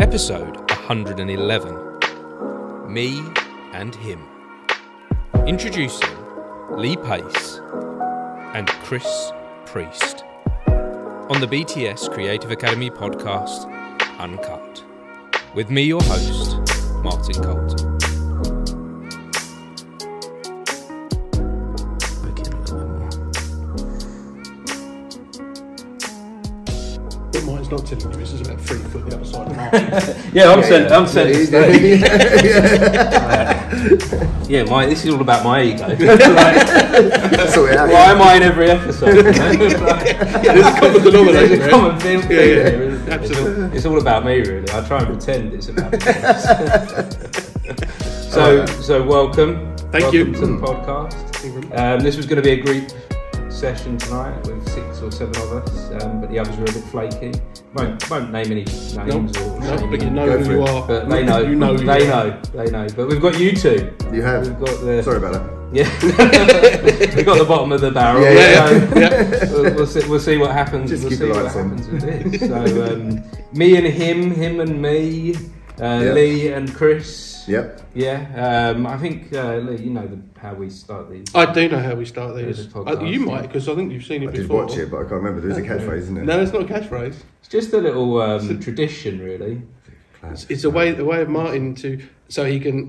Episode 111. Me and Him. Introducing Lee Pace and Chris Priest on the BTS Creative Academy podcast, UNCUT. With me, your host, Martin Colton. Mine's not telling you, this is about 3 foot the other side of Martin. I'm sent. This is all about my ego. Why am I in every episode? There's a common denominator. There's a common theme here. Absolutely. It's all about me, really. I try and pretend it's about me. So welcome. Thank you to the podcast. This was going to be a group session tonight with 6 or 7 of us, but the others were a bit flaky. Won't name any names but you know who you are. But they know. They know. But we've got you two. You have. We've got the. Sorry about that. Yeah. We've got the bottom of the barrel. We'll see what happens. Just we'll keep see the what lights on. happens with this. So me and him and me, Lee and Chris. Yep. Yeah. I think Lee, you know how we start these. I do know how we start these. Podcast, You might, because I think you've seen it I did before. watch it, but I can't remember. There's a catchphrase, isn't it? No, it's not a catchphrase. It's just a little tradition, really. It's a way of Martin so he can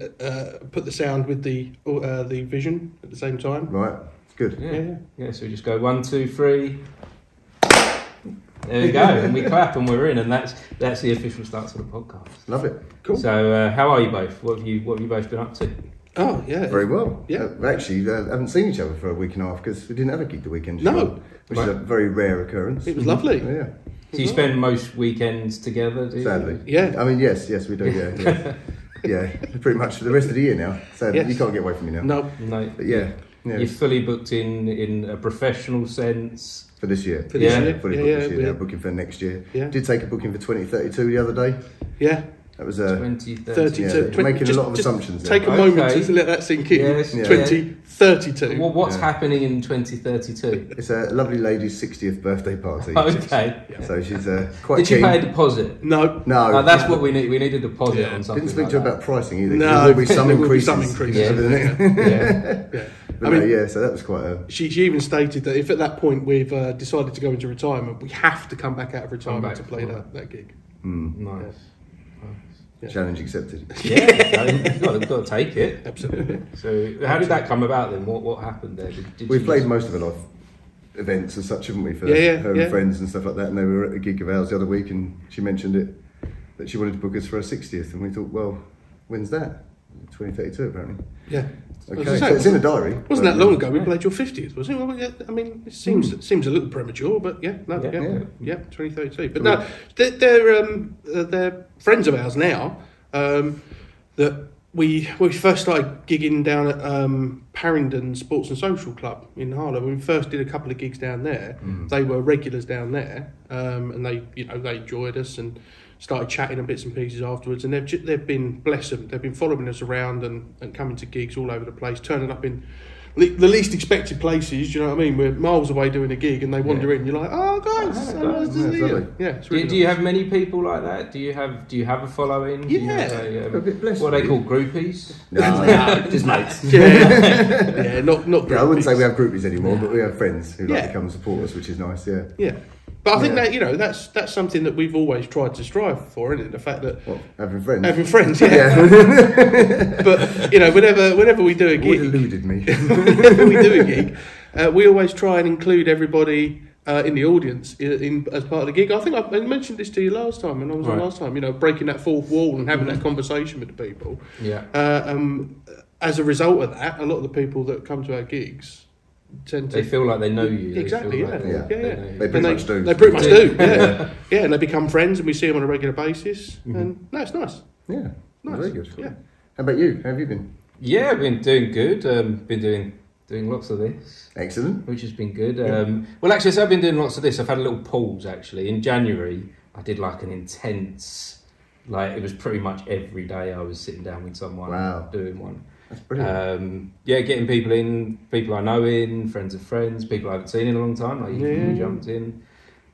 put the sound with the vision at the same time. Right. It's good. Yeah. So we just go 1, 2, 3. There we go, and we clap and we're in, and that's the official start to the podcast. Love it. Cool. So how are you both? What have you both been up to? Oh yeah. Very well. Yeah. We actually haven't seen each other for a week and a half because we didn't have a gig the weekend. No. Which is a very rare occurrence. It was lovely. Yeah. Do you spend most weekends together? Do you? Sadly. Yeah. I mean, yes, we do. Yeah. Yeah. Pretty much for the rest of the year now. So Yes. you can't get away from me now. No. But yeah. You're fully booked in a professional sense. For this year. For this year. Fully booked this year. Now booking for next year. Yeah. Did take a booking for 2032 the other day. Yeah. That was 32. Yeah, making a lot of assumptions there. Take a moment to let that sink in. Yes. 2032. Well, what's happening in 2032? It's a lovely lady's 60th birthday party. Okay. So she's quite Did keen. you pay a deposit? No. That's what we need. We need a deposit on something. Didn't speak like to her that. about pricing either. No, there will be some there will be increases. some increases. Yeah. Yeah. So that was quite a... She even stated that if at that point we've decided to go into retirement, we have to come back out of retirement to play that gig. Nice. Yeah. Challenge accepted. Yeah, you've got to take it. Absolutely. So how did that come about then? What happened there? Did We've you played just- most of her life events and such, haven't we, for Yeah, her and friends and stuff like that. And they were at a gig of ours the other week and she mentioned it, that she wanted to book us for her 60th. And we thought, well, when's that? 2032 apparently. Yeah. Okay, so it's in the diary. Wasn't that long ago we played your 50th, was it? Well, yeah, I mean, it seems a little premature, but yeah, 2032. But no, they're friends of ours now. That we first started gigging down at Parringdon Sports and Social Club in Harlow. When we first did a couple of gigs down there, they were regulars down there, and they enjoyed us and started chatting and bits and pieces afterwards. And they've been, bless them, they've been following us around and coming to gigs all over the place, turning up in the least expected places. You know what I mean? We're miles away doing a gig, and they wander in. You're like, oh guys, it's really do you have many people like that? Do you have a following? Yeah. A bit blessed. What are they called, groupies? No, just mates. Yeah, not Yeah, I wouldn't say we groupies. have groupies anymore, but we have friends who like to come and support us, which is nice. Yeah. Yeah. But I think that that's something that we've always tried to strive for, isn't it? The fact that Having friends. having friends, yeah. But whenever we do a What gig, eluded me? whenever we do a gig, we always try and include everybody in the audience in as part of the gig. I think I mentioned this to you last time, and I was on last time. Breaking that fourth wall and having that conversation with the people. Yeah. As a result of that, a lot of the people that come to our gigs tend to... They feel like they know you. They Exactly, feel like yeah. they know you. They pretty much do. They pretty much do, yeah. Yeah, and they become friends and we see them on a regular basis. And no, it's nice. Yeah. Nice. Very good. Yeah. How about you? How have you been? Yeah, I've been doing good. Been doing lots of this. Excellent. Which has been good. Well, actually, so I've been doing lots of this. I've had a little pause, actually. In January, I did like an intense... it was pretty much every day I was sitting down with someone doing one. That's brilliant. Getting people in, people I know in, friends of friends, people I haven't seen in a long time, like you jumped in.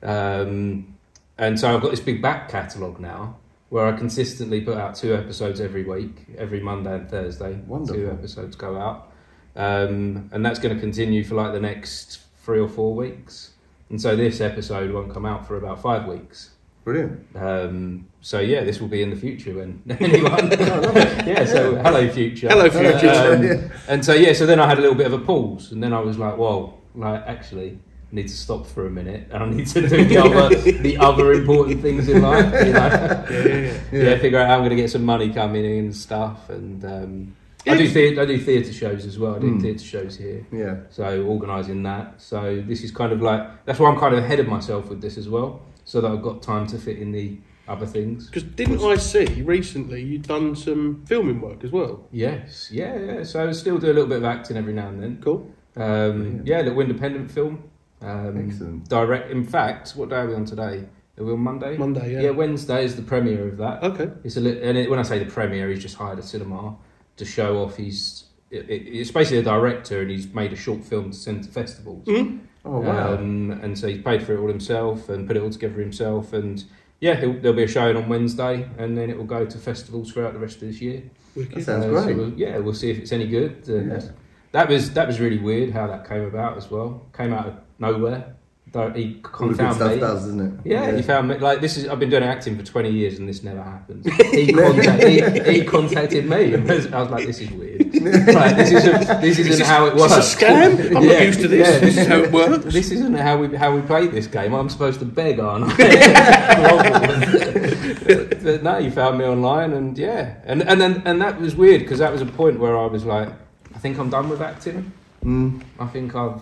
And so I've got this big back catalogue now where I consistently put out 2 episodes every week, every Monday and Thursday. Wonderful. 2 episodes go out. And that's going to continue for like the next 3 or 4 weeks. And so this episode won't come out for about 5 weeks. Brilliant. So yeah, this will be in the future when anyone. Yeah. So hello future. Hello future. And so yeah, so then I had a little bit of a pause, and then I was like, whoa, like actually. Need to stop for a minute, and I need to do the other important things in life. You know? Figure out how I'm going to get some money coming in and stuff. And I do theatre shows as well. I do theatre shows here. Yeah. So organising that. So this is kind of like that's why I'm kind of ahead of myself with this as well, so that I've got time to fit in the other things. Because didn't I see recently you'd done some filming work as well? Yes. Yeah. So I still do a little bit of acting every now and then. Cool. A little independent film. Excellent. Direct. In fact, what day are we on today? Are we on Monday? Monday, yeah. Yeah, Wednesday is the premiere of that. Okay. It's when I say the premiere, he's just hired a cinema to show off his. It's basically a director, and he's made a short film to send to festivals. Mm-hmm. Oh wow! And so he's paid for it all himself and put it all together himself. And yeah, there'll be a showing on Wednesday, and then it will go to festivals throughout the rest of this year. That sounds great. So we'll see if it's any good. Yes. That was really weird how that came about as well. Came out of nowhere. He All the good found stuff me. does, doesn't it? Yeah, he found me. Like this is. I've been doing acting for 20 years, and this never happens. He contacted me, and I was like, "This is weird. Like, this isn't how it works. Is this a scam? I'm not used to this. This is how it works. This isn't how we play this game. I'm supposed to beg, aren't I?" but no, you found me online, and yeah, and that was weird because that was a point where I was like, I think I'm done with acting. I think I've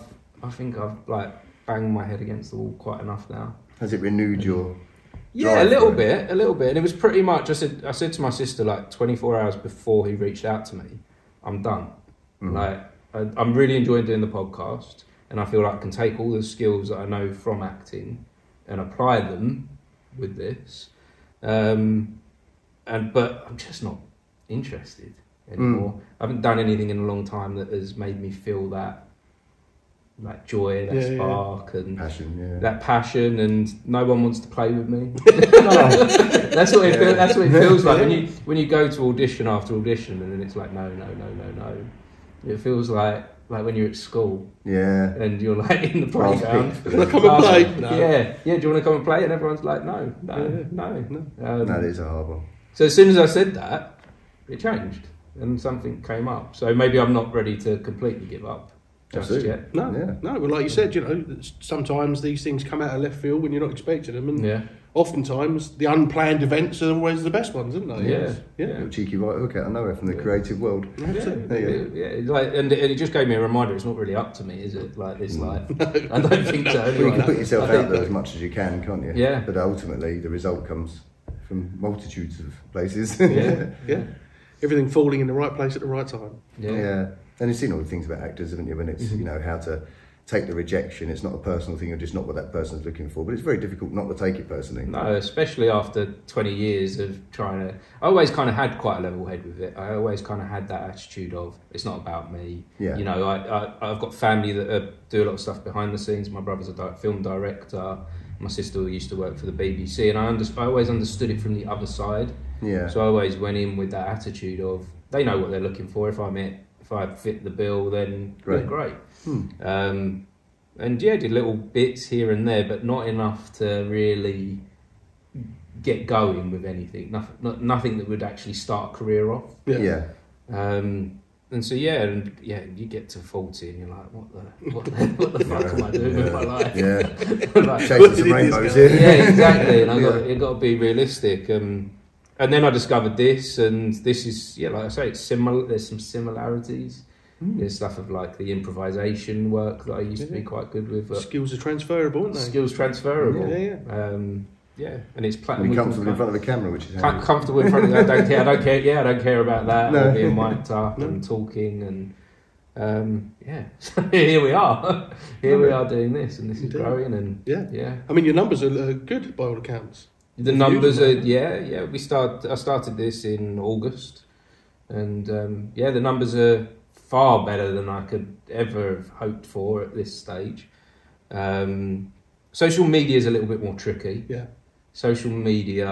like banged my head against the wall quite enough now. Has it renewed your? Yeah, a little bit, and it was pretty much. I said to my sister like 24 hours before he reached out to me, I'm done. Like I'm really enjoying doing the podcast, and I feel like I can take all the skills that I know from acting and apply them with this. But I'm just not interested anymore. I haven't done anything in a long time that has made me feel that like joy, that spark, and that passion, and no one wants to play with me. That's what it feels like when you go to audition after audition, and then it's like no. It feels like when you're at school, and you're like in the playground. Can I come and play? No. Yeah. Do you want to come and play? And everyone's like, no. That is a hard one. So as soon as I said that, it changed, and something came up. So maybe I'm not ready to completely give up. Just yet. No. Well, like you said, sometimes these things come out of left field when you're not expecting them, and oftentimes the unplanned events are always the best ones, aren't they? Yeah. A cheeky right hook out of nowhere from the creative world. And it just gave me a reminder. It's not really up to me, is it? Like this life. I don't think so. Well, you can put yourself out there as much as you can, can't you? Yeah. But ultimately, the result comes from multitudes of places. Yeah. Everything falling in the right place at the right time. Yeah. And you've seen all the things about actors, haven't you? When it's how to take the rejection. It's not a personal thing, or just not what that person's looking for. But it's very difficult not to take it personally. No, especially after 20 years of trying to. I always kind of had quite a level head with it. I always kind of had that attitude of it's not about me. Yeah. I've got family that do a lot of stuff behind the scenes. My brother's a film director. My sister used to work for the BBC, and I always understood it from the other side. Yeah. So I always went in with that attitude of they know what they're looking for. If I fit the bill, then great. And did little bits here and there, but not enough to really get going with anything. Nothing that would actually start a career off. And so you get to 40 and you're like, what the fuck am I doing with my life? Like, chasing some rainbows here. Yeah, exactly. And you've got to be realistic. And then I discovered this, and this is, like I say, it's similar. There's some similarities. There's stuff of like the improvisation work that I used to be quite good with. Skills are transferable, aren't they? Skills transferable. And it's platinum. Be comfortable in front of a camera, which is comfortable in front of. I don't care. I don't care about that. Or being mic'd up and talking and. So here we are. We are doing this, and this is growing. And I mean, your numbers are good by all accounts. The numbers are I started this in August, and the numbers are far better than I could ever have hoped for at this stage. Social media is a little bit more tricky. Social media,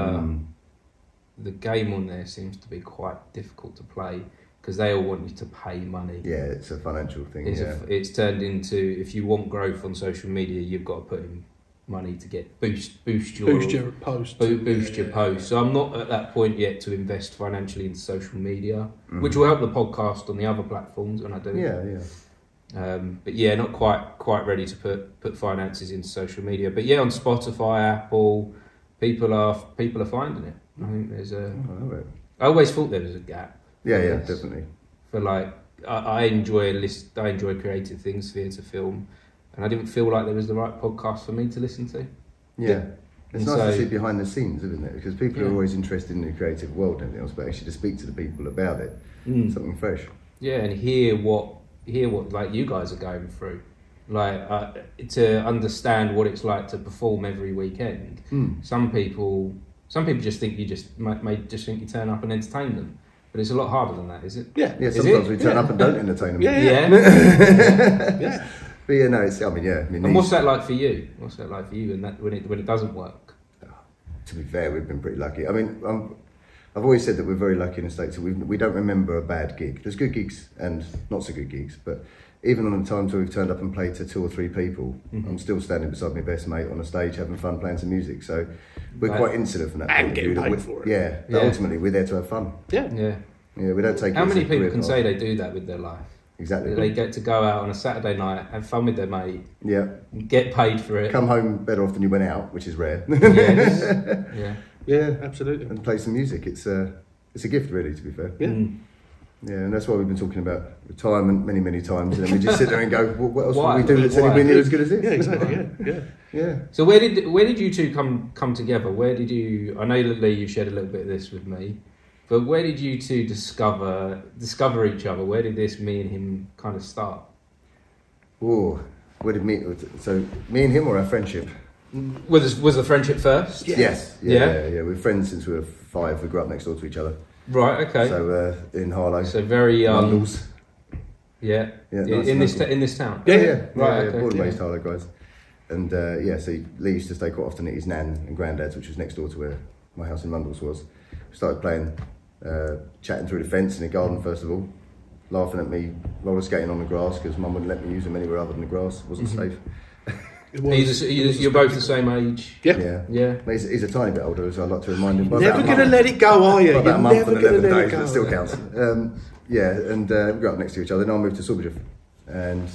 the game on there seems to be quite difficult to play because they all want you to pay money. Yeah, it's a financial thing. It's turned into, if you want growth on social media, you've got to put in money to get boost your post. Boost your post. So I'm not at that point yet to invest financially into social media, which will help the podcast on the other platforms when I do. But yeah, not quite ready to put finances into social media. But yeah, on Spotify, Apple, people are finding it. I think there's I always thought there was a gap. Yeah, definitely. For like, I enjoy creative things, theatre, film, and I didn't feel like there was the right podcast for me to listen to. Yeah. It's nice to see behind the scenes, isn't it? Because people are always interested in the creative world and everything else, but actually to speak to the people about it, something fresh. Yeah, and hear what like you guys are going through, like to understand what it's like to perform every weekend. Some people just think may just think you turn up and entertain them, but it's a lot harder than that, is it? Yeah. Sometimes we turn up and don't entertain them. Yeah. But yeah, no, it's. I mean, yeah. And what's that like for you? What's that like for you? And that when it doesn't work? To be fair, we've been pretty lucky. I mean, I've always said that we're very lucky in the States. We don't remember a bad gig. There's good gigs and not so good gigs, but even on the times where we've turned up and played to 2 or 3 people, I'm still standing beside my best mate on a stage having fun playing some music. So we're quite insular from that point and getting paid for it. Yeah, ultimately we're there to have fun. Yeah, we don't take. How many people can say they do that with their life? Exactly. They get to go out on a Saturday night, have fun with their mate, get paid for it, come home better off than you went out, which is rare. Yeah, absolutely. And play some music. It's a gift, really, to be fair. Yeah, and that's why we've been talking about retirement many times, and then we just sit there and go, well, what else would we do that's anywhere near as good as this? Yeah, exactly. Yeah. So where did you two come together? Where did you? I know, Lee, you shared a little bit of this with me, but where did you two discover each other? Where did this me and him kind of start? Oh, where did so me and him, or our friendship? Was the friendship first? Yes. Yeah. We're friends since we were 5. We grew up next door to each other. Right. Okay. So in Harlow. So very young. Yeah. Nice in this town. Yeah. Right. Okay. Born and raised Harlow guys. And so Lee used to stay quite often at his nan and granddad's, which was next door to where my house in Mundles was. We started playing, chatting through the fence in the garden first of all, laughing at me roller skating on the grass because Mum wouldn't let me use them anywhere other than the grass. It wasn't safe. You're both the same age? Yeah. He's a tiny bit older, so I'd like to remind him. Never going to let it go, are you? About a month and 11 days, but it still counts. We grew up next to each other. Then I moved to Silvercliff, and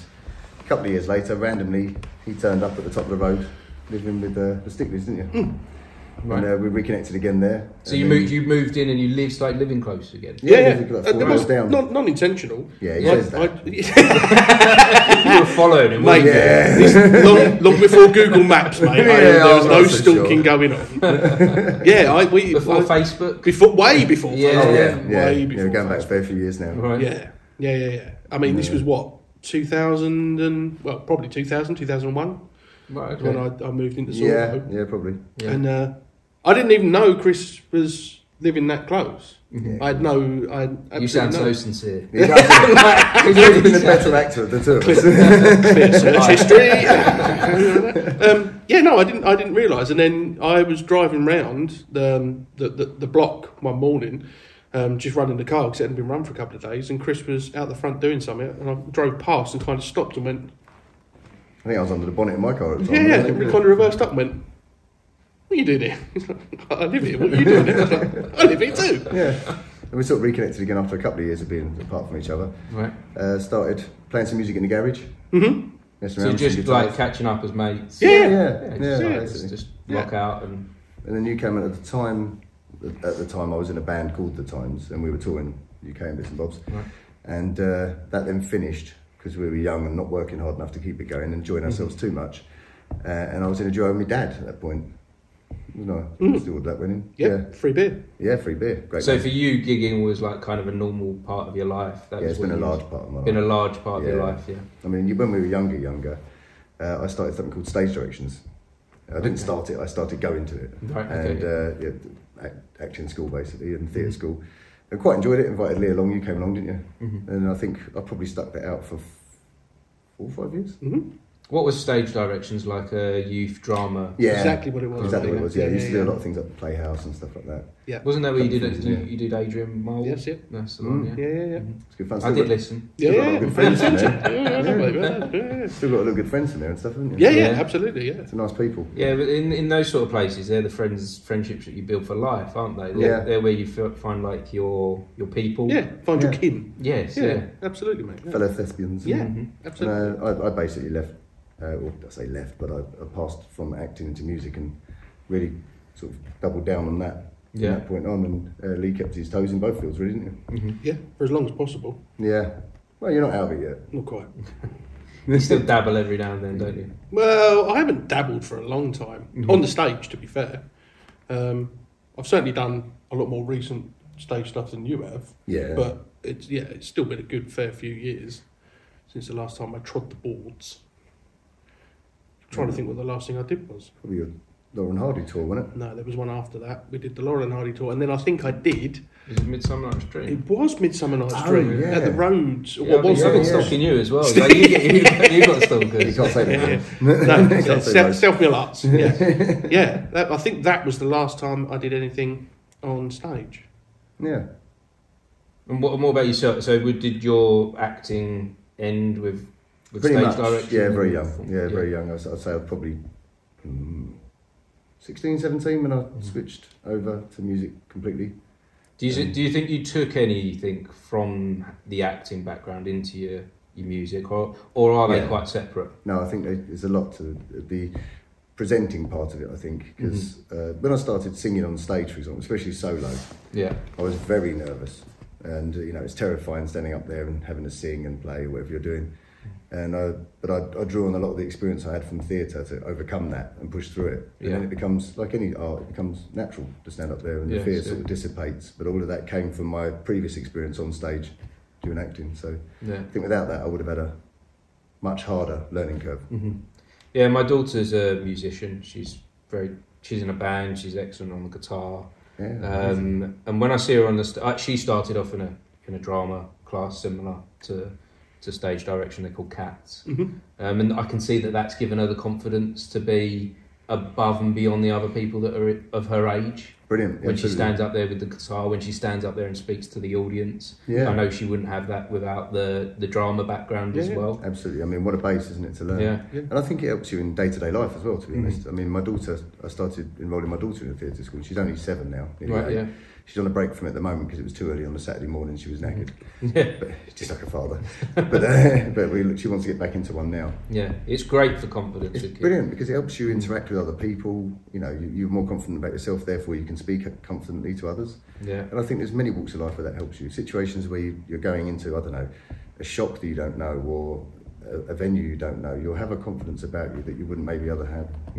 a couple of years later, randomly, he turned up at the top of the road, living with the Stickleys, didn't you? Right. And we reconnected again there. So you moved in and you started living close again? Yeah. Like 4 miles down. Not intentional. Yeah, he says that. You were following him, mate. Yeah. Long before Google Maps, mate. There was no stalking going on. Before Facebook? Way before. Way before. Going back a fair few years now. Right. Yeah. I mean, this was what, 2000 and probably 2001. Right. Okay. When I moved into Silvercliff. Yeah, probably. Yeah. And I didn't even know Chris was living that close. Yeah. You sound so sincere. He's always been a better actor of the two of us. Clear search history. I didn't realise. And then I was driving round the block one morning, just running the car because it hadn't been run for a couple of days, and Chris was out the front doing something, and I drove past and kind of stopped and went. I think I was under the bonnet in my car at the time. Yeah. We kind of reversed up and went, what are you doing here? He's like, I live here, what are you doing here? I was like, I live here too. Yeah. And we sort of reconnected again after a couple of years of being apart from each other. Right. Started playing some music in the garage. Mm-hmm. So you're just like catching up as mates? Yeah. Just rock out and... And then you came in at the time I was in a band called The Times, and we were touring UK and bits and bobs. Right. And that then finished because we were young and not working hard enough to keep it going and enjoying ourselves too much. And I was in a duo with my dad at that point. Still with that winning. Yeah, free beer. Yeah, free beer. Great. So for you, gigging was like kind of a normal part of your life. It's been a large part of my life. Been a large part of your life, yeah. I mean, when we were younger, I started something called stage directions. I didn't start it. I started going to it. Right. And acting school basically and theatre school. I quite enjoyed it. Invited Lee along. You came along, didn't you? And I think I probably stuck that out for 4 or 5 years. What was stage directions like? A youth drama? Yeah, exactly what it was. Exactly what it was. Yeah, we used to do a lot of things at the Playhouse and stuff like that. Yeah. Wasn't that where you did it? Yeah. You did Adrian Mole? Yes, yeah. That's the one. Yeah. Yeah. It's good fun. I did listen. Still got a lot of good friends in there. Yeah. Still got a lot of good friends in there and stuff, haven't you? Yeah, Yeah. absolutely, yeah. It's nice people. Yeah, but in those sort of places, they're the friendships that you build for life, aren't they? Yeah. They're where you find like your people. Yeah, find your Yeah. kin. Yes. Yeah, Yeah. absolutely, mate. Yeah, Fellow thespians. yeah Mhm. absolutely. And, I basically left, well, I say left, but I passed from acting into music and really sort of doubled down on that from Yeah. that point on. And Lee kept his toes in both fields, really, didn't Mhm. Yeah, for as long as possible. you? Yeah. Well, you're not out of it yet. Not quite. You still dabble every now and then, don't you? Well, I haven't dabbled for a long time. On the stage, to be fair. I've certainly done a lot more recent stage stuff than you have. Yeah. But it's still been a good fair few years since the last time I trod the boards. Trying to think what the last thing I did was. Probably your Lauren Hardy tour, wasn't it? No, there was one after that. We did the Laurel and Hardy tour, and then I think I did. Was it Midsummer Night's Dream? It was Midsummer Night's Oh, Dream yeah. at the Rhodes. Yeah, What was I've been it? stalking you as well. Like, you got stalkers. You can't say that. No, You can't say those. self-mill arts. Yeah, yeah. I think that was the last time I did anything on stage. Yeah. And what more about yourself? So, did your acting end with Pretty stage much. direction? Yeah, very young. Yeah, very young. I'd say I was probably 16, 17 when I switched over to music completely. Do you think you took anything from the acting background into your music, or are they Yeah. quite separate? No, I think there's a lot to the presenting part of it, I think, because when I started singing on stage, for example, especially solo, Yeah. I was very nervous. And, it's terrifying standing up there and having to sing and play, whatever you're doing. And but I drew on a lot of the experience I had from theatre to overcome that and push through it. And Yeah. then it becomes, like any art, it becomes natural to stand up there and the Yes, fear yeah. sort of dissipates. But all of that came from my previous experience on stage doing acting. So Yeah. I think without that, I would have had a much harder learning curve. Mm-hmm. Yeah, my daughter's a musician. She's in a band. She's excellent on the guitar. Yeah, And when I see her on the she started off in a drama class similar to stage direction. They're called Cats, and I can see that that's given her the confidence to be above and beyond the other people that are of her age. brilliant. When she absolutely. stands up there with the guitar, when she stands up there and speaks to the audience, Yeah. I know she wouldn't have that without the drama background as Yeah. well. Absolutely. I mean, what a base, isn't it, to learn? Yeah. Yeah. And I think it helps you in day-to-day life as well, to be honest. I mean, my daughter, I started enrolling my daughter in a theatre school. She's only 7 now. nearly Right, 8. yeah. She's on a break from it at the moment because it was too early on a Saturday morning. She was knackered. Yeah. But just like her father. but she wants to get back into one now. Yeah, it's great for confidence. It's with kids. brilliant because it helps you interact with other people. You're more confident about yourself, therefore you can speak confidently to others. Yeah. And I think there's many walks of life where that helps you. Situations where you're going into, I don't know, a shop that you don't know or a venue you don't know, you'll have a confidence about you that you wouldn't maybe have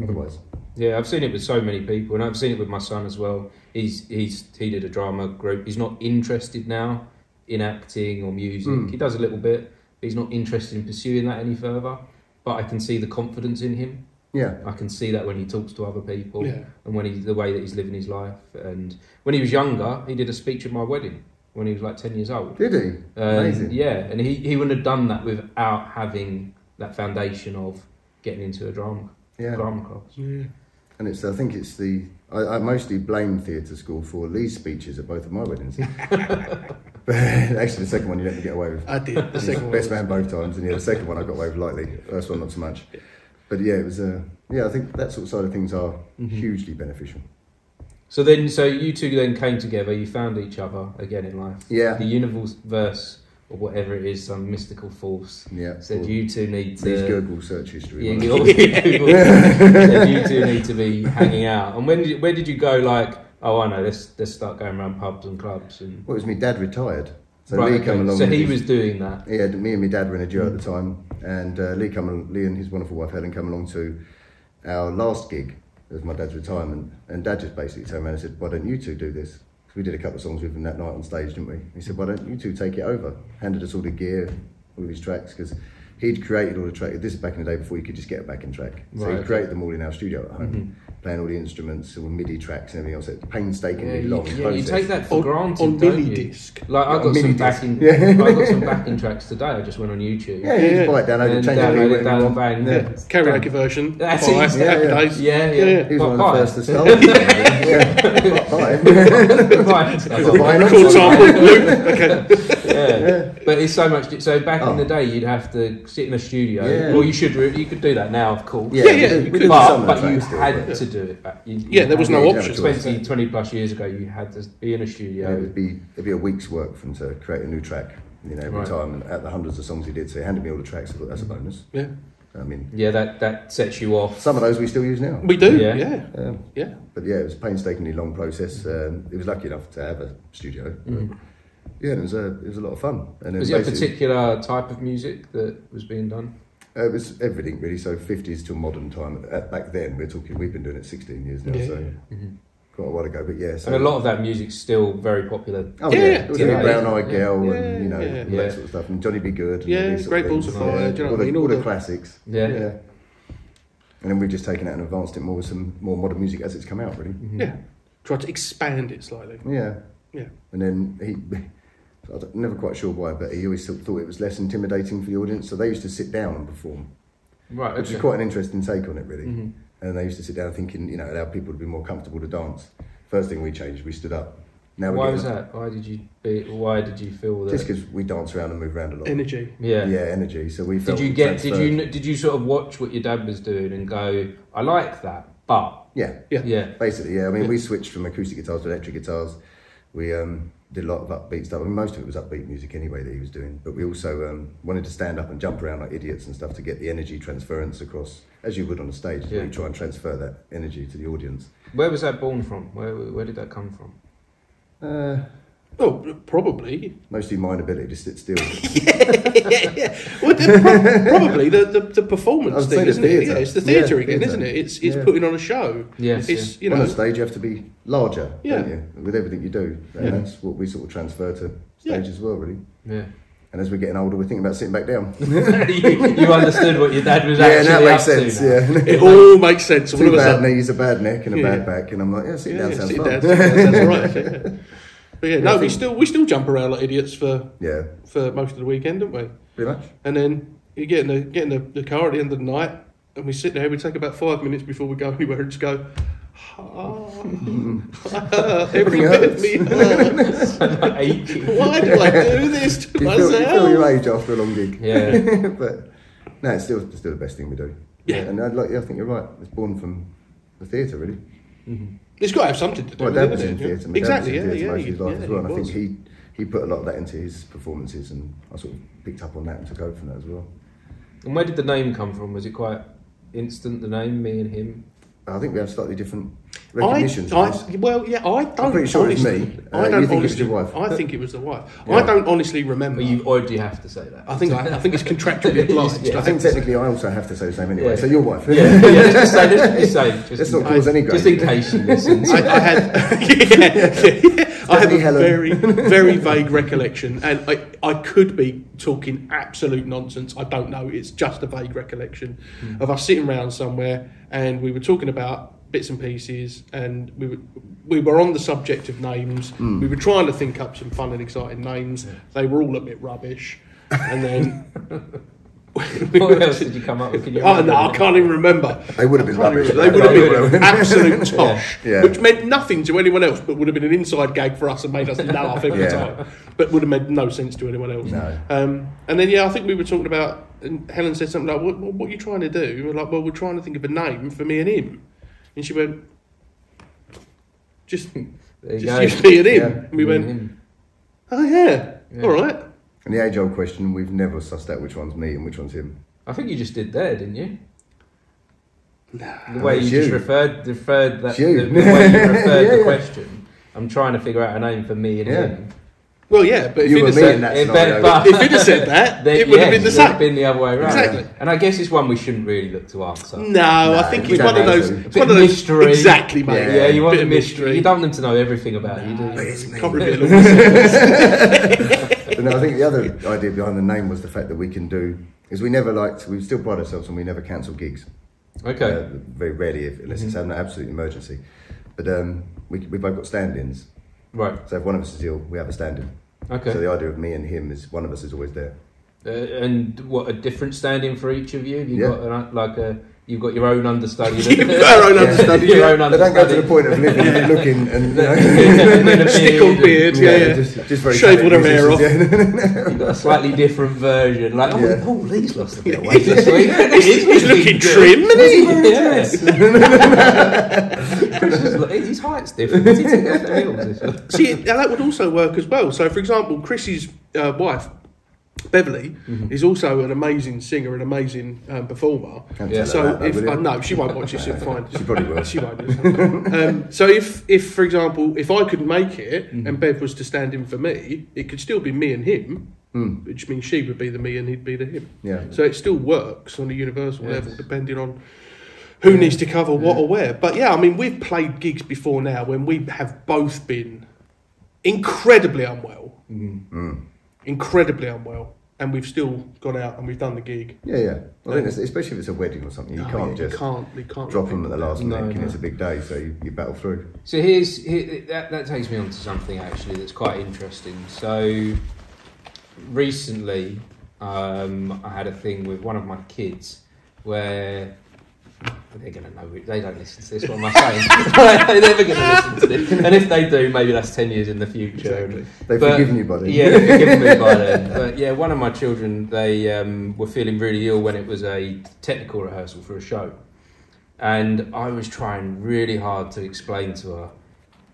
otherwise. Yeah, I've seen it with so many people, and I've seen it with my son as well. He did a drama group. He's not interested now in acting or music. He does a little bit, but he's not interested in pursuing that any further. But I can see the confidence in him. Yeah. I can see that when he talks to other people, Yeah. and when the way that he's living his life. And when he was younger, he did a speech at my wedding when he was like 10 years old. Did he? Amazing. Yeah, and he wouldn't have done that without having that foundation of getting into a drama class. Yeah. And I think it's I mostly blame theatre school for Lee's speeches at both of my weddings. But actually, the second one you let me get away with. I did. The second one. Best man both times, and the second one I got away with lightly. First one not so much. But yeah, it was. I think that sort of side of things are hugely beneficial. So you two then came together. You found each other again in life. Yeah. The universe or whatever it is, some mystical force. Yeah. Said Or you two need to. Lee's Google search history. Yeah, wasn't it? Google said you two need to be hanging out. And where did you go? Like, oh, I know. Let's start going around pubs and clubs and. Well, it was my dad retired. So Right, Lee okay. came along. So with he his- was doing that. Yeah, me and my dad were in a duo at the time, and Lee and his wonderful wife Helen came along to our last gig. It was my dad's retirement, and Dad just basically turned around and said, "Why don't you two do this?" Because we did a couple of songs with him that night on stage, didn't we? He said, "Why don't you two take it over?" Handed us all the gear, all of his tracks, because he'd created all the tracks. This is back in the day before you could just get a backing track. So Right, he created them all in our studio at home. playing all the instruments, all MIDI tracks and everything else. It's painstakingly long Yeah, process. you take that for granted, on don't mini you? disc. Like I got mini some disc. backing, Yeah. I got some backing tracks today. I just went on YouTube. Yeah, you just buy it, download it, And change download it, it, down, want. bang. Yeah. Karaoke version. That's Bye. easy. Happy Yeah. days. Yeah. He was one of the Bye. first to start. Yeah. Bye. Bye. Record sample, loop. Okay. Yeah. But it's so much. So back in the day, you'd have to sit in a studio. Yeah. Well, you could do that now, of course. Yeah, we did some But of the you tracks still, had but to do it back. There was no Yeah, option. 20 plus years ago, you had to be in a studio. it'd be a week's work for him to create a new track, every Right. time, and at the hundreds of songs he did. So he handed me all the tracks. I thought that's a bonus. Yeah. I mean, Yeah, that sets you off. some of those we still use now. We do. Yeah. Yeah. Yeah. But yeah, it was a painstakingly long process. It was lucky enough to have a studio. But yeah, it was a lot of fun. And then Was it a basically- particular type of music that was being done? It was everything really. So 50s till modern time. Back then, we've been doing it 16 years now, Yeah. so quite a while ago. But yeah, so And a lot of that music's still very popular. Oh Yeah, yeah, it was yeah. a Brown Eyed Yeah. Girl, Yeah, and yeah. all that sort of stuff, and Johnny B. Good. And Yeah, all these sort Great of Balls of things. Fire, do you know what I mean? All the All the- classics. Yeah. And then we've just taken it and advanced it more with some more modern music as it's come out, really. Yeah. Try to expand it slightly. Yeah. Yeah. And then I'm never quite sure why, but he always thought it was less intimidating for the audience, so they used to sit down and perform, Right, which is okay. quite an interesting take on it, really. And they used to sit down thinking, allow people to be more comfortable to dance. First thing we changed, we stood up. Now Why was that? Why did you feel that? Just because we dance around and move around a lot. Energy. Yeah. Energy. So we felt Did you sort of watch what your dad was doing and go, I like that, but Yeah. yeah. Basically, yeah. I mean, we switched from acoustic guitars to electric guitars. We did a lot of upbeat stuff. I mean, most of it was upbeat music anyway that he was doing. But we also wanted to stand up and jump around like idiots and stuff to get the energy transference across, as you would on a stage. Yeah. You try and transfer that energy to the audience. Where was that born from? Where did that come from? Oh, probably. Mostly my inability to sit still. Yeah. Well, probably the performance I'd say thing, the isn't it? theatre. Yeah, it's the theatre Yeah, again, theatre. isn't it? It's Yeah. putting on a show. Yes, It's On a stage, you have to be larger, Yeah. don't you? With everything you do. And Yeah. that's what we sort of transfer to stage as well, really. Yeah. And as we're getting older, we're thinking about sitting back down. you understood what your dad was Yeah, actually that makes up sense, to now. yeah. It all makes sense. All Two of a bad sudden. knees, a bad neck, and a Yeah. bad back. And I'm like, yeah, sit down sounds sit fun. down, sit down, sounds all right. Yeah. But yeah, no, I we think- still jump around like idiots for Yeah, most of the weekend, don't we? pretty much. And then you get in the car at the end of the night, and we sit there. We take about 5 minutes before we go anywhere, and just go. Every bit of me hurts. Why do I do this to You feel your myself? age after a long gig. Yeah. But no, it's still the best thing we do. Yeah. And I think you're right. It's born from the theatre, really. It's got to have something to do My with dad it, was in isn't it? theatre. My Exactly, dad was in theatre yeah, most of his life as well. And I was. think he put a lot of that into his performances, and I sort of picked up on that and took over from that as well. And where did the name come from? Was it quite instant, the name, me and him? I think we have slightly different recognitions. of this. I don't. I'm pretty sure it's honestly, me. I don't You think it's honestly. your wife? I think it was the wife. Yeah. I don't honestly remember. Or do you have to say that? I think it's contractually obliged. Yeah. I think technically I also have to say the same anyway. Yeah. So your wife. Yeah, let's just say, Let's not cause any just in grief. case she listens. I had I have a Helen. very vague recollection, and I could be talking absolute nonsense. I don't know. It's just a vague recollection of us sitting around somewhere, and we were talking about bits and pieces, and we were on the subject of names. We were trying to think up some fun and exciting names. They were all a bit rubbish, and then. What else did you come up with? Can you Oh remember? no, I can't even remember. They would have been rubbish. They would have been absolute tosh, Yeah. which meant nothing to anyone else, but would have been an inside gag for us and made us laugh every Yeah. time, but would have made no sense to anyone else. No. And then I think we were talking about, and Helen said something like, "What are you trying to do?" We were like, "Well, we're trying to think of a name for me and him," and she went, "Just There you just go. use me and him." Yeah. And we Me and went, him. "Oh yeah, all right." And the age-old question, we've never sussed out which one's me and which one's him. I think you just did there, didn't you? Nah. The way It's you just you. referred that, It's the you. way you referred Yeah, the yeah. question. I'm trying to figure out a name for me and Yeah. him. Well, yeah, but if You he'd were have me said in that It scenario. but- if he'd have said that, then, it would have been the it would have same. been the other way around. Exactly. And I guess it's one we shouldn't really look to answer. No, I think we it's don't one of have those. to. It's Bit one of of those mystery. exactly, mate. Yeah, you want Bit the of mystery. You don't want them to know everything about you, do But you? it's me. Can't reveal all the But no, I think the other idea behind the name was the fact that we can do, is we never liked, we still pride ourselves on we never cancel gigs. Okay. Very rarely, unless it's an absolute emergency. But we both got stand-ins. Right. So if one of us is ill, we have a stand-in. Okay. So the idea of me and him is one of us is always there. And what, a different stand-in for each of you? Have you Yeah. got you've got your own understudy. Our own understudy. Your own They don't go understudy. to the point of looking and And then a Stick on beard, yeah. just very Shave all their hair off. You've got a slightly different version. Like, Yeah. Lee's lost a bit of weight this week. He's looking trim, isn't he? His height's different. What's he taking off the heels this week? See, now that would also work as well. So, for example, Chris's wife, Beverly, is also an amazing singer, an amazing performer. Yeah. So no, she won't watch this. It's fine. She probably will. She won't. So if, for example, if I could make it and Bev was to stand in for me, it could still be me and him, which means she would be the me and he'd be the him. Yeah. So it still works on a universal level, depending on who needs to cover what or where. But yeah, I mean, we've played gigs before now when we have both been incredibly unwell. Incredibly unwell, and we've still gone out and we've done the gig. Yeah. I think especially if it's a wedding or something, you can't just you can't drop them at the last minute, and no. it's a big day, so you battle through. So that takes me on to something actually that's quite interesting. So recently, I had a thing with one of my kids where they're going to know. They don't listen to this. What am I saying? They're never going to listen to this. And if they do, maybe that's 10 years in the future. Exactly. They've forgiven you by then. Yeah, they've forgiven me by then. But yeah, one of my children, they were feeling really ill when it was a technical rehearsal for a show. And I was trying really hard to explain to her,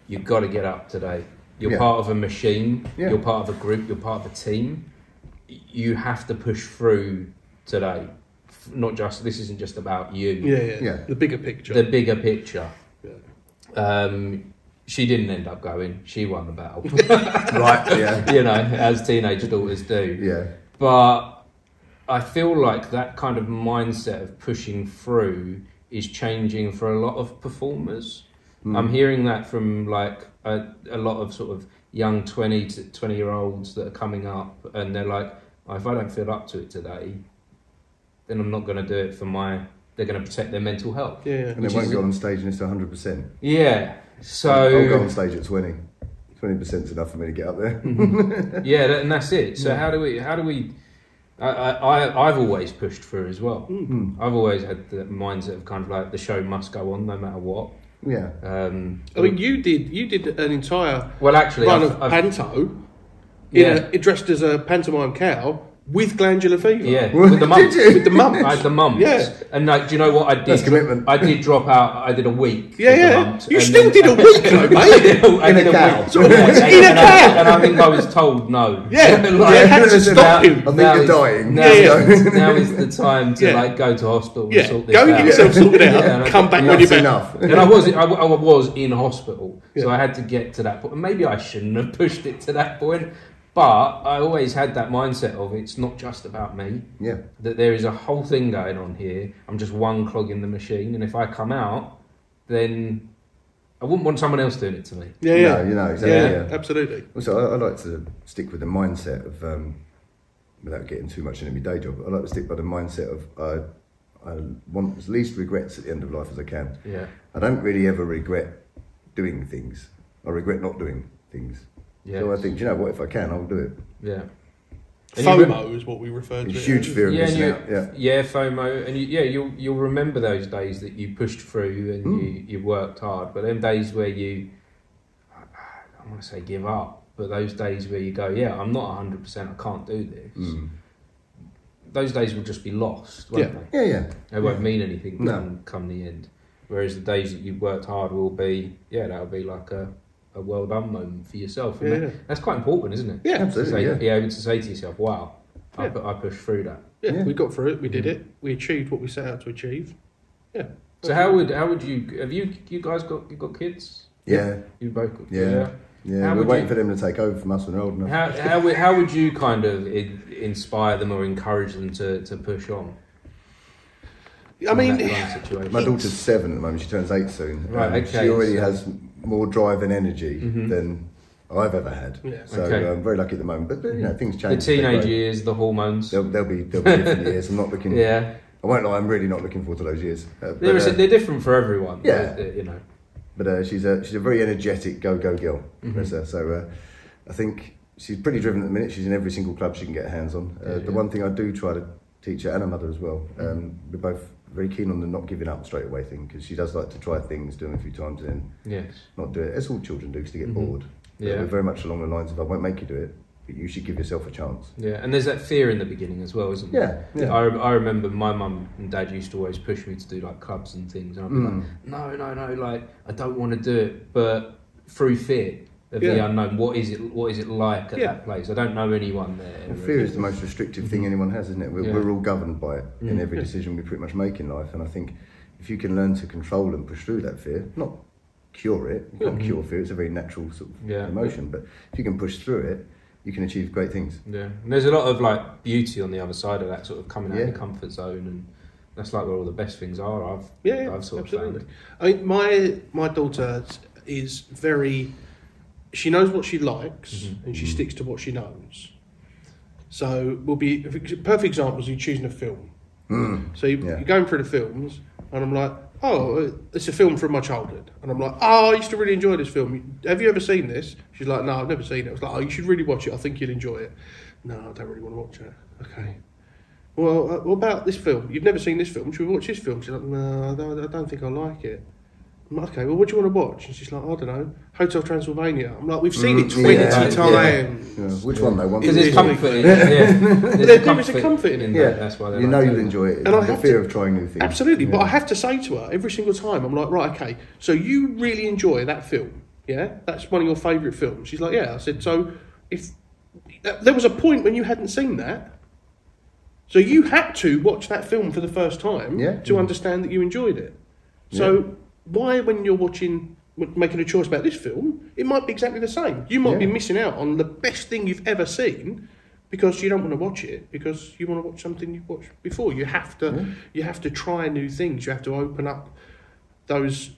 you've got to get up today. You're part of a machine. Yeah. You're part of a group. You're part of a team. You have to push through today. This isn't just about you. Yeah. The bigger picture. The bigger picture. Yeah. She didn't end up going. She won the battle. Right, yeah. You know, as teenage daughters do. Yeah. But I feel like that kind of mindset of pushing through is changing for a lot of performers. I'm hearing that from like a lot of sort of young 20 to 20-year-olds that are coming up, and they're like, oh, if I don't feel up to it today, then I'm not going to do it they're going to protect their mental health. Yeah. And they won't go on stage and it's 100%. Yeah. So I'll go on stage at 20. 20% is enough for me to get up there. yeah, and that's it. So how do we? I've always pushed through as well. I've always had the mindset of kind of like the show must go on no matter what. Yeah. I mean, you did an entire actually run of panto, dressed as a pantomime cow with glandular fever. Yeah, with the mumps. With the mumps. I had the mumps. Yeah. And like, do you know what I did? That's commitment. I did drop out. I did a week. Yeah, with the yeah. mumps, You and still then- did a week, though, mate. I did In a cow. week. In a And cow. and I think I was told no. Yeah. Like, They had to stop him. I think you're dying. Now is the time to like go to hospital and Yeah. sort this Go and out. get yourself sorted out. Yeah, and I Come back think when you're That's back. enough. And I was in hospital, so Yeah. I had to get to that point. Maybe I shouldn't have pushed it to that point, but I always had that mindset of it's not just about me. Yeah. That there is a whole thing going on here. I'm just one clog in the machine, and if I come out, then I wouldn't want someone else doing it to me. Yeah. No, you know, exactly. Yeah, absolutely. Also, I like to stick with the mindset of, without getting too much into my day job, I like to stick by the mindset of I want as least regrets at the end of life as I can. Yeah. I don't really ever regret doing things. I regret not doing things. Yeah. So I think, do you know what, if I can, I'll do it. Yeah. And you FOMO is what we refer to A it huge as. fear of Yeah, missing and out. Yeah. Yeah, FOMO, and you'll remember those days that you pushed through and you worked hard, but them days where you, I want to say give up, but those days where you go, yeah, I'm not 100%, I can't do this. Those days will just be lost, won't they? Yeah. They won't mean anything No. come the end. Whereas the days that you worked hard will be, that'll be like a well done moment for yourself. And that's quite important, isn't it? Yeah, Absolutely, yeah. Be able to say to yourself, wow, I Yeah. pushed through that. Yeah, we got through it. We did it. We achieved what we set out to achieve. Yeah. So how would you have you guys got kids? Yeah. You both got Yeah. Yeah, How we're would waiting you- for them to take over from us when they're old enough. How would you kind of inspire them or encourage them to push on? I mean, in that kind of situation? My daughter's 7 at the moment, she turns 8 soon. Right, and okay, She already so- has more drive and energy than I've ever had. Yeah. So Okay. I'm very lucky at the moment. But you know, things the change. teenage years, the hormones. There'll be different years. I'm not looking. Yeah. I won't lie, I'm really not looking forward to those years. They're different for everyone. Yeah. You know. But she's a very energetic go girl. So I think she's pretty driven at the minute. She's in every single club she can get her hands on. The one thing I do try to teach her and her mother as well. We're both very keen on the not giving up straight away thing, because she does like to try things, do them a few times, and then not do it. As all children do, because they get bored. Yeah. We're very much along the lines of, I won't make you do it, but you should give yourself a chance. Yeah, and there's that fear in the beginning as well, isn't there? Yeah. I remember my mum and dad used to always push me to do like clubs and things, and I'd be like, no, like I don't want to do it, but through fear of the unknown, what is it like at that place? I don't know anyone there. Well, fear is the most restrictive thing anyone has, isn't it? We're all governed by it in every decision we pretty much make in life, and I think if you can learn to control and push through that fear, not cure it, you can't cure fear, it's a very natural sort of emotion, but if you can push through it, you can achieve great things. Yeah, and there's a lot of like beauty on the other side of that, sort of coming out of the comfort zone, and that's like where all the best things are. I've sort of found. I mean, my daughter is very. She knows what she likes, and she sticks to what she knows. So we'll be perfect examples. You're choosing a film, so you're going through the films, and I'm like, oh, it's a film from my childhood, and I'm like, oh, I used to really enjoy this film. Have you ever seen this? She's like, no, I've never seen it. I was like, oh, you should really watch it. I think you'd enjoy it. No, I don't really want to watch it. Okay. Well, what about this film? You've never seen this film. Should we watch this film? She's like, no, I don't think I like it. I'm like, okay, well, what do you want to watch? And she's like, I don't know, Hotel Transylvania. I'm like, we've seen it 20 times. Yeah. Which one though? Because there's comfort in it. There is a comfort in it. Yeah, that's why you know you'll enjoy it. And the fear of trying new things. Absolutely, but I have to say to her every single time, I'm like, right, okay, so you really enjoy that film, yeah? That's one of your favourite films. She's like, yeah. I said, so if there was a point when you hadn't seen that, so you had to watch that film for the first time to understand that you enjoyed it. So why, when you're making a choice about this film, it might be exactly the same. You might be missing out on the best thing you've ever seen because you don't want to watch it, because you want to watch something you've watched before. You have to try new things. You have to open up those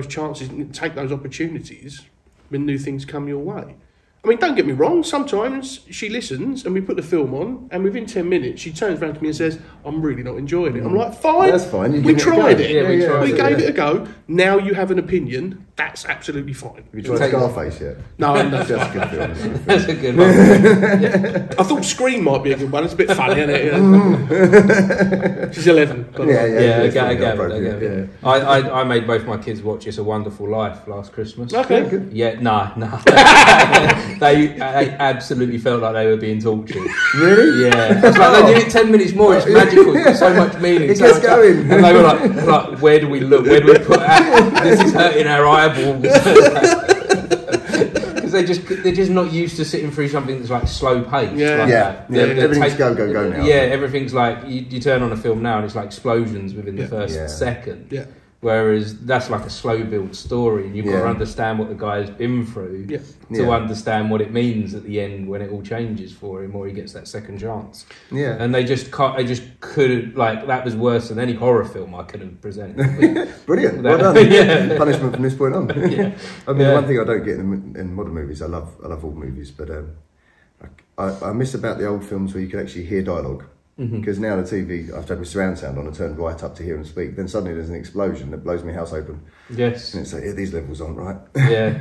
chances and take those opportunities when new things come your way. I mean, don't get me wrong, sometimes she listens and we put the film on, and within 10 minutes she turns around to me and says, I'm really not enjoying it. I'm like, fine. That's fine. We tried it. We gave it a go. Now you have an opinion. That's absolutely fine. Have you tried Scarface yet? No, that's a good film. That's a good one. I thought Scream might be a good one. It's a bit funny, isn't it? She's 11. I get it. I made both my kids watch It's a Wonderful Life last Christmas. Okay. Good. Yeah, no. They absolutely felt like they were being tortured. Really? Yeah. I was like, they do it 10 minutes more, it's magical, it's got so much meaning. It gets going. And they were like, where do we look? Where do we put that? This is hurting our eyeballs. Because they're just not used to sitting through something that's like slow paced. Everything's go now. Yeah, everything's like, you turn on a film now and it's like explosions within the first second. Yeah. Whereas that's like a slow build story, and you've got to understand what the guy's been through to understand what it means at the end when it all changes for him, or he gets that second chance. Yeah, and they just couldn't, like, that was worse than any horror film I could have presented. Brilliant, well done. Punishment from this point on. I mean, the one thing I don't get in modern movies, I love all movies, but I miss about the old films where you could actually hear dialogue. Because now the TV, I've had my surround sound on and turned right up to hear and speak, then suddenly there's an explosion that blows my house open. Yes. And it's like, these levels aren't right. Yeah,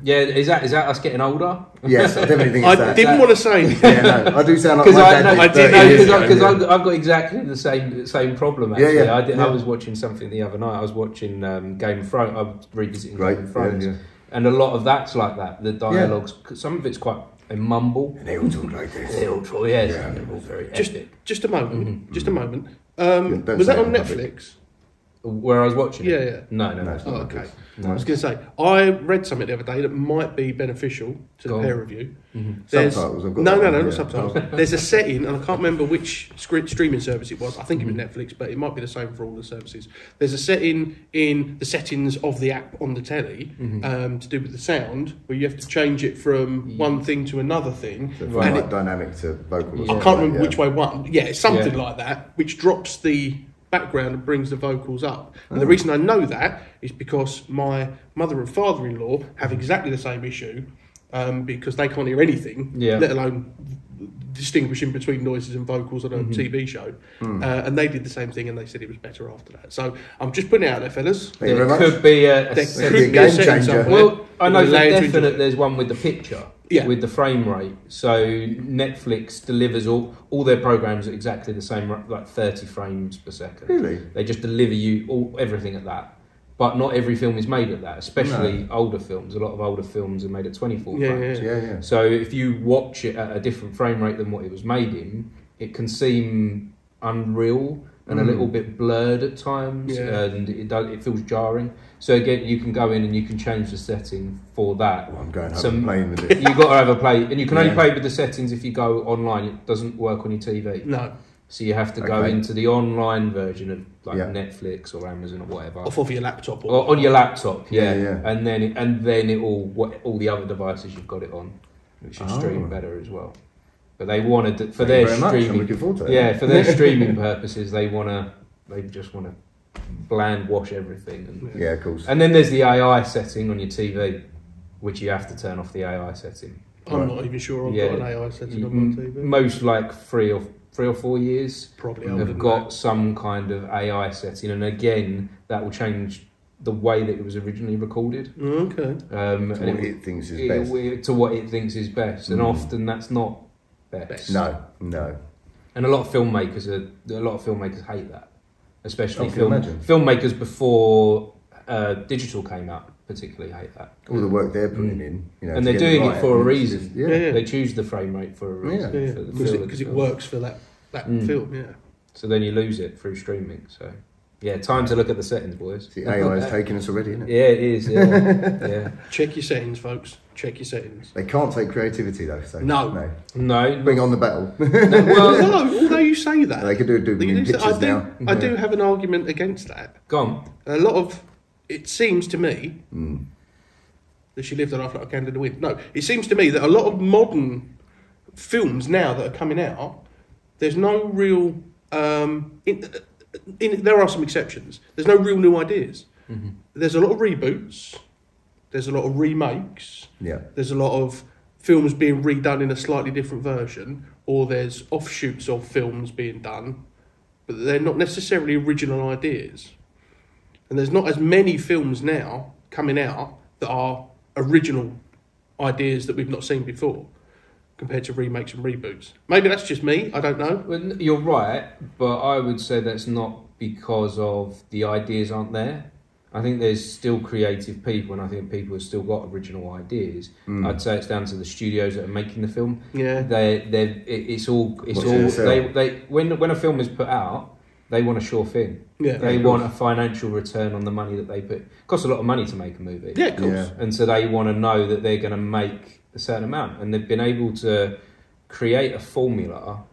is that us getting older? Yes, I definitely think it's that. I didn't want to say anything. Yeah, no, I do sound like my dad. I did know, because I've got exactly the same problem, actually. I was watching something the other night. I was watching Game of Thrones. I was revisiting Game of Thrones. And a lot of that's like that. The dialogues, some of it's quite a mumble. And they all talk like this. They're all very epic. Just a moment. Just a moment. Was that on Netflix? Where I was watching it? Yeah. No. Oh, okay. No. I was going to say, I read something the other day that might be beneficial to the peer review. Subtitles? No, not subtitles. There's a setting, and I can't remember which streaming service it was. I think it was Netflix, but it might be the same for all the services. There's a setting in the settings of the app on the telly to do with the sound, where you have to change it from one thing to another thing. So from dynamic to vocal. I can't remember which way one. Yeah, it's something like that, which drops the background and brings the vocals up. And the reason I know that is because my mother and father-in-law have exactly the same issue. because they can't hear anything, let alone distinguishing between noises and vocals on a TV show. And they did the same thing, and they said it was better after that. So I'm just putting it out there, fellas. There could be a game changer. Well, I know for definite there's one with the picture, with the frame rate. So Netflix delivers all their programs at exactly the same, like 30 frames per second. Really? They just deliver you everything at that. But not every film is made at that, especially older films. A lot of older films are made at 24 frames. Yeah. So if you watch it at a different frame rate than what it was made in, it can seem unreal and a little bit blurred at times, and it feels jarring. So again, you can go in and you can change the setting for that. I'm going to have a play with it. You've got to have a play, and you can only play with the settings if you go online. It doesn't work on your TV. No. So you have to go into the online version of Netflix or Amazon or whatever, off of your laptop, or on your laptop, and then it all the other devices you've got it on, which should stream better as well. But they wanted for their streaming, for their streaming purposes, they just want to bland wash everything. And, of course. And then there's the AI setting on your TV, which you have to turn off the AI setting. I'm not even sure I've got an AI setting on my TV. Most like 3 or 4 years probably have got some kind of AI setting, and again that will change the way that it was originally recorded. Okay. To what it thinks is best. To what it thinks is best, and often that's not best. No. And a lot of filmmakers hate that, especially filmmakers before digital came out. Particularly hate that. All the work they're putting in, and they're doing it for a reason. They choose the frame rate for a reason. Because it works for that film. Yeah. So then you lose it through streaming. So time to look at the settings, boys. The AI is taking us already, isn't it? Yeah, it is. Yeah. Check your settings, folks. Check your settings. They can't take creativity though. So no. Bring on the battle. No, although you say that, they could do pictures now. I do have an argument against that. Go on. A lot of it seems to me that she lived her life like a candle in the wind. No, it seems to me that a lot of modern films now that are coming out, there's no real. There are some exceptions. There's no real new ideas. There's a lot of reboots. There's a lot of remakes. Yeah. There's a lot of films being redone in a slightly different version, or there's offshoots of films being done, but they're not necessarily original ideas. And there's not as many films now coming out that are original ideas that we've not seen before, compared to remakes and reboots. Maybe that's just me, I don't know. Well, you're right, but I would say that's not because of the ideas aren't there. I think there's still creative people, and I think people have still got original ideas. I'd say it's down to the studios that are making the film. Yeah, when a film is put out, they want a sure thing. Yeah, they want a financial return on the money that they put. It costs a lot of money to make a movie. Yeah, of course. And so they want to know that they're going to make a certain amount, and they've been able to create a formula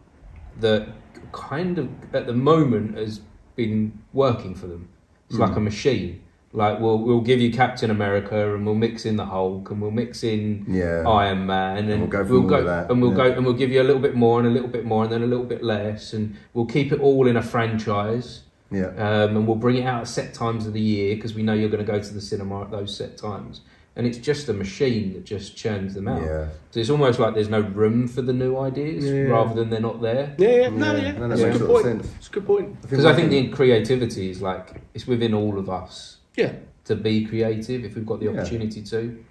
that kind of at the moment has been working for them. It's like a machine. Like we'll give you Captain America, and we'll mix in the Hulk, and we'll mix in Iron Man, and we'll give you a little bit more and a little bit more, and then a little bit less, and we'll keep it all in a franchise. Yeah. And we'll bring it out at set times of the year because we know you're going to go to the cinema at those set times. And it's just a machine that just churns them out. Yeah. So it's almost like there's no room for the new ideas rather than they're not there. That's a good point. It's a good point. Because I think the creativity is like, it's within all of us. Yeah. To be creative if we've got the opportunity to.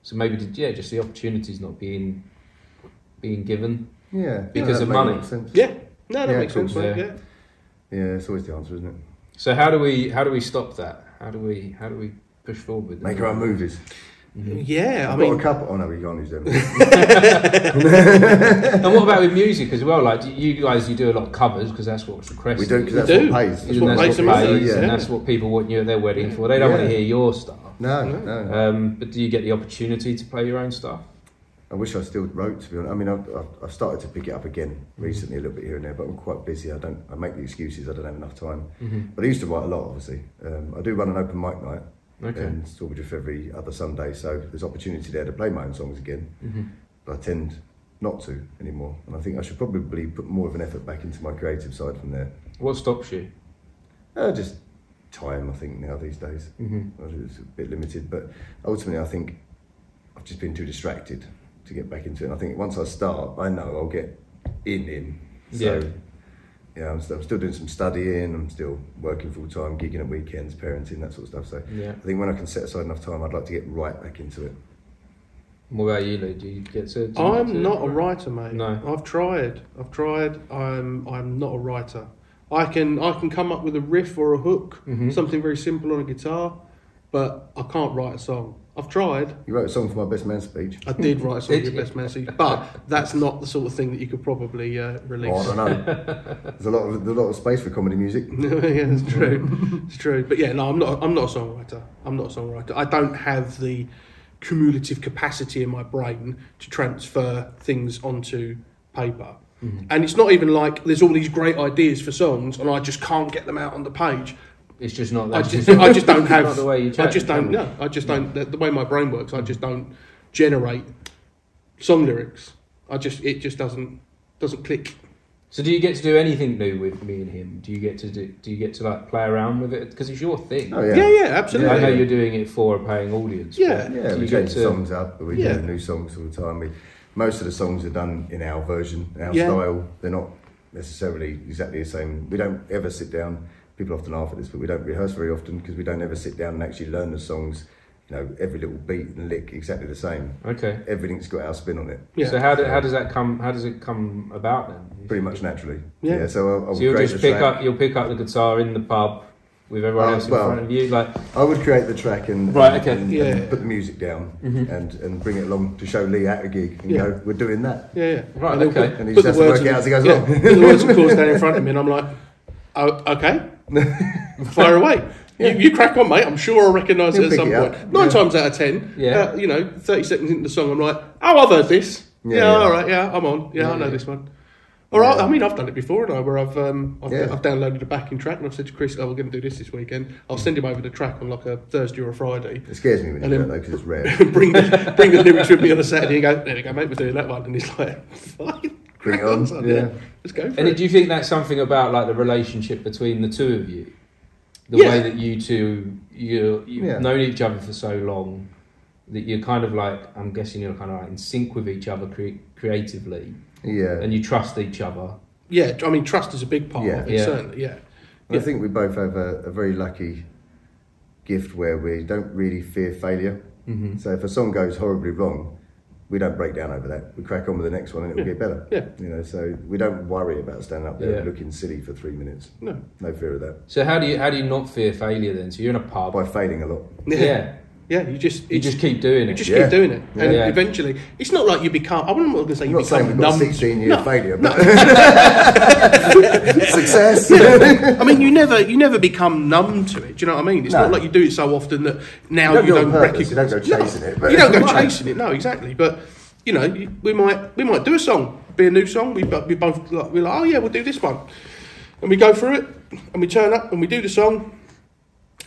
So maybe just the opportunity's not being given. Yeah. Because of money. Yeah. No, that makes sense. Yeah. Yeah, it's always the answer, isn't it? So how do we stop that? How do we push forward with it? Make our own movies. Yeah, I've got a couple. Oh no, we can't use them. And what about with music as well? Like you guys, you do a lot of covers because that's what's requested. We do because that's what pays. That's what pays, and that's what people want you at their wedding for. They don't want to hear your stuff. No. But do you get the opportunity to play your own stuff? I wish I still wrote, to be honest. I mean, I've started to pick it up again recently, a little bit here and there, but I'm quite busy. I make the excuses. I don't have enough time. But I used to write a lot, obviously. I do run an open mic night. In Strawbridge every other Sunday, so there's opportunity there to play my own songs again. But I tend not to anymore, and I think I should probably put more of an effort back into my creative side from there. What stops you? Just time, I think, now these days. It's a bit limited, but ultimately I think I've just been too distracted to get back into it. And I think once I start, I know I'll get in. So, yeah, I'm still doing some studying. I'm still working full time, gigging at weekends, parenting, that sort of stuff. So I think when I can set aside enough time, I'd like to get right back into it. What about you, Lou? Do you get to? I'm not a writer, mate. No. I've tried. I'm not a writer. I can come up with a riff or a hook, something very simple on a guitar, but I can't write a song. I've tried. You wrote a song for my best man speech. I did write a song for your best man speech, but that's not the sort of thing that you could probably release. Oh, I don't know. There's a lot of space for comedy music. Yeah, that's true. It's true. But yeah, no, I'm not a songwriter. I don't have the cumulative capacity in my brain to transfer things onto paper. And it's not even like there's all these great ideas for songs and I just can't get them out on the page. It's just not. I just don't have. Not the way you I just don't. No, I just don't. The way my brain works, I just don't generate song lyrics. It just doesn't click. So do you get to do anything new with me and him? Do you get to like play around with it because it's your thing? Oh yeah, yeah, absolutely. I know you're doing it for a paying audience. Yeah, we change the songs up, but we do new songs all the time. Most of the songs are done in our version, our style. They're not necessarily exactly the same. We don't ever sit down. People often laugh at this, but we don't rehearse very often because we don't ever sit down and actually learn the songs. You know, every little beat and lick exactly the same. Okay. Everything's got our spin on it. Yeah. So how does that come? How does it come about then? Pretty much naturally. Yeah. So you'll just you'll pick up the guitar in the pub with everyone else in front of you. Like I would create the track and put the music down and bring it along to show Lee at a gig and go, we're doing that. Yeah. Right. And okay. And he just has to work it out as he goes along. Put the words of course down in front of me, and I'm like, oh, okay, fire away. You crack on, mate. I'm sure I'll recognise it at some point. 9 times out of 10, 30 seconds into the song, I'm like, oh, I've heard this. All right, I'm on. I know this one. All right, I mean, I've done it before, and where I've downloaded a backing track, and I've said to Chris, we're going to do this weekend. I'll send him over the track on like a Thursday or a Friday. It scares me when you do it though, because it's rare. bring the lyrics with me on a Saturday and go, there you go, mate, we're doing that one. And he's like, fine. Bring it on. Son, let's go for it. And do you think that's something about like the relationship between the two of you? The way that you two, you've known each other for so long, that you're kind of like, I'm guessing you're kind of like in sync with each other creatively. Yeah. And you trust each other. Yeah, I mean, trust is a big part of it, certainly, I think we both have a very lucky gift where we don't really fear failure. Mm-hmm. So if a song goes horribly wrong, we don't break down over that. We crack on with the next one and it'll get better. Yeah. You know, so we don't worry about standing up there looking silly for 3 minutes. No fear of that. So how do you not fear failure then? So you're in a pub. By failing a lot. Yeah. Yeah, you just keep doing it. You just keep doing it, and eventually, it's not like you become. I wasn't going to say you become we've numb. got 16-year failure, but success. I mean, you never become numb to it. Do you know what I mean? It's not like you do it so often that now you don't recognise. You don't go chasing it. But you don't go chasing it. No, exactly. But you know, we might do a song, be a new song. We both we're like, oh yeah, we'll do this one, and we go through it, and we turn up and we do the song,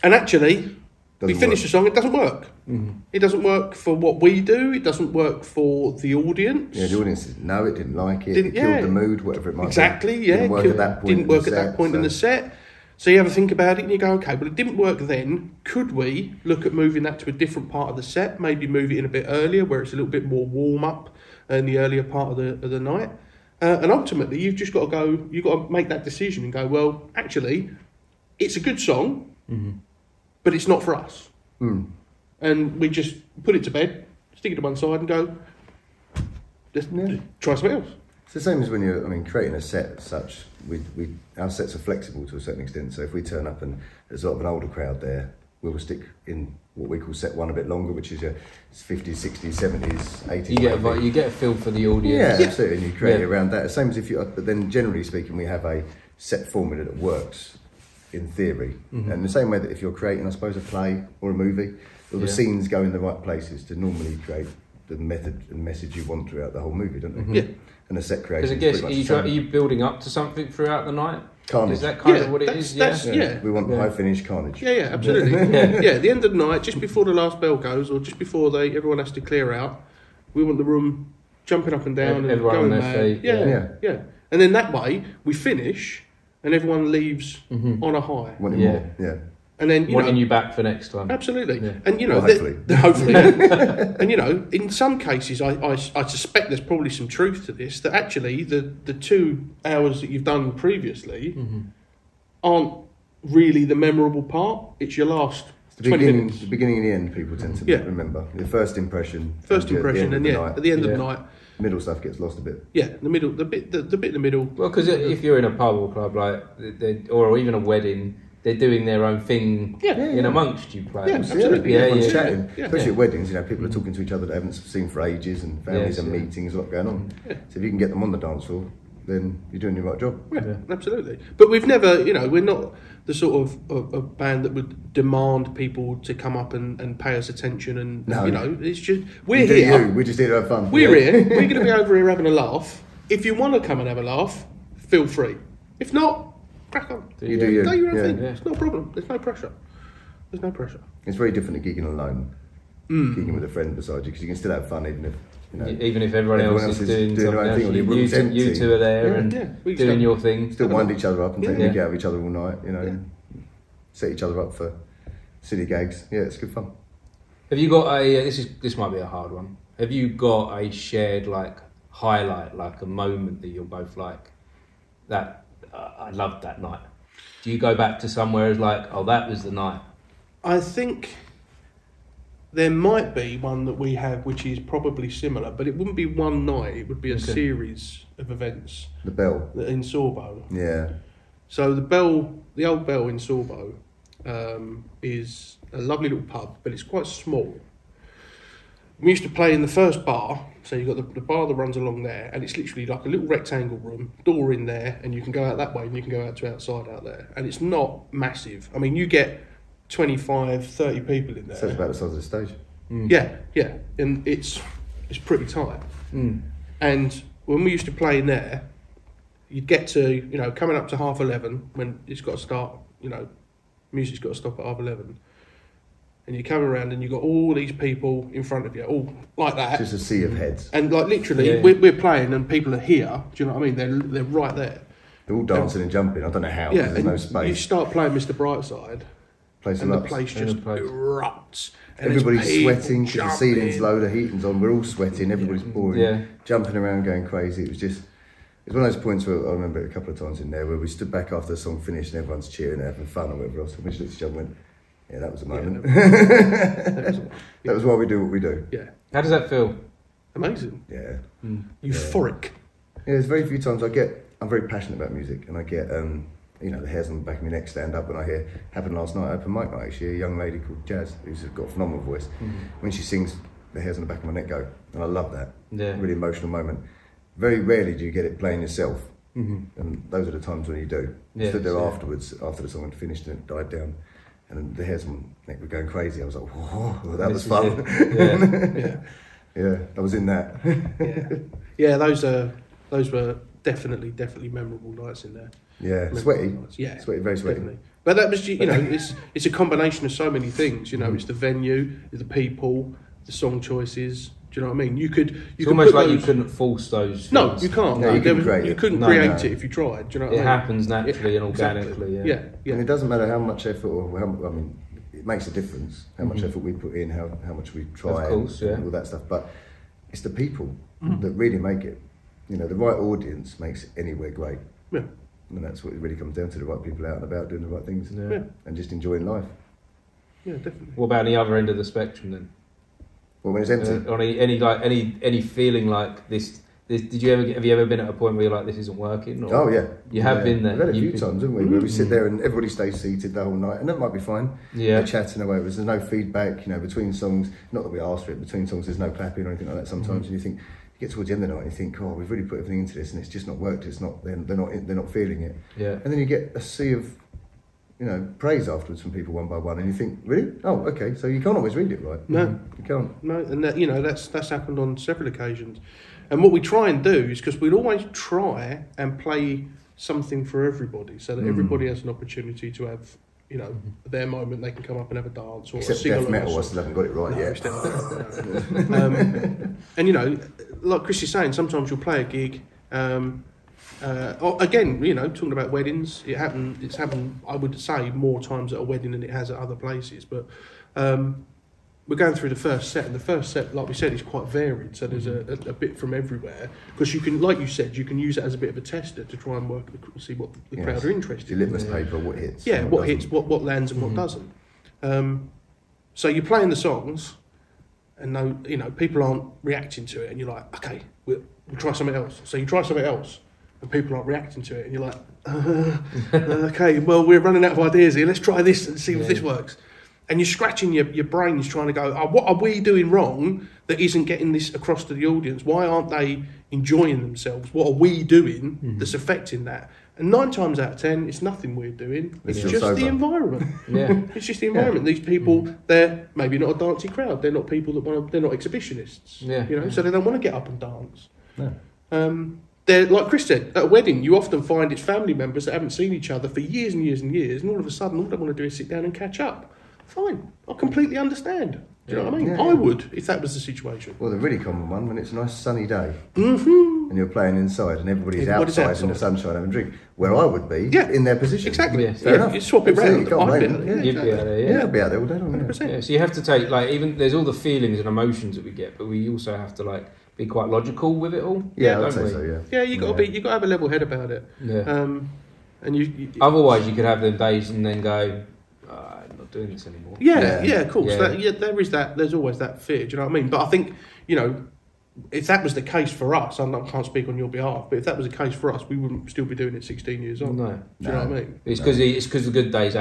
and actually. We finish the song, it doesn't work. Mm-hmm. It doesn't work for what we do, it doesn't work for the audience. Yeah, the audience didn't know it, didn't like it, killed the mood, whatever it might be. Exactly, yeah. Didn't work at that point in the set. So you have a think about it and you go, okay, well it didn't work then. Could we look at moving that to a different part of the set? Maybe move it in a bit earlier where it's a little bit more warm up in the earlier part of the night. And ultimately you've just got to make that decision and go, well, actually, it's a good song. Mm-hmm. But it's not for us. Mm. And we just put it to bed, stick it to one side and go, just try something else. It's the same as when you're, creating a set as such, our sets are flexible to a certain extent. So if we turn up and there's sort of an older crowd there, we'll stick in what we call set one a bit longer, which is your 50s, 60s, 70s, 80s. You get a feel for the audience. Yeah, absolutely. And you create around that. Same as but then generally speaking, we have a set formula that works. In theory, and the same way that if you're creating, I suppose, a play or a movie, all the scenes go in the right places to normally create the method and message you want throughout the whole movie, don't they? Mm-hmm. Yeah. And the set creation. Because I guess are you building up to something throughout the night? Carnage. Is that kind of what it is? Yeah. We want high finish carnage. Yeah, absolutely. At the end of the night, just before the last bell goes, or just before everyone has to clear out, we want the room jumping up and down and everyone going on their feet. Yeah. And then that way we finish. And everyone leaves on a high. Wanting more, And then wanting you back for next time. Absolutely, Yeah. and you know, Well, hopefully, and you know, in some cases, I suspect there's probably some truth to this. That actually, the 2 hours that you've done previously aren't really the memorable part. It's your last 20 minutes. The beginning and the end, people tend to remember. The first impression. And at the end of the night, middle stuff gets lost a bit. Yeah, the middle, the bit in the middle. Well, because if you're in a pub or club, like, or even a wedding, they're doing their own thing in amongst you players. Yeah, absolutely. Everyone's chatting. Yeah. Especially at weddings, you know, people are talking to each other they haven't seen for ages, and families and meetings, a lot going on. Yeah. So if you can get them on the dance floor, then you're doing the right job. Yeah, absolutely. But we've never, you know, we're not the sort of band that would demand people to come up and pay us attention, and you know, it's just we're here. We're just here to have fun. We're here. We're going to be over here having a laugh. If you want to come and have a laugh, feel free. If not, crack on. You do you. Do your own thing. It's not a problem. There's no pressure. It's very different to gigging alone. Gigging with a friend beside you, because you can still have fun even if everyone else is doing something else. You two are there and doing your thing. Still wind each other up and take the mick out of each other all night. You know, set each other up for silly gags. Yeah, it's good fun. Have you got a? This might be a hard one. Have you got a shared like highlight, like a moment that you're both like that? I loved that night. Do you go back to somewhere as like, oh, that was the night? I think there might be one that we have which is probably similar, but it wouldn't be one night, it would be a series of events. The Bell. In Sorbo. Yeah. So the old Bell in Sorbo is a lovely little pub, but it's quite small. We used to play in the first bar, so you've got the bar that runs along there, and it's literally like a little rectangle room, door in there, and you can go out that way and you can go out to outside out there. And it's not massive. I mean, you get 25, 30 people in there. So it's about the size of the stage. Yeah. And it's pretty tight. And when we used to play in there, you'd get to, you know, coming up to 11:30 when it's got to start, you know, music's got to stop at 11:30. And you come around and you've got all these people in front of you, all like that. Just a sea of heads. And like literally, we're playing and people are here. Do you know what I mean? They're right there. They're all dancing and jumping. I don't know how. Yeah, there's no space. You start playing Mr. Brightside, and the place just erupts. And everybody's sweating because the ceiling's low, the heating's on. We're all sweating. Everybody's boring, jumping around, going crazy. It was one of those points where I remember it a couple of times in there where we stood back after the song finished and everyone's cheering and having fun or whatever else. And we just looked at each other and went, yeah, that was a moment. That was why we do what we do. Yeah. How does that feel? Amazing. Yeah. Euphoric. Yeah, there's very few times I'm very passionate about music, and I get, you know, the hairs on the back of my neck stand up when I hear, happened last night, open mic night actually, a young lady called Jazz, who's got a phenomenal voice. When she sings, the hairs on the back of my neck go, and I love that. Yeah. Really emotional moment. Very rarely do you get it playing yourself, and those are the times when you do. I stood there afterwards, after the song had finished and it died down, and the hairs on my neck were going crazy. I was like, whoa, that was fun. Yeah, I was in that. Yeah, those were definitely memorable nights in there. Yeah, sweaty. Nights. Yeah, sweaty, very sweaty. Definitely. But that was, you know, it's a combination of so many things. You know, it's the venue, the people, the song choices. Do you know what I mean? It's almost like you couldn't force those. No, you can't. No, you couldn't create it if you tried. Do you know what I mean? It happens naturally and organically. Yeah. And it doesn't matter how much effort it makes a difference how much effort we put in, how much we try, of course, and all that stuff. But it's the people that really make it. You know, the right audience makes it anywhere great. Yeah. And that's what it really comes down to, the right people out and about doing the right things and just enjoying life. Yeah, definitely. What about the other end of the spectrum then? Well, when it's empty. Any feeling like this? Have you ever been at a point where you're like, this isn't working? Or oh yeah, you have been there. We've had a few times, haven't we? Where we sit there and everybody stays seated the whole night, and that might be fine. Yeah, they're chatting away. There's no feedback, you know, between songs. Not that we ask for it. Between songs, there's no clapping or anything like that. Sometimes, and you think, you get towards the end of the night, and you think, oh, we've really put everything into this, and it's just not worked. It's not. They're not feeling it. Yeah. And then you get a sea of, you know, praise afterwards from people one by one, and you think, really? Oh, okay. So you can't always read it right. No, you can't. No, and that, you know, that's happened on several occasions. And what we try and do is, because we'd always try and play something for everybody, so that everybody has an opportunity to have, you know, their moment. They can come up and have a dance or except sing death metal. I still haven't got it right yet. And you know, like Chris is saying, sometimes you'll play a gig, and Again, talking about weddings, it's happened, I would say, more times at a wedding than it has at other places. But we're going through the first set, and the first set, like we said, is quite varied. So there's a bit from everywhere, because you can, like you said, you can use it as a bit of a tester to try and see what the crowd are interested in. Your litmus paper, what hits. Yeah, what hits, what lands, and what doesn't. So you're playing the songs, and people aren't reacting to it, and you're like, okay, we'll try something else. So you try something else, and people aren't reacting to it, and you're like, okay, well, we're running out of ideas here. Let's try this and see if this works. And you're scratching your brains trying to go, what are we doing wrong that isn't getting this across to the audience? Why aren't they enjoying themselves? What are we doing that's affecting that? And 9 times out of 10, it's nothing we're doing. It's just the environment. Yeah. It's just the environment. These people, they're maybe not a dancey crowd. They're not people they're not exhibitionists. So they don't want to get up and dance. No. They're, like Chris said, at a wedding, you often find it's family members that haven't seen each other for years and years and years, and all of a sudden, all they want to do is sit down and catch up. Fine, I completely understand. Do you know what I mean? Yeah. I would, if that was the situation. Well, the really common one, when it's a nice sunny day, and you're playing inside, and everybody's outside in the sunshine having a drink, where I would be, in their position. Exactly. Yeah. Fair enough. You swap it round. You can't blame them. You'd be out there, Yeah, I'd be out there all day long. 100%. Yeah, so you have to take, even there's all the feelings and emotions that we get, but we also have to be quite logical with it all. Yeah, I'd say so. Yeah. Yeah, you got to have a level head about it. Yeah. And you otherwise, you could have them days and then go, I'm not doing this anymore. Yeah, of course. Yeah. There is that. There's always that fear. Do you know what I mean? But I think if that was the case for us, I can't speak on your behalf, but if that was the case for us, we wouldn't still be doing it 16 years on. No. Do you know what I mean? It's because the good days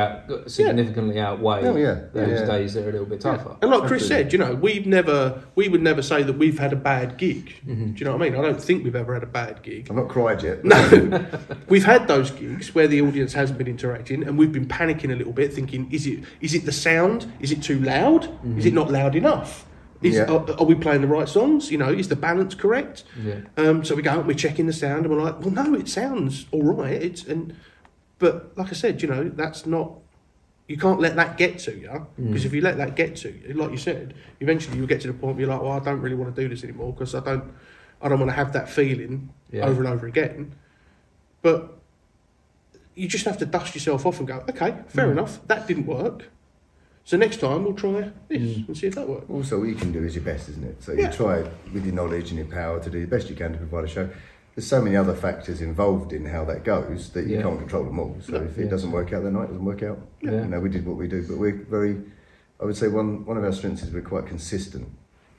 significantly outweigh those days that are a little bit tougher. Yeah. And like Chris said, we would never say that we've had a bad gig. Do you know what I mean? I don't think we've ever had a bad gig. I've not cried yet. No, we've had those gigs where the audience hasn't been interacting, and we've been panicking a little bit, thinking, is it the sound? Is it too loud? Is it not loud enough? Are we playing the right songs? Is the balance correct? Yeah. So we go out and we're checking the sound, and we're like, well, no, it sounds all right. But like I said, that's not. You can't let that get to you, because if you let that get to you, like you said, eventually you'll get to the point where you're like, well, I don't really want to do this anymore, because I don't want to have that feeling over and over again. But you just have to dust yourself off and go, okay, fair enough, that didn't work. So next time we'll try this and see if that works. Also, all you can do is your best, isn't it? So you try with your knowledge and your power to do the best you can to provide a show. There's so many other factors involved in how that goes that you can't control them all. So if it doesn't work out that night, it doesn't work out. Yeah. We did what we do, but we're very. I would say one of our strengths is we're quite consistent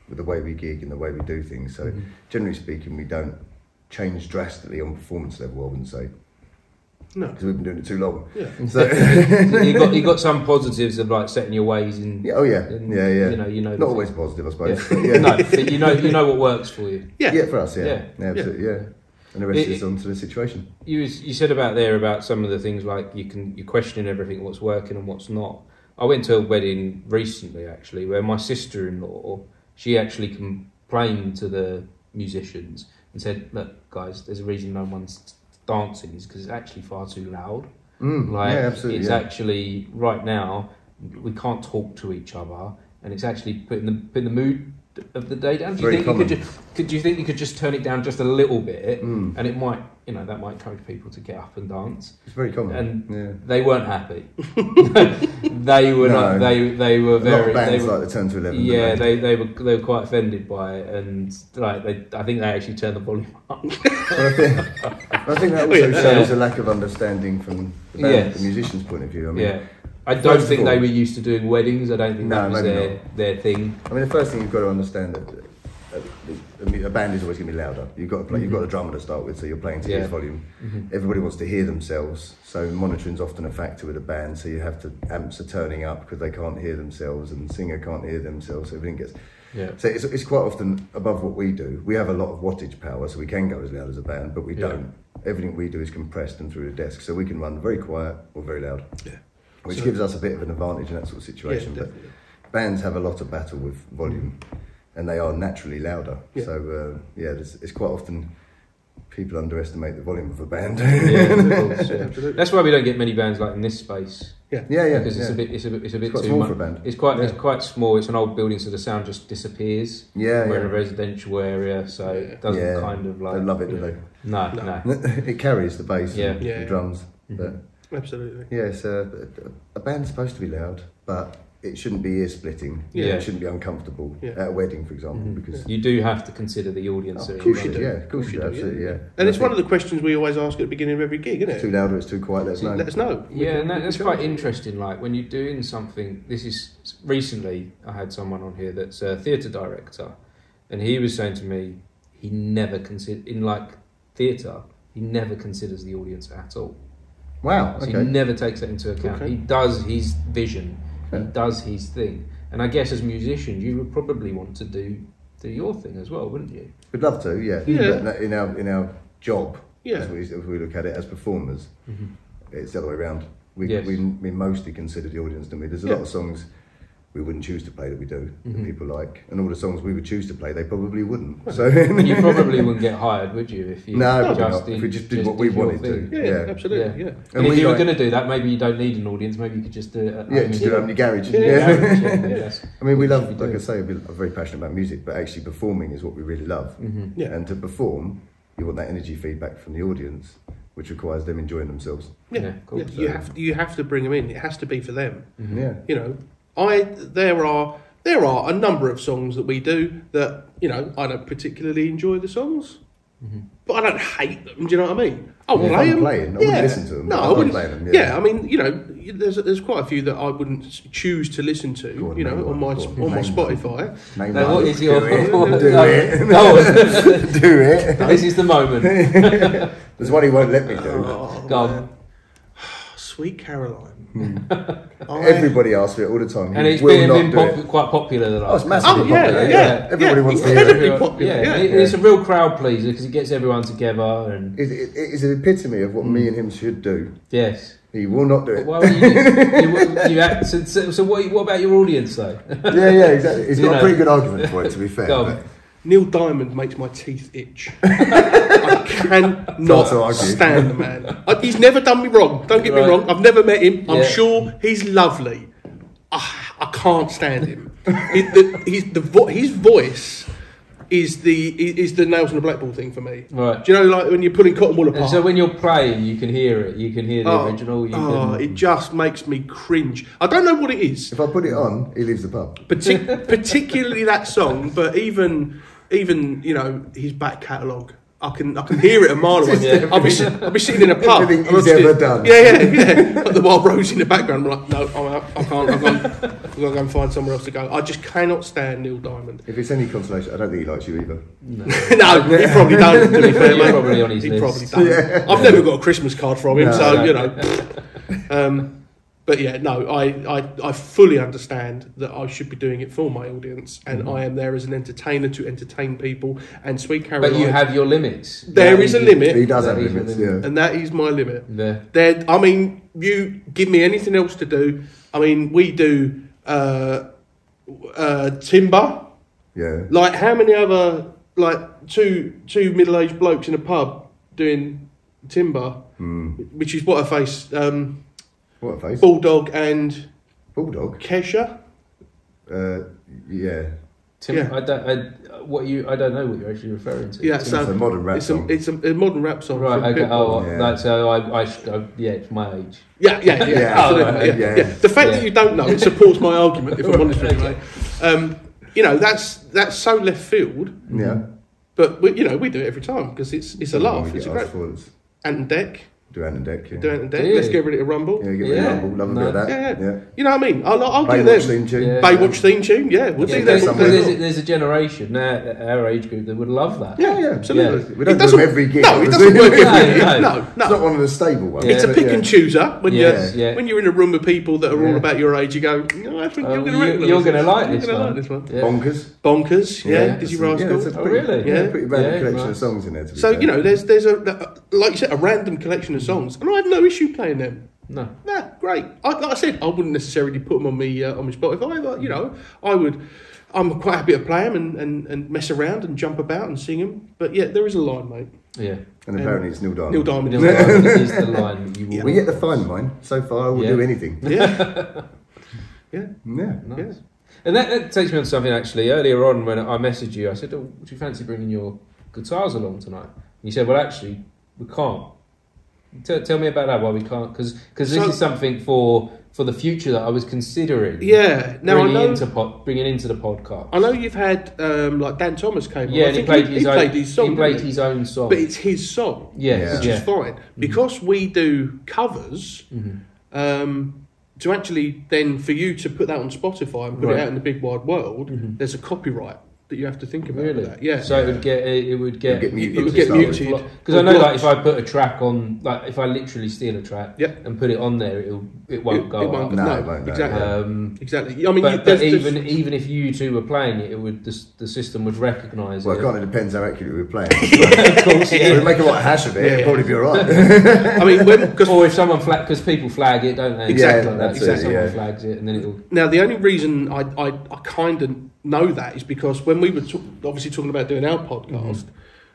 with the way we gig and the way we do things. So generally speaking, we don't change drastically on performance level, I wouldn't say. No, because we've been doing it too long. Yeah. So you got some positives of setting your ways in. Yeah. Oh yeah. And, yeah. Not always positive, I suppose. Yeah. No, but you know what works for you. Yeah. Yeah, for us. Yeah. Absolutely. Yeah. And the rest is onto the situation. You said about some of the things you're questioning everything, what's working and what's not. I went to a wedding recently actually where my sister-in-law, she actually complained to the musicians and said, look guys, there's a reason no one's dancing is because it's actually far too loud. Absolutely. It's actually right now we can't talk to each other, and it's actually putting the mood of the day down. Do you think you could just turn it down just a little bit, and it might that might encourage people to get up and dance? It's very common, and they weren't happy. They were not. They were very. Bands like the Turn to 11. Yeah, they were quite offended by it, and I think they actually turned the volume up. I think that also shows a lack of understanding from the musician's point of view. I mean, I don't think they were used to doing weddings. I don't think that was their thing. I mean, the first thing you've got to understand that a band is always going to be louder. You've got to play. You've got a drummer to start with, so you're playing to his volume. Everybody wants to hear themselves, so monitoring's often a factor with a band. So you have to amps are turning up because they can't hear themselves, and the singer can't hear themselves. So everything gets. Yeah. So it's quite often above what we do. We have a lot of wattage power, so we can go as loud as a band, but we don't. Everything we do is compressed and through the desk, so we can run very quiet or very loud. Yeah. Which gives us a bit of an advantage in that sort of situation. But bands have a lot of battle with volume, and they are naturally louder. Yeah. So it's quite often people underestimate the volume of a band. Yeah, of course, yeah. That's why we don't get many bands in this space Yeah. Because it's a bit quite too small much. for a band. It's quite small. It's an old building, so the sound just disappears. We're in a residential area, so it doesn't kind of like. They love it, do they? No. It carries the bass and the drums. But Absolutely. yeah, a band's supposed to be loud, but it shouldn't be ear splitting. It shouldn't be uncomfortable at a wedding, for example, because you do have to consider the audience. Of course you do. Yeah, of course you do. Absolutely, yeah. And it's one of the questions we always ask at the beginning of every gig, isn't it? It's too loud or it's too quiet. Let us know. Yeah, and that's quite interesting. Like when you're doing something. This is recently. I had someone on here that's a theatre director, and he was saying to me, he never theatre. He never considers the audience at all. Wow. So Okay. he never takes that into account. Okay. He does his vision. Yeah. He does his thing. And I guess as musicians, you would probably want to do your thing as well, wouldn't you? We'd love to, yeah. But in our job, Yeah. as we look at it as performers, it's the other way around. We mostly consider the audience, don't we? There's a lot of songs we wouldn't choose to play that we do, that people like, and all the songs we would choose to play, they probably wouldn't. So You probably wouldn't get hired, would you? If you if we just did what we wanted to. Yeah, absolutely. Yeah. And if you were going to do that, maybe you don't need an audience. Maybe you could just do it at home. Just do it in your garage. I mean, we love, like I say, we're very passionate about music, but actually performing is what we really love. And to perform, you want that energy feedback from the audience, which requires them enjoying themselves. Yeah, cool. You have to bring them in. It has to be for them. Yeah. You know, there are a number of songs that we do that, you know, I don't particularly enjoy the songs, but I don't hate them. Do you know what I mean? I'll play them. I wouldn't listen to them. No, I wouldn't play them. Yeah, I mean, you know, there's quite a few that I wouldn't choose to listen to. On, you know, on my Spotify. Now, what is your? Do it. Do it. This is the moment. There's one he won't let me do. Go on. Sweet Caroline. Everybody asks for it all the time. And it's been quite popular. Oh, it's massively popular. Yeah. Everybody wants to hear incredibly it. popular. It's a real crowd pleaser because it gets everyone together. And It is an epitome of what me and him should do. yes. He will not do it. Why would you act, so what about your audience though? Yeah, exactly. He's got a pretty good argument for it, to be fair. Go on. Neil Diamond makes my teeth itch. I cannot stand the man. He's never done me wrong. Don't get me wrong. I've never met him. I'm sure he's lovely. I can't stand him. His voice is the nails on the blackboard thing for me. Right. Do you know, like when you're putting cotton wool apart? And so when you're playing, you can hear it. You can hear the original. It just makes me cringe. I don't know what it is. If I put it on, he leaves the pub. Particularly that song, but even you know his back catalogue. I can hear it a mile away. I'll be sitting in a pub. Everything he's ever done. Yeah. Like the Wild Rose in the background. I'm like, no, I'm out. I can't. I've got to go and find somewhere else to go. I just cannot stand Neil Diamond. If it's any consolation, I don't think he likes you either. No, he probably don't. To be fair, mate, probably on his he list. probably don't. Yeah. I've never got a Christmas card from him, No. you know. But yeah, no, I fully understand that I should be doing it for my audience, and I am there as an entertainer to entertain people. And Sweet Caroline, But you have your limits. There is a limit. He does have limits, And that is my limit. Yeah. I mean, you give me anything else to do. I mean, we do timber. Yeah. Like how many other two middle-aged blokes in a pub doing timber, which is what I face. What a face. Bulldog and Bulldog? Kesha. Yeah. Tim, I don't know what you're actually referring to. Yeah, It's a modern rap song. It's a modern rap song. Right. Okay. Yeah. So it's my age. Yeah. Absolutely. Right, Yeah. The fact that you don't know it supports my argument. If I'm honest with you, mate. You know, that's so left field. Yeah. But we do it every time because it's a laugh. It's a great. Ant and Deck. Duet and Deck. Yeah. Duet and Deck. Let's get ready to rumble. Yeah, get rid of Rumble. Love a bit of that. Yeah. You know what I mean? I'll do Baywatch them. theme tune. Baywatch theme tune. Yeah, we'll do that. There's a generation our age group that would love that. Yeah, absolutely. We don't do them every gig. No, it doesn't work every gig. No. It's not one of the stable ones. It's a pick and chooser when when you're in a room with people that are all about your age. You go, I think you're going to like this one. Bonkers. Yeah. Dizzy Rascal. It's a pretty random collection of songs in there. So you know, there's like you said, a random collection of songs, and I have no issue playing them. No, great. Like I said, I wouldn't necessarily put them on my Spotify, but you know, I would I'm quite happy to play them and mess around and jump about and sing them. But yeah, there is a line, mate. Yeah. And apparently it's Neil Diamond. Neil Diamond is the line that you will. We get the fine mine. So far, I will do anything. Yeah. Yeah. Nice. Yeah. And that takes me on to something actually. Earlier on, when I messaged you, I said, "Oh, would you fancy bringing your guitars along tonight?" And you said, "Well, actually, we can't." Tell me about that. Why we can't? Because this is something for the future that I was considering. Yeah. Now bringing into the podcast. I know you've had like Dan Thomas came on. Yeah, and he played his song. He played his own song, but it's his song. Yes, which is fine because we do covers. To actually then for you to put that on Spotify and put it out in the big wide world, there's a copyright that you have to think about. Really? That. Yeah. So it would get muted. Because I know, like, if I put a track on, like, if I literally steal a track and put it on there, it won't go up. No, it won't. Exactly. Exactly. I mean, but even if you two were playing it, the system would recognise it. Well, it kind of depends how accurately we're playing. Of course, yeah. If we make a right hash of it, it'll probably be all right. I mean, or if someone because people flag it, don't they? Exactly. Like that. So someone flags it, and then it'll. Now, the only reason I kind of know that is because when we were obviously talking about doing our podcast,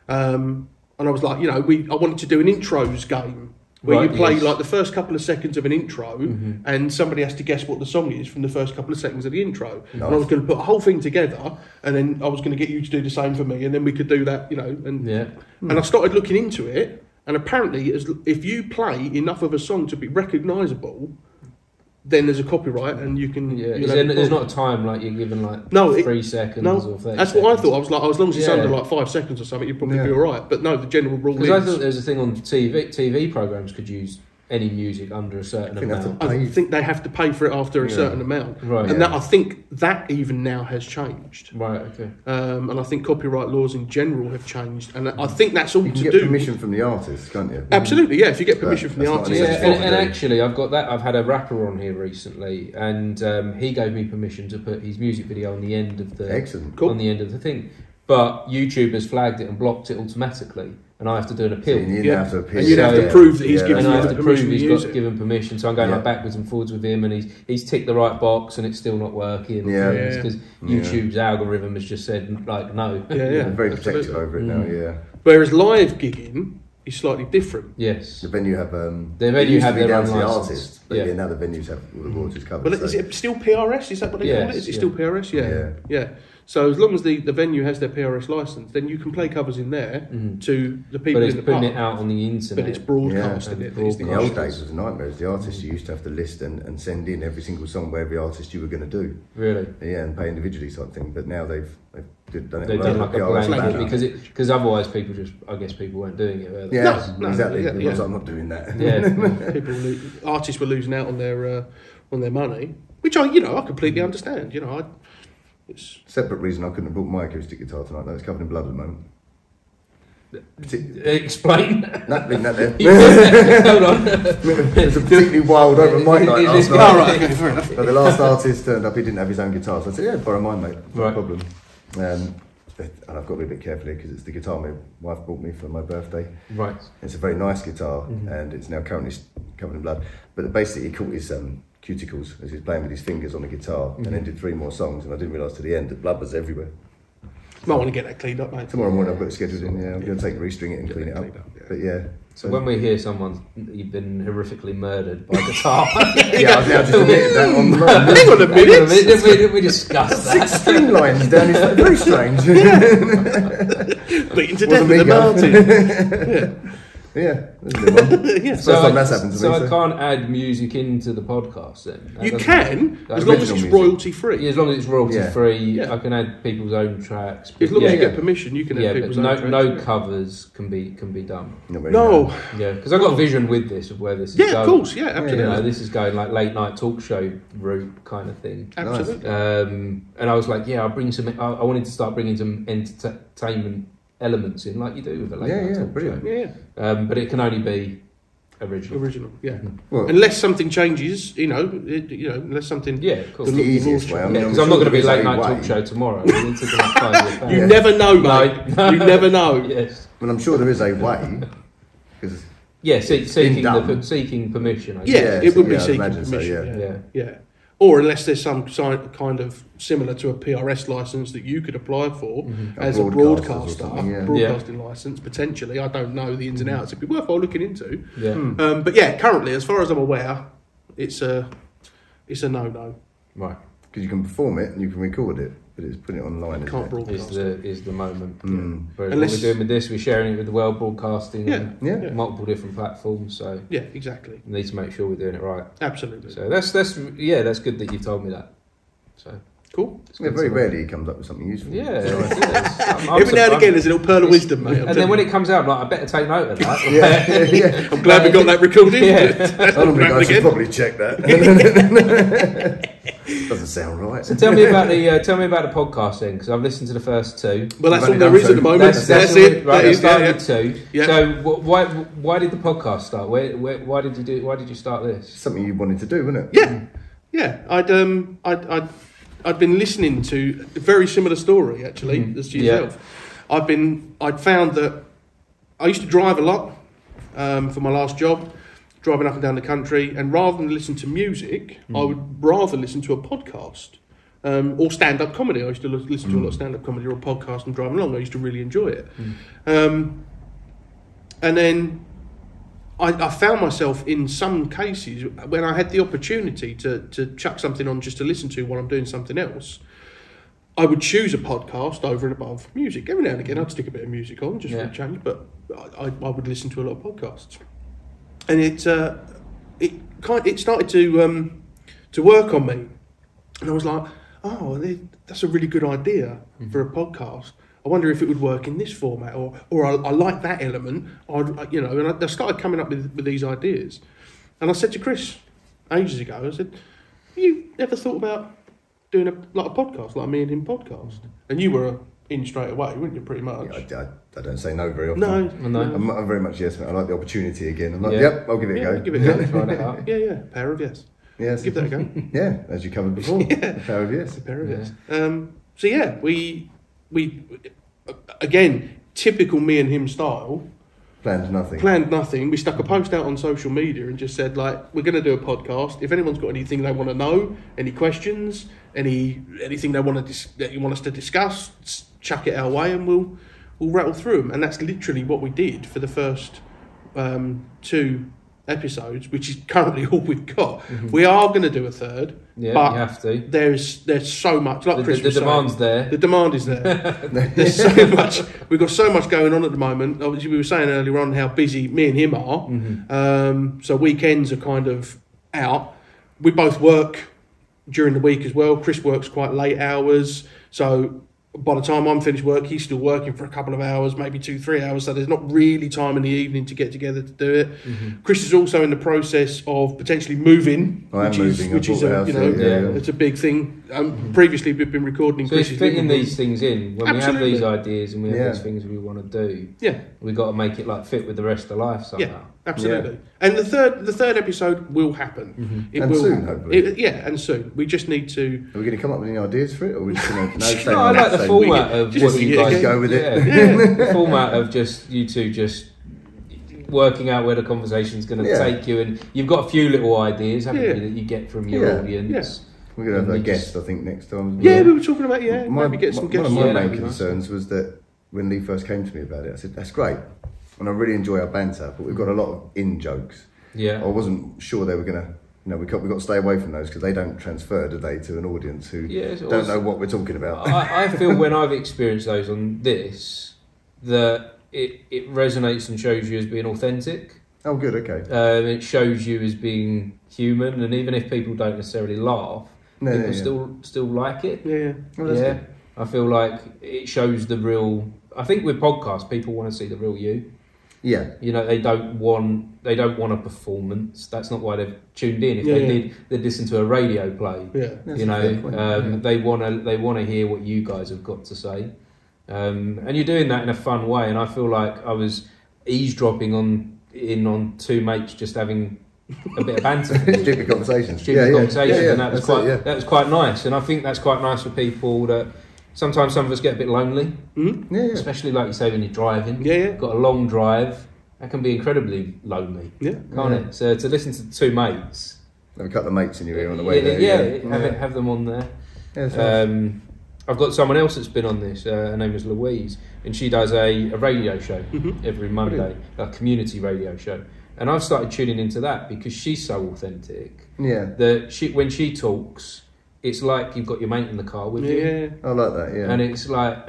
and I was like, I wanted to do an intros game where you play like the first couple of seconds of an intro, and somebody has to guess what the song is from the first couple of seconds of the intro. Nice. And I was going to put a whole thing together, and then I was going to get you to do the same for me, and then we could do that, And I started looking into it, and apparently, if you play enough of a song to be recognisable, then there's a copyright, and you can. Yeah, there's not a time like you're given 3 seconds or 30 that's seconds. what I thought. I was like, as long as it's under like 5 seconds or something, you'd probably be all right. But no, the general rule is. Because I thought there was a thing on TV programs could use any music under a certain amount. I think they have to pay for it after a certain amount, right? And that I think that even now has changed, right? Okay. And I think copyright laws in general have changed, and I think that's all you to can do. get permission from the artist, can't you? Absolutely, yeah. If you get permission from the artist, and actually, I've got that. I've had a rapper on here recently, and he gave me permission to put his music video on the end of the on the end of the thing. But YouTube has flagged it and blocked it automatically, and I have to do an appeal. So you have to appeal. And you'd have to prove that he's given. And I have to prove he's got given permission. So I'm going like backwards and forwards with him, and he's ticked the right box, and it's still not working. Because YouTube's algorithm has just said like no. Yeah. Very protective over it now. Yeah. Whereas live gigging is slightly different. Yes. The venue have their own the license. artist, but now the venues have all the royalties covered. But is it still PRS? Is that what they call it? Is it still PRS? Yeah. So as long as the venue has their PRS license, then you can play covers in there to the people in the pub. But it's putting it out on the internet. But it's broadcasting it. In the old days, it was a nightmare. The artists you used to have to list and send in every single song by every artist you were going to do. Really? Yeah, and pay individually something. But now they've done it. They've done like a blanket because otherwise people weren't doing it. Were they? No, exactly. Because I'm not doing that. Yeah. Artists were losing out on their money, which I completely understand. Separate reason I couldn't have brought my acoustic guitar tonight. That was covered in blood at the moment. Explain. Nothing there. Hold on. It was a particularly wild open mic night last night. Oh, right, okay, fair enough. But the last artist turned up, he didn't have his own guitar. So I said, yeah, borrow mine, mate. No right. problem. And I've got to be a bit careful here because it's the guitar my wife bought me for my birthday. Right. It's a very nice guitar and it's now currently covered in blood. But basically he caught his cuticles as he was playing with his fingers on the guitar and then did 3 more songs, and I didn't realise to the end that blood was everywhere. Might want to get that cleaned up, mate. Tomorrow morning I've got it scheduled in, I'm going to restring it and clean it up. But yeah. So when we hear someone's been horrifically murdered by guitar... yeah, I've now just admitted that on the Hang on a minute! We discussed that. 6 streamlines down his... Very strange. Beaten to death with a Martin. Yeah, that's a good one. So First time that's happened to me. So I can't add music into the podcast then? You can, as long as it's royalty free. Yeah, as long as it's royalty free, I can add people's own tracks. As long as you get permission, you can add people's own tracks. No covers can be done. No. Yeah, because I've got a vision with this of where this is going. Yeah, of course, absolutely. This is going like late night talk show route kind of thing. Absolutely. And I was like, I'll bring some. I wanted to start bringing some entertainment elements in, like you do with a late night talk brilliant. show. But it can only be original. Well, unless something changes, unless something. Yeah, of course. The easiest way. Because I'm not going to be late night talk show tomorrow. We need to do like 5 years back. You never know, mate. You never know. Yes. Well, I'm sure there is a way. Seeking permission. I guess. Yeah, it would be seeking permission. So, Yeah. or unless there's some kind of similar to a PRS license that you could apply for as a broadcaster, broadcasting license, potentially. I don't know the ins and outs. It'd be worthwhile looking into. But yeah, currently, as far as I'm aware, it's a no-no. Right. Because you can perform it and you can record it, but it's putting it online. Can't broadcast is the moment. Whereas what we're doing with this, we're sharing it with the world, broadcasting on multiple different platforms. So yeah, exactly. We need to make sure we're doing it right. Absolutely. So that's good that you've told me that. So cool. Very rarely he comes up with something useful. Yeah. Every now and again, there's a little pearl of wisdom, mate. And then when it comes out, I'm like, I better take note of that. I'm glad we got that recorded. I should probably check that. Doesn't sound right. So tell me about the podcast then, because I've listened to the first 2. Well, that's all there is at the moment. That's it. Right, I started 2. Yeah. So why did the podcast start? Why did you do? Why did you start this? Something you wanted to do, wasn't it? Yeah. I'd been listening to a very similar story actually as to yourself. I'd found that I used to drive a lot for my last job, driving up and down the country, and rather than listen to music, I would rather listen to a podcast or stand-up comedy. I used to listen to a lot of stand-up comedy or a podcast and driving along. I used to really enjoy it. And then I found myself in some cases when I had the opportunity to chuck something on just to listen to while I'm doing something else, I would choose a podcast over and above music. Every now and again I'd stick a bit of music on just for a change, but I would listen to a lot of podcasts. And it started to work on me, and I was like, oh, that's a really good idea for a podcast. I wonder if it would work in this format, or I like that element. And I started coming up with these ideas. And I said to Chris ages ago, I said, have you ever thought about doing a podcast, like me and him podcast? And you were in straight away, weren't you, pretty much? Yeah, I don't say no very often. No. I'm very much yes, mate. I like the opportunity again. I'm like, yep, I'll give it a go. Give it a go. Try it out. Yeah. Power of yes. Yes. Give that a go. Yeah, as you covered before. The power of yes. The power of yes. So yeah, we again, typical me and him style. Planned nothing. We stuck a post out on social media and just said, like, we're going to do a podcast. If anyone's got anything they want to know, any questions, anything they want that you want us to discuss, chuck it our way, and we'll rattle through them. And that's literally what we did for the first 2 episodes, which is currently all we've got. We are going to do a third, but you have to. There's so much. Like Chris was saying, demand's there. The demand is there. There's so much. We've got so much going on at the moment. Obviously, we were saying earlier on how busy me and him are. So weekends are kind of out. We both work during the week as well. Chris works quite late hours, so by the time I'm finished work, he's still working for a couple of hours, maybe 2-3 hours, so there's not really time in the evening to get together to do it. Chris is also in the process of potentially moving, which is it's a big thing. Previously, we've been recording. So Chris's it's fitting living room. these things in when we have these ideas and we have these things we want to do. Yeah, we got to make it like fit with the rest of life somehow. Yeah, absolutely. And the third episode will happen. It will soon, hopefully. And soon. We just need to. Are we going to come up with any ideas for it, or are we just going to? No, I like the format of what you guys go with it. The format of just you two just working out where the conversation's going to take you, and you've got a few little ideas, haven't you, that you get from your audience. We're going to have a guest, I think, next time. Yeah, we were talking about maybe get some guests. One of my main concerns was that when Lee first came to me about it, I said, that's great, and I really enjoy our banter, but we've got a lot of in-jokes. Yeah. I wasn't sure they were going to... we've got to stay away from those because they don't transfer, do they, to an audience who don't know what we're talking about. I feel when I've experienced those on this, that it resonates and shows you as being authentic. Oh, good, okay. It shows you as being human, and even if people don't necessarily laugh, people still like it. Yeah. Well, that's good. I feel like it shows the real... I think with podcasts, people want to see the real you. Yeah, they don't want a performance. That's not why they've tuned in. If they did, they'd listen to a radio play. Yeah, they want to hear what you guys have got to say, and you're doing that in a fun way. And I feel like I was eavesdropping on 2 mates just having a bit of banter, stupid conversations, and that was quite nice. And I think that's quite nice for people that. Sometimes some of us get a bit lonely, especially like you say when you're driving. Got a long drive, that can be incredibly lonely, can't it? So to listen to 2 mates Have a couple of mates in your ear on the way there. Have them on there. Yeah, that's nice. I've got someone else that's been on this. Her name is Louise, and she does a radio show every Monday, a community radio show. And I've started tuning into that because she's so authentic. Yeah. That when she talks, it's like you've got your mate in the car with you. Yeah, I like that. Yeah. And it's like,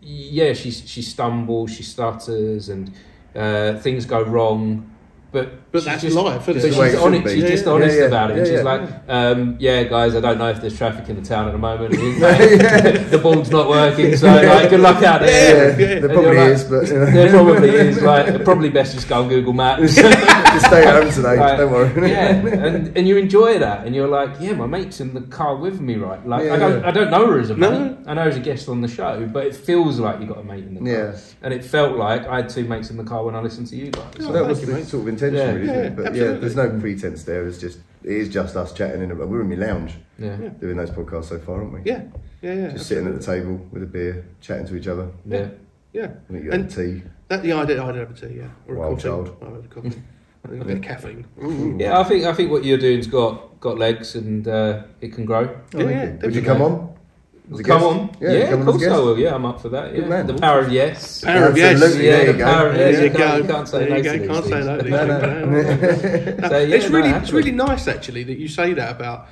she stumbles, she stutters, and things go wrong. But that's life, isn't it? She's honest, she's just honest about it. Yeah, She's like, guys, I don't know if there's traffic in the town at the moment. The board's not working, so like, good luck out there. Yeah, there probably is, but there probably is. Like, probably best just go on Google Maps. Just stay at home today. Don't worry. Yeah, and you enjoy that, and you're like, yeah, my mate's in the car with me, right? Like, I don't know her as a mate. I know her as a guest on the show, but it feels like you got a mate in the car. Yeah. And it felt like I had two mates in the car when I listened to you guys. So that was the sort of intention, really, isn't it? But absolutely. there's no pretense there. It is just us chatting we're in my lounge doing those podcasts so far, aren't we? Yeah. Just sitting at the table with a beer, chatting to each other. Yeah. I think you had tea. I did have a tea, yeah. Or Wild a coffee. child. I had a coffee. I think a bit of caffeine. Yeah, I think what you're doing's got legs, and it can grow. Would you come on? Come on. Yeah, of course I will. Yeah, I'm up for that. Yeah. Man. The power of yes. Power of yes. Absolutely. Yeah, There you the go. power of yes. There you go. You can't say no to these Can't say things. no to these No. things. It's really nice actually that you say that about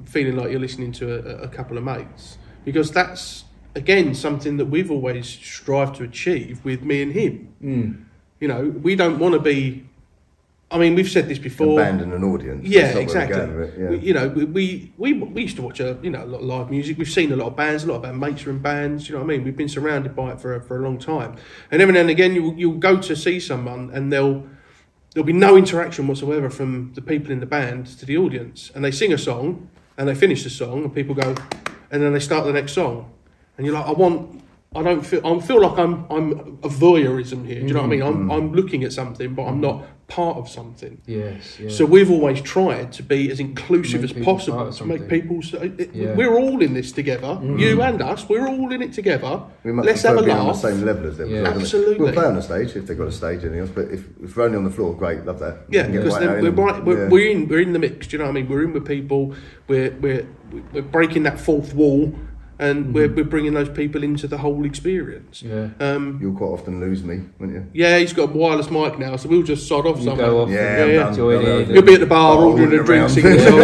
feeling like you're listening to a couple of mates, because that's again something that we've always strived to achieve with me and him. You know, we don't want to be. I mean, we've said this before. Abandon an audience. Yeah, That's not exactly. where we're going with it, You know, we used to watch a lot of live music. We've seen a lot of bands. A lot of our mates are in bands. You know what I mean? We've been surrounded by it for a long time. And every now and again, you'll go to see someone, and there'll be no interaction whatsoever from the people in the band to the audience. And they sing a song, and they finish the song, and people go, and then they start the next song, and you're like, I feel like I'm a voyeurism here. Do you know what I mean? I'm looking at something, but I'm not part of something. Yes. Yeah. So we've always tried to be as inclusive Make as people possible, part of to make something. people. We're all in this together. You and us. We're all in it together. We might Let's have a be on the laugh. same level as them. Yeah. Absolutely. We'll play on the stage if they've got a stage, anything else. But if we're only on the floor, great, love that. Yeah, We can get because right then out in we're them. in the mix. Do you know what I mean? We're in with people. We're breaking that fourth wall. And we're bringing those people into the whole experience. Yeah. You'll quite often lose me, won't you? Yeah, he's got a wireless mic now, so we'll just sod off You somewhere. go off. Yeah, Yeah, I'm Join done. in. He'll be at the bar ordering a drink, around. singing a song.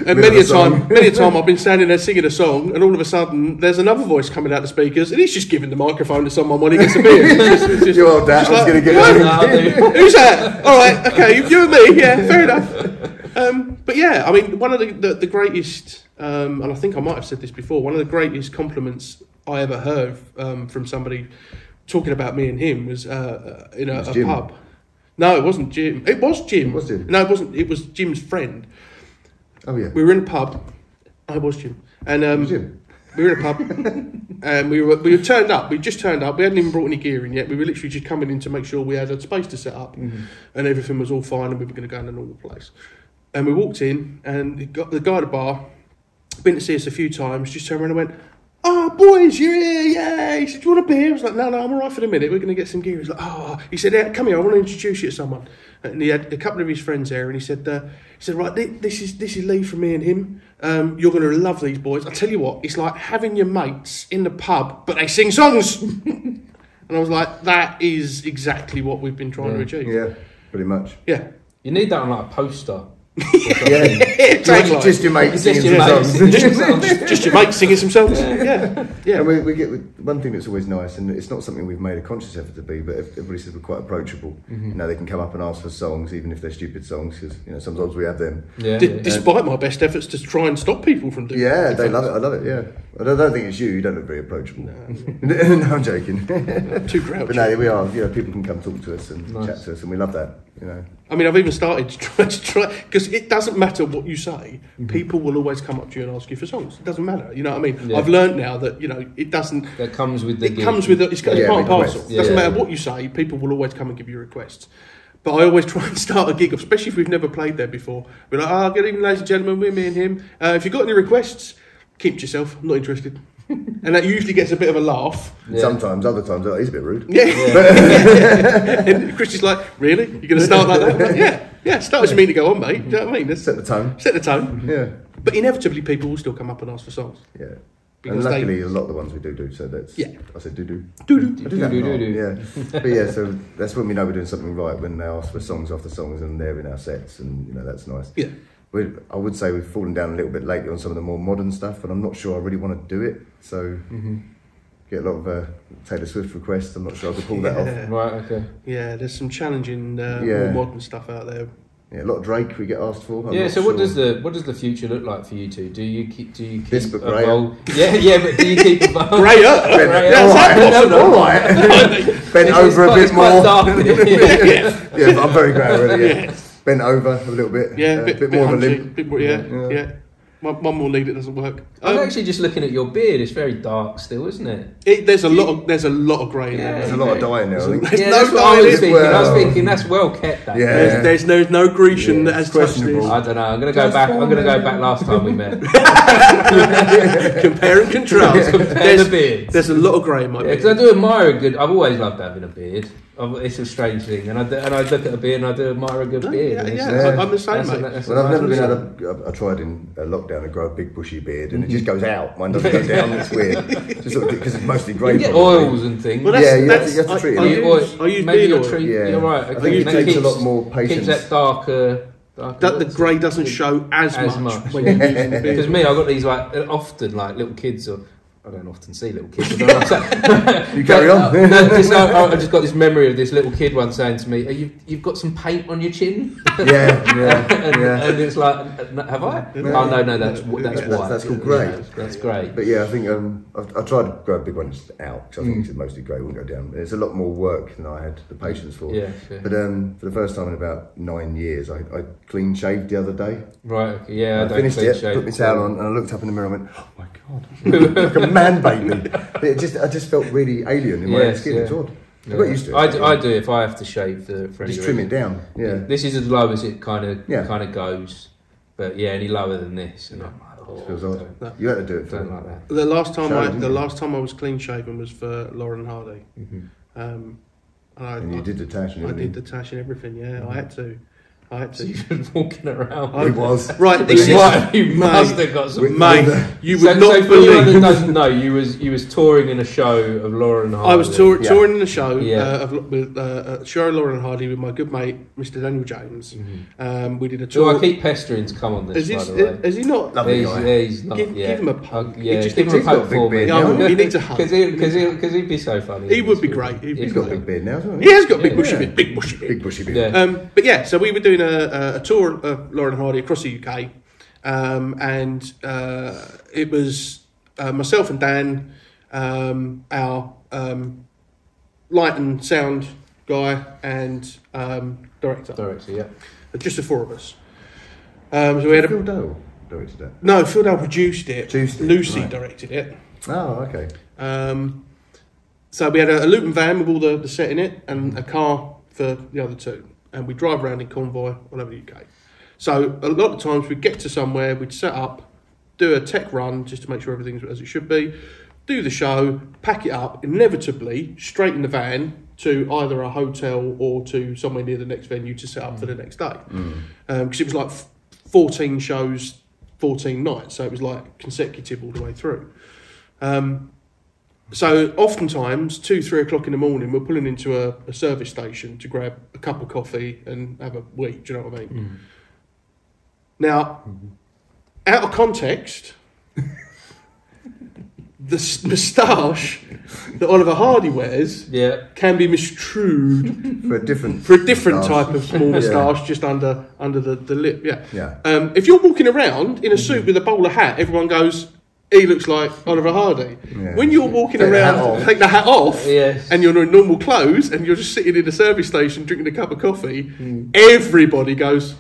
And Middle of the many a time I've been standing there singing a song, and all of a sudden there's another voice coming out the speakers, and he's just giving the microphone to someone when he gets a beer. It's just, You old dad, I was going to get it. who's that? All right, okay, you and me. Yeah, fair enough. But yeah, I mean, one of the greatest, and I think I might have said this before, one of the greatest compliments I ever heard from somebody talking about me and him was in a Jim. pub. No, it wasn't Jim. It was Jim. Was it? No, it wasn't. It was Jim's friend. Oh, yeah. We were in a pub. I was Jim. And Jim. we were in a pub, and we were turned up. We just turned up. We hadn't even brought any gear in yet. We were literally just coming in to make sure we had a space to set up, and everything was all fine, and we were going to go in a normal place. And we walked in, and the guy at the bar, been to see us a few times, just turned around and went, "Oh, boys, you're here, yeah." He said, "Do you want a beer?" I was like, no, I'm all right for the minute. We're going to get some gear. He was like, "Oh." He said, "Yeah, come here, I want to introduce you to someone." And he had a couple of his friends there, and he said, "Right, this is Lee from me and him. You're going to love these boys. I tell you what, it's like having your mates in the pub, but they sing songs." And I was like, that is exactly what we've been trying to achieve. Yeah, pretty much. Yeah. You need that on like a poster. Yeah. Just your mate singing your some mates. songs. Just your mates singing some songs. Yeah. And we get one thing that's always nice, and it's not something we've made a conscious effort to be, but everybody says we're quite approachable. You know, they can come up and ask for songs, even if they're stupid songs, because sometimes we have them. Yeah. Despite my best efforts to try and stop people from doing Yeah, it. they love it. I love it. Yeah, I don't think it's you. You don't look very approachable. No, I'm joking. Too grouchy. But no, we are. People can come talk to us and Nice. chat to us, and we love that. I mean, I've even started to try because it doesn't matter what you say. People will always come up to you and ask you for songs. It doesn't matter. You know what I mean? Yeah. I've learned now that it doesn't. That comes with the It gig. comes with it's part and requests. parcel. It doesn't Yeah. matter what you say. People will always come and give you requests. But I always try and start a gig, especially if we've never played there before. We're like, "Good evening, ladies and gentlemen. We're me and him. If you've got any requests, keep to yourself. I'm not interested." And that usually gets a bit of a laugh. Yeah. Sometimes, other times, he's a bit rude. Yeah. And Chris is like, "Really? You're going to start like that?" I'm like, yeah. Yeah, start doesn't mean to go on, mate. Do you know what I mean? Let's Set the tone. set the tone. Yeah. But inevitably, people will still come up and ask for songs. Yeah. Because And luckily, a lot of the ones we do, so that's... Yeah. I said do-do. Do-do. I do that a lot, Do-do. yeah. But yeah, so that's when we know we're doing something right, when they ask for songs after songs and they're in our sets, and, you know, that's nice. Yeah. I would say we've fallen down a little bit lately on some of the more modern stuff, and I'm not sure I really want to do it, so... Get a lot of Taylor Swift requests. I'm not sure I could pull that off. Right, okay. Yeah, there's some challenging, more modern stuff out there. Yeah, a lot of Drake we get asked for. I'm Yeah, not so sure. what does the future look like for you two? Do you keep This, but greyer. evolve? Yeah, but do you keep evolving? Grey up. All right. Bent over a bit more. Yeah, but I'm very grey already. Yeah. Bent over a little bit. Yeah, a bit more of a hunchy, limp. bit more, yeah. One more lead, it doesn't work. I'm actually just looking at your beard. It's very dark still, isn't it? There's a lot of grey in there. There's a lot of dye in there, I think. There's Yeah, no that's what I dye in was it. thinking. I was thinking that's well kept. That. Yeah. There's no Grecian that has touched questionable. this. I don't know. I'm gonna go back. I'm gonna go back last time we met. Compare and contrast. Compare the beards. There's a lot of grey in my Yeah, beard. because I do admire a good. I've always loved having a beard. It's a strange thing, and I look at a beard and I do admire a good beard. and it's- I'm the same, mate. Well, I've never been able to... I tried in lockdown to grow a big bushy beard, and it just goes out. Mine doesn't go down. It's weird. Just sort of because it's mostly grey. You get probably. oils and things. Well, Yeah, you have to treat it. I use maybe beard you're oil. treat. Yeah. You're right. I think it that takes a keeps- lot more patience. Keeps that darker That the grey doesn't show as much when you're using the Because beard. me, I've got these often little kids, or I don't often see little kids. I don't know what I'm saying. You carry on. I just got this memory of this little kid once saying to me, "You've got some paint on your chin." and it's like, have I? Yeah. Oh no, that's white. That's called grey. Yeah, that's great. But yeah, I think I tried to grow big ones out because I think it's mostly grey, wouldn't go down. It's a lot more work than I had the patience for. Yeah, sure. But for the first time in about 9 years, I clean shaved the other day. Right. Okay, yeah. I I don't finished clean it, shave. put my towel on, and I looked up in the mirror and went, "Oh my god, like a man baby." But I just felt really alien in my own skin. It's odd. I got used to it. I do if I have to shave for any Just trim reason. it down. Yeah. This is as low as it kind of goes, but yeah, any lower than this, and I'm like, It feels odd. No. You had to do it for don't like that. The last Shave, time I was clean shaven was for Lauren Hardy. and you did the tash and I everything. did the tash and everything. Yeah, I had to. So you've been walking around. It was. Right, this is You must have got some. mate. You So, would not so for anyone that believe. doesn't know, you was touring in a show of Lauren Hardy. I was touring in the show Yeah. with show Lauren Hardy with my good mate Mr. Daniel James. We did a So tour. I keep pestering to come on this. Is by the way. he not? Lovely guy. He's not. Give yeah. him a poke. Yeah, He just give him a he's got poke a big for me. beard. Yeah, he needs a hug. Because he'd be so funny. He would be great. He'd be He's got a great. big beard now, hasn't He has got a big Yeah. bushy Yeah. beard. Big bushy beard. Big bushy beard. Yeah. But yeah, so we were doing a tour of Lauren Hardy across the UK, and it was myself and Dan, our light and sound guy, and director. Yeah. Just the four of us. So we had Phil Dole directed that. no, Phil Dale produced it. Produced it, Lucy right. directed it. Oh, okay. So we had a Luton van with all the set in it, and a car for the other two, and we drive around in convoy all over the UK. So a lot of times we'd get to somewhere, we'd set up, do a tech run just to make sure everything's as it should be, do the show, pack it up, inevitably straight in the van to either a hotel or to somewhere near the next venue to set up for the next day. Because it was like 14 shows, 14 nights, so it was like consecutive all the way through. So oftentimes, 2-3 o'clock in the morning, we're pulling into a service station to grab a cup of coffee and have a wee, do you know what I mean? Now, out of context, the moustache that Oliver Hardy wears can be misstrued For a different type moustache. of small moustache just under the lip. Yeah. If you're walking around in a suit with a bowler hat, everyone goes, he looks like Oliver Hardy. Yeah. When you're walking Take the hat around, off. take the hat off, Yes. and you're in normal clothes, and you're just sitting in a service station drinking a cup of coffee, everybody goes,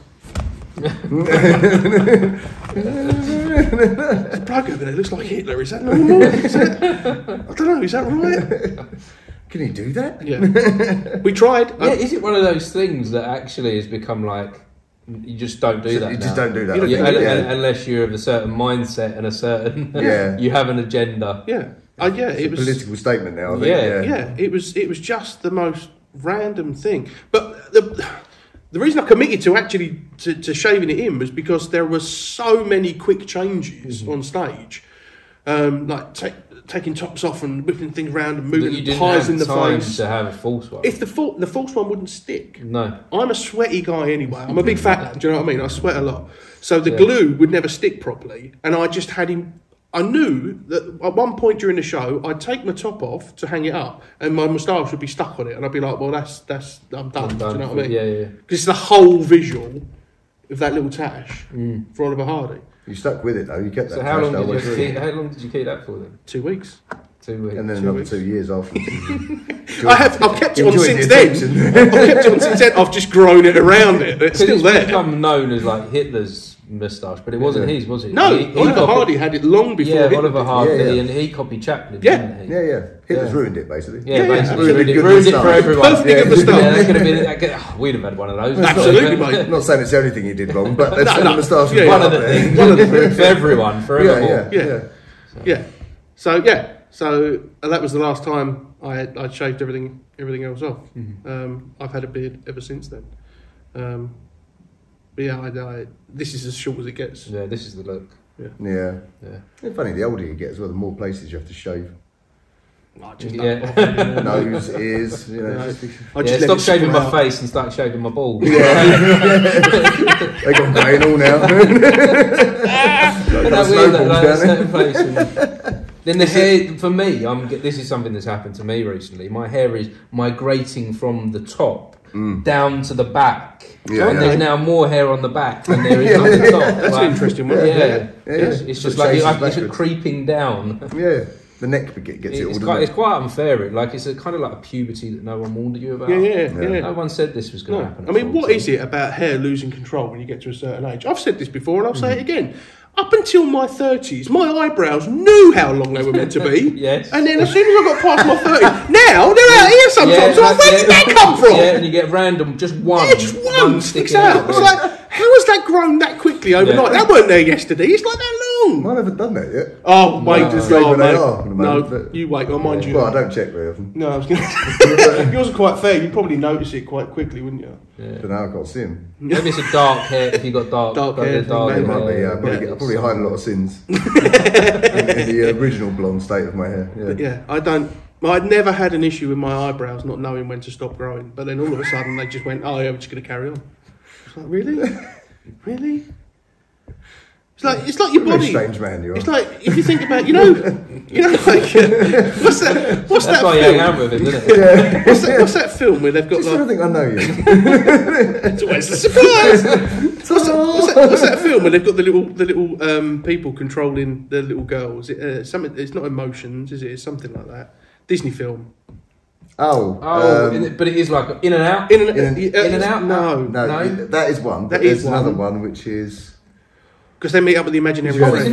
"There's a bloke over there looks like Hitler. Is that normal? I don't know. Is that right?" Can he do that? Yeah, we tried. Yeah, is it one of those things that actually has become like you just don't do that? You now? just don't do that. You I don't think, Unless you're of a certain mindset and a certain Yeah. you have an agenda. Yeah, It's it a was. political statement now. I think. Yeah. Yeah, it was just the most random thing. But the reason I committed to actually to shaving it in was because there were so many quick changes on stage, like taking tops off and whipping things around and moving pies in the face. To have a false one. If the false one wouldn't stick. No. I'm a sweaty guy anyway. I'm a big fat lad. Do you know what I mean? I sweat a lot. So the glue would never stick properly, and I just had him. I knew that at one point during the show, I'd take my top off to hang it up, and my moustache would be stuck on it, and I'd be like, "Well, I'm done." Do you know what I mean? Yeah. Because it's the whole visual of that little tash for Oliver Hardy. You stuck with it though. You kept that. So how long did you keep that for then? 2 weeks. 2 weeks. And then another 2 years after. I've kept it on since then. I've kept it on since then. I've just grown it around it. It's still there. It's become known as like Hitler's moustache, but it wasn't his, was it? No, Oliver Hardy had it long before. Yeah, Oliver Hardy, and he copied Chaplin. Didn't he? Yeah. Hitler's ruined it basically. Yeah, basically ruined it for everyone. Perfectly good moustache. Yeah, that could have been. We'd have had one of those. Absolutely, mate. I'm not saying it's the only thing he did wrong, but the moustache was One of the things for everyone, forevermore. Yeah. So that was the last time I'd shaved everything else off. I've had a beard ever since then. But yeah, this is as short as it gets. Yeah, this is the look. Yeah. It's funny, the older you get as well, the more places you have to shave. Nose, ears, you know. Stop shaving my face and start shaving my balls. They got grey and all now. Then the hair, for me, this is something that's happened to me recently. My hair is migrating from the top down to the back. And there's now more hair on the back than there is on the top. That's an interesting one. It's just like it's creeping down. Yeah. The neck gets it all. It's quite unfair. It's a kind of like a puberty that no one warned you about. Yeah. No one said this was going to happen. I mean, what is it about hair losing control when you get to a certain age? I've said this before, and I'll say it again. Up until my 30s, my eyebrows knew how long they were meant to be. Yes. And then as soon as I got past my 30s, now they're out here sometimes. Where did that come from? Yeah, and you get random, just one. Yeah, just one sticks out. It's like, how has that grown that quickly overnight? That weren't there yesterday. It's like that long. I haven't done that yet. Oh, wait, no, you wait. I'll mind you. Well, I don't check very often. No, I was going to. Yours are quite fair. You'd probably notice it quite quickly, wouldn't you? Yeah. But now I've got to see him. Maybe it's a dark hair if you got dark hair. It might be. I probably hide a lot of sins in the original blonde state of my hair. I'd never had an issue with my eyebrows not knowing when to stop growing, but then all of a sudden they just went, "Oh yeah, we're just going to carry on." It's like, really? It's like your body. Strange man you are. It's like if you think about, like what's that? What's That's that why film? you hang out with him, isn't it? What's that film where they've got I think I know you. It's always a surprise. What's that film where they've got the little people controlling the little girls? Something. It's not Emotions, is it? It's something like that. Disney film. But it is like In and Out. In and Out. No, that is one. But there's another one which is. Because they meet up with the imaginary friend. Isn't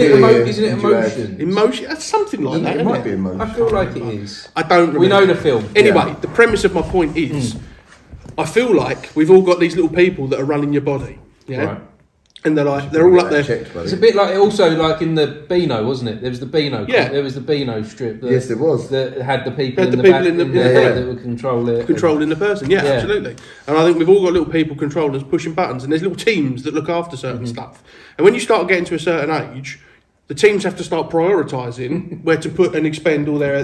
it Emotion? Emotion? That's something like that, it might be Emotion. I feel like it is. I don't remember. We know the film. Anyway, the premise of my point is, I feel like we've all got these little people that are running your body. Yeah? Right. And they're all up there. It's a bit like, also like in the Beano, wasn't it? There was the Beano. Yeah. There was the Beano strip. Yes, there was. That had the people in the back that would control it. Controlling the person, yeah, absolutely. And I think we've all got little people controllers pushing buttons, and there's little teams that look after certain stuff. And when you start getting to a certain age, the teams have to start prioritising where to put and expend all their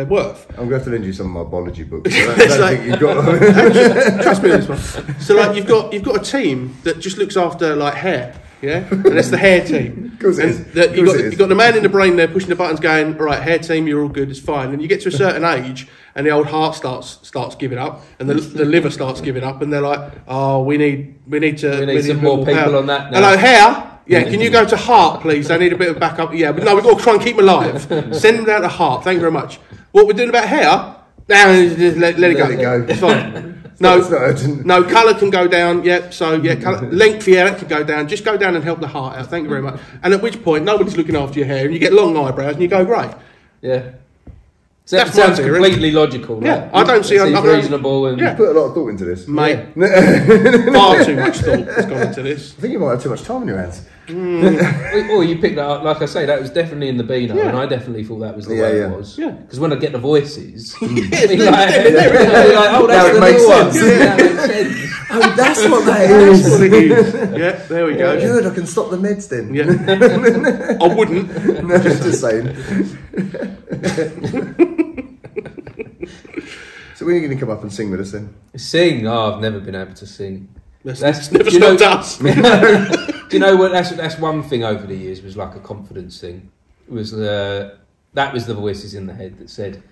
worth. I'm going to have to lend you some of my biology books. I don't think you've got. Trust me on this one. So like you've got a team that just looks after like hair, yeah, and that's the hair team. Of course it is. You've got the man in the brain there pushing the buttons, going, all right, hair team, you're all good, it's fine. And you get to a certain age, and the old heart starts giving up, and the liver starts giving up, and they're like, oh, we need some more people power on that now. Hello, hair. Yeah, can you go to heart, please? I need a bit of backup. Yeah, but no, we've got to try and keep them alive. Send them down to heart. Thank you very much. What we're doing about hair? Now, let it go. It's fine. No, it's not urgent. No, colour can go down. Yep. So length, that can go down. Just go down and help the heart out. Thank you very much. And at which point, nobody's looking after your hair, and you get long eyebrows, and you go great. Yeah. So that sounds completely logical. Yeah, I don't see it's reasonable. And you put a lot of thought into this, mate. Far too much thought has gone into this. I think you might have too much time on your hands. Or you picked that up, like I say, that was definitely in the Beano, and I definitely thought that was the way it was. Yeah. Because when I get the voices, oh, There that's the makes new one. sense. That makes sense. Oh, that's what that That's is. what it is. Yeah, there we go. Good, I can stop the meds then. Yeah. I wouldn't. No, just saying. So when are you going to come up and sing with us then? Sing? Oh, I've never been able to sing. That's never stopped us. Do you know what? That's one thing over the years was like a confidence thing. It was that was the voices in the head that said,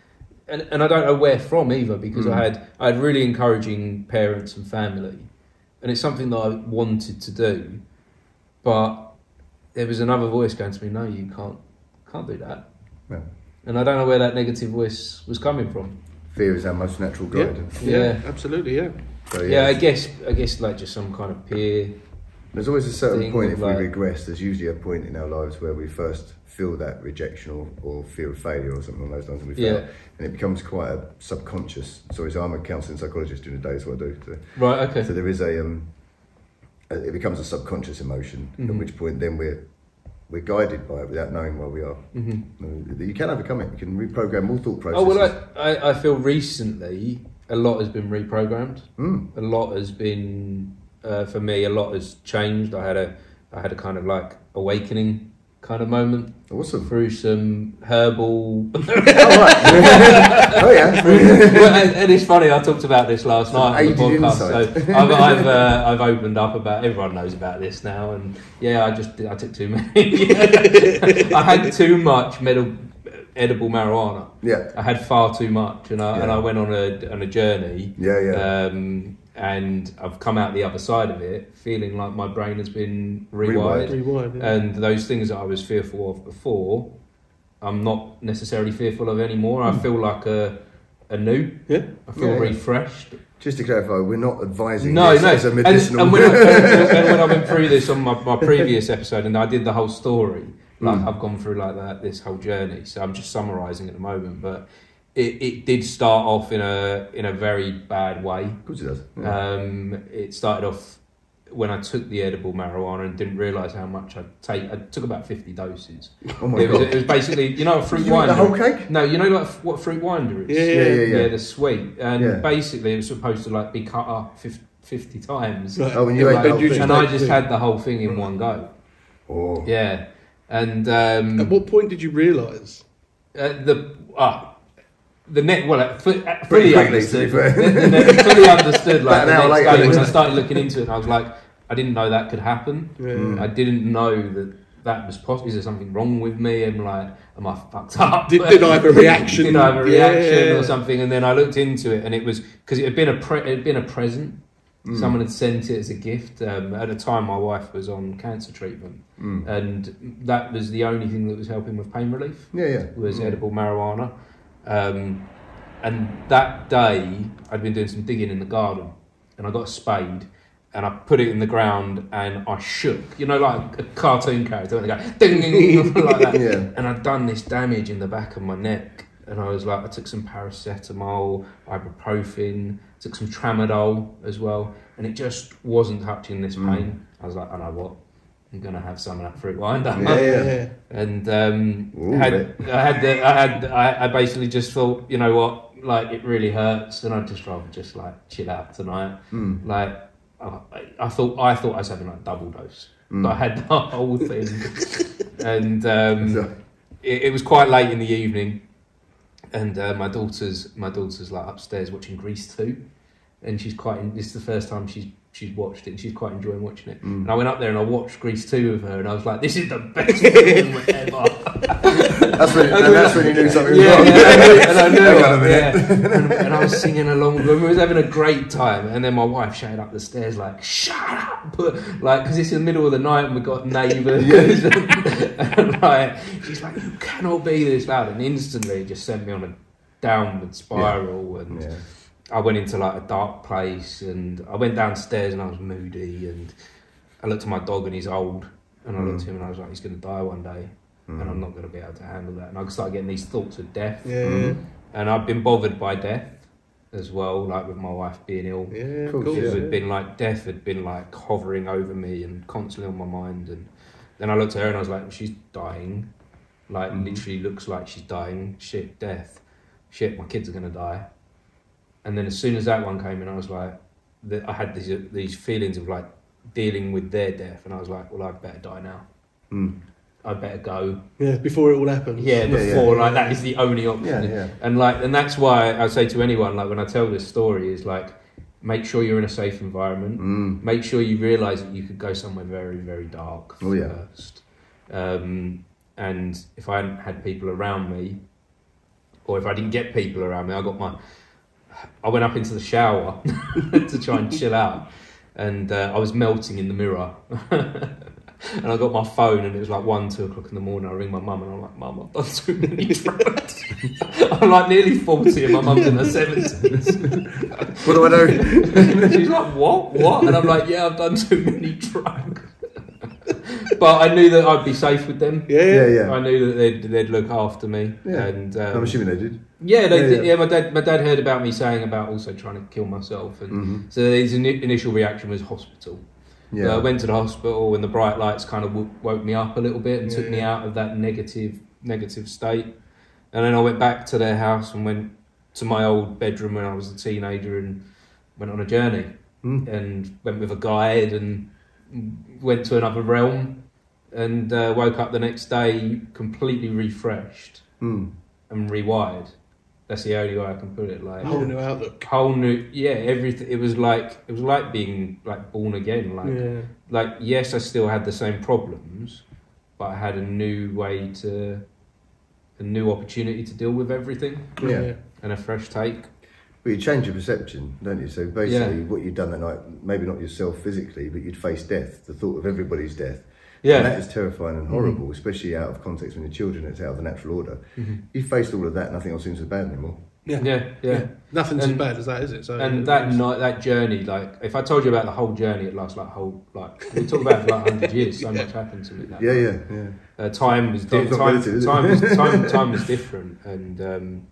and I don't know where from either, because I had really encouraging parents and family, and it's something that I wanted to do, but there was another voice going to me, no, you can't do that. Yeah. And I don't know where that negative voice was coming from. Fear is our most natural guide. Yeah, absolutely, yeah. So, Yeah, I guess like just some kind of peer. There's always a certain point if like, we regress. There's usually a point in our lives where we first feel that rejection or fear of failure or something along those lines, and we fail, and it becomes quite a subconscious. So I'm a counselling psychologist during the day, so I do. So, right. Okay. So there is it becomes a subconscious emotion, at which point then we're guided by it without knowing where we are. You can overcome it. You can reprogram all thought processes. Oh well, I feel recently a lot has been reprogrammed. A lot has been for me. A lot has changed. I had a kind of like awakening kind of moment. Awesome. Through some herbal. Oh yeah. And it's funny. I talked about this last night on the podcast. So I've opened up about. Everyone knows about this now, and yeah, I took too many. I had too much edible marijuana. Yeah. I had far too much, and I went on a journey. Yeah. And I've come out the other side of it feeling like my brain has been rewired. Yeah. And those things that I was fearful of before, I'm not necessarily fearful of anymore. I feel like a new. Yeah. I feel refreshed. Just to clarify, we're not advising No. as a medicinal... And when I went through this on my previous episode, and I did the whole story, like I've gone through like that, this whole journey. So I'm just summarising at the moment, but it did start off in a very bad way. Of course it does. Yeah. It started off when I took the edible marijuana and didn't realise how much I'd take. I took about 50 doses. Oh my God. It was basically, you know, a fruit winder. The whole cake? No, you know like what fruit winder is? Yeah, the sweet. And basically it was supposed to like be cut up 50 times. Right. Oh, and you ate the whole thing. And I just had the whole thing in one go. Oh. Yeah. And at what point did you realise? Fully understood. Fully understood. Like the next day when I started looking into it, I was like, I didn't know that could happen. I didn't know that was possible. Is there something wrong with me? And like, am I fucked up? Did I have a reaction? Did I have a reaction or something? And then I looked into it, and it was because it had been a present. Someone had sent it as a gift. At the time, my wife was on cancer treatment, and that was the only thing that was helping with pain relief. Was edible marijuana. And that day, I'd been doing some digging in the garden, and I got a spade, and I put it in the ground, and I shook. You know, like a cartoon character, when they go ding, ding, ding, like that. And I'd done this damage in the back of my neck, and I was like, I took some paracetamol, ibuprofen, took some tramadol as well, and it just wasn't touching this pain. I was like, I know what, I'm gonna have some of that fruit winder. And I basically just thought, you know what, like it really hurts, and I'd just rather just like chill out tonight. Like I thought I was having like double dose, but I had the whole thing, and it was quite late in the evening. And my daughter's like upstairs watching Grease 2, and she's this is the first time she's watched it, and she's quite enjoying watching it. And I went up there and I watched Grease 2 with her, and I was like, this is the best film ever. that's when you knew something was wrong. And I knew and I was singing along with her. We was having a great time, and then my wife shouted up the stairs like, shut up, like, because it's in the middle of the night and we've got neighbours. And like, she's like, you cannot be this loud, and instantly it just sent me on a downward spiral. And I went into like a dark place, and I went downstairs and I was moody, and I looked at my dog and he's old, and I looked at him and I was like, he's going to die one day, and I'm not going to be able to handle that. And I started getting these thoughts of death, and I've been bothered by death as well, like with my wife being ill. Cool. It had been like death had been like hovering over me and constantly on my mind, and then I looked at her and I was like, she's dying. Like, literally looks like she's dying. Shit, death. Shit, my kids are going to die. And then as soon as that one came in, I was like, I had these feelings of like dealing with their death. And I was like, well, I'd better die now. I'd better go. Yeah, before it all happens. Yeah, before, like, that is the only option. Yeah. And like, and that's why I say to anyone, like, when I tell this story, is like, make sure you're in a safe environment. Make sure you realise that you could go somewhere very, very dark first. And if I hadn't had people around me, or if I didn't get people around me, I went up into the shower to try and chill out, and I was melting in the mirror. And I got my phone, and it was like 1-2 o'clock in the morning. I ring my mum, and I'm like, Mum, I've done too many drugs. I'm like nearly 40, and my mum's in her 70s. What do I do? She's like, what? And I'm like, yeah, I've done too many drugs. But I knew that I'd be safe with them. Yeah. I knew that they'd look after me. Yeah. And I'm assuming they did. Yeah, they did. Yeah, my dad heard about me saying about also trying to kill myself, and so his initial reaction was hospital. Yeah, I went to the hospital, and the bright lights kind of woke me up a little bit and took me out of that negative state. And then I went back to their house and went to my old bedroom when I was a teenager and went on a journey and went with a guide and went to another realm, and woke up the next day completely refreshed and rewired. That's the only way I can put it. Like whole new outlook. Whole new, everything. It was like being like born again. Like yes, I still had the same problems, but I had a new opportunity to deal with everything. Yeah. And a fresh take. Well, you change your perception, don't you? So basically, what you'd done that night, maybe not yourself physically, but you'd face death, the thought of everybody's death. Yeah. And that is terrifying and horrible, especially out of context when you're children, it's out of the natural order. You faced all of that, nothing else seems as bad anymore. Yeah. Nothing's as bad as that, is it? So, and that night, that journey, like, if I told you about the whole journey, it lasts we talk about it for like 100 years, so much happened to me that night. Time was different, and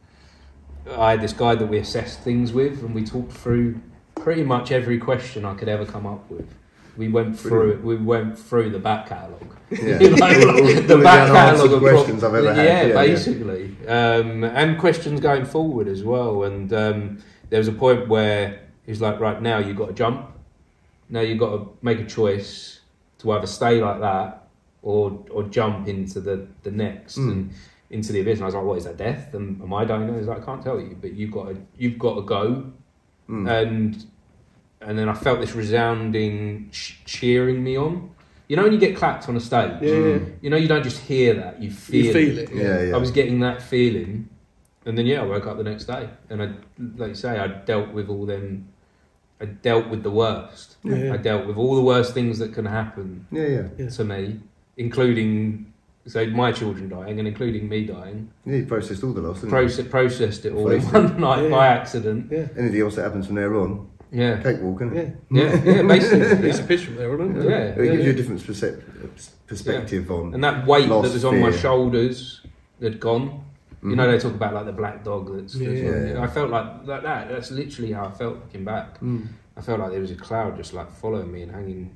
I had this guy that we assessed things with, and we talked through pretty much every question I could ever come up with. We went through it. We went through the back catalogue. Yeah. The back catalogue of questions I've ever had. Basically. And questions going forward as well. And there was a point where he's like, right, now you've got to jump. Now you've got to make a choice to either stay like that or jump into the next and into the abyss. And I was like, what is that, death? Am I dying? He's like, I can't tell you, but you've got to go. And then I felt this resounding cheering me on. You know when you get clapped on a stage? Yeah. You know, you don't just hear that, you feel it. Yeah. I was getting that feeling. And then, I woke up the next day. And like you say, I dealt with all them. I dealt with the worst. Yeah. I dealt with all the worst things that can happen to me, including... So my children dying and including me dying. Yeah, you processed all the loss, didn't you? Processed it all in one night by accident. Yeah. Anything else that happens from there on? Yeah. Cakewalk, Yeah, basically. It's a pitch from there, isn't it? It gives you a different perspective on. And that weight loss, that was on my shoulders had gone. You know, they talk about like the black dog that's... I felt like that. That's literally how I felt looking back. I felt like there was a cloud just like following me and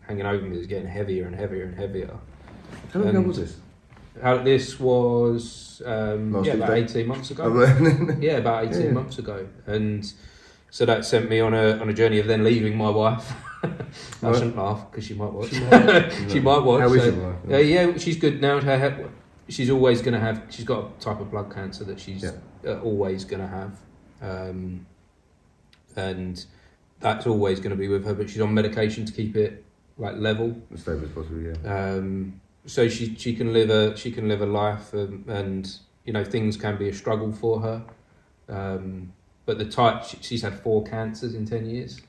hanging over me. It was getting heavier and heavier and heavier. How long ago was this? This was about 18 months ago. About 18 months ago. And so that sent me on a journey of then leaving my wife. I shouldn't laugh because she might watch. She might watch. How is your wife? Yeah, she's good now. She's always going to have... She's got a type of blood cancer that she's always going to have. And that's always going to be with her, but she's on medication to keep it like level. As stable as possible, So she can live a life, and things can be a struggle for her. But she's had 4 cancers in 10 years,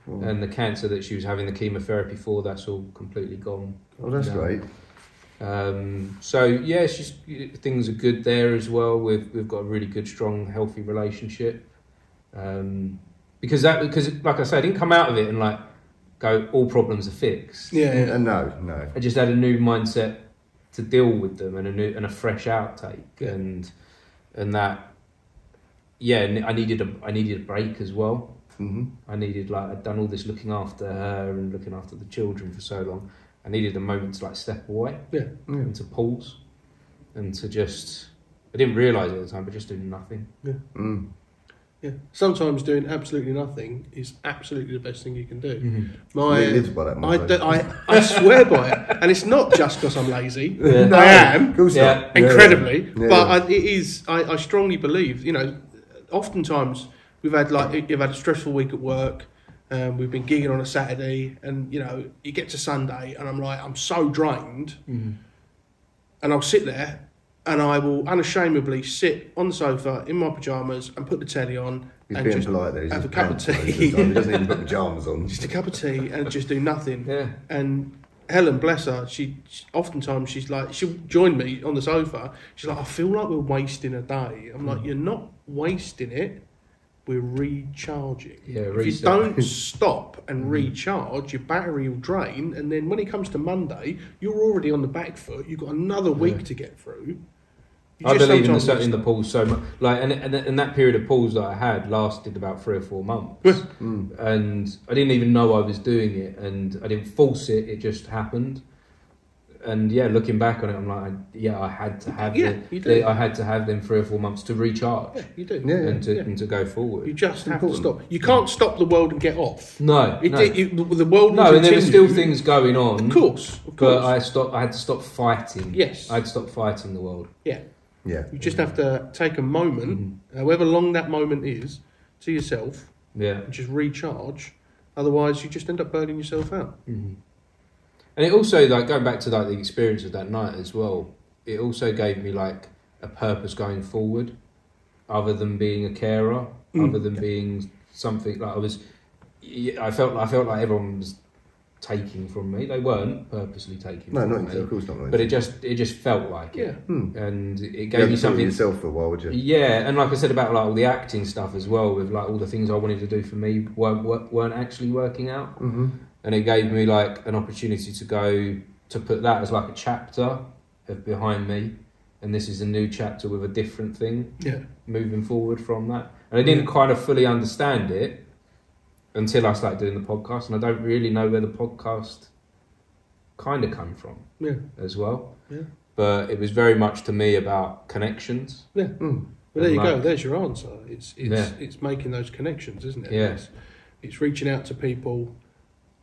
and the cancer that she was having the chemotherapy for, that's all completely gone. Oh, that's great. Things are good there as well. We've got a really good, strong, healthy relationship. Because like I said, I didn't come out of it and like go, all problems are fixed. No. I just had a new mindset to deal with them and a fresh outtake, and that. I needed a break as well. I needed I'd done all this looking after her and looking after the children for so long. I needed a moment to like step away and to pause and to just, I didn't realise it at the time, but just do nothing. Yeah. Sometimes doing absolutely nothing is absolutely the best thing you can do. Mm-hmm. He lives by that. I swear by it, and it's not just because I'm lazy. Yeah. I am, Of course not. incredibly, Yeah. but it is. I strongly believe. Oftentimes you've had a stressful week at work. We've been gigging on a Saturday, and you get to Sunday, and I'm so drained, and I'll sit there. And I will unashamedly sit on the sofa in my pyjamas and put the telly on. He's and being just polite there. He's have a just cup of pants most of the tea. time. He doesn't even put pyjamas on. Just a cup of tea and just do nothing. Yeah. And Helen, bless her, oftentimes she's like, she'll join me on the sofa. She's like, I feel like we're wasting a day. I'm like, you're not wasting it. We're recharging. Yeah, if you don't stop and recharge, your battery will drain. And then when it comes to Monday, you're already on the back foot. You've got another week to get through. I believe in the pause so much, and that period of pause that I had lasted about 3 or 4 months, and I didn't even know I was doing it, and I didn't force it; it just happened. And looking back on it, I'm like, I had to have I had to have them 3 or 4 months to recharge. Yeah, you do. And to go forward. You just have to stop. You can't stop the world and get off. No, the world. No, and there were still things going on. Of course. But I had to stop fighting. Yes, I had to stop fighting the world. Yeah. You just have to take a moment, however long that moment is, to yourself. And just recharge. Otherwise, you just end up burning yourself out. And it also, like, going back to like the experience of that night as well, it also gave me like a purpose going forward, other than being a carer, other than being something like I felt like everyone was taking from me. They weren't purposely taking. No, from not me, of course not. But it just felt like it. And it gave me something. Yourself for a while, would you? Yeah, and like I said about like all the acting stuff as well, with like all the things I wanted to do for me weren't actually working out. And it gave me like an opportunity to go to put that as like a chapter of behind me, and this is a new chapter with a different thing. Moving forward from that, and I didn't kind of fully understand it until I started doing the podcast, and I don't really know where the podcast kind of come from as well. But it was very much to me about connections. Well, there you go. There's your answer. It's making those connections, isn't it? It's reaching out to people.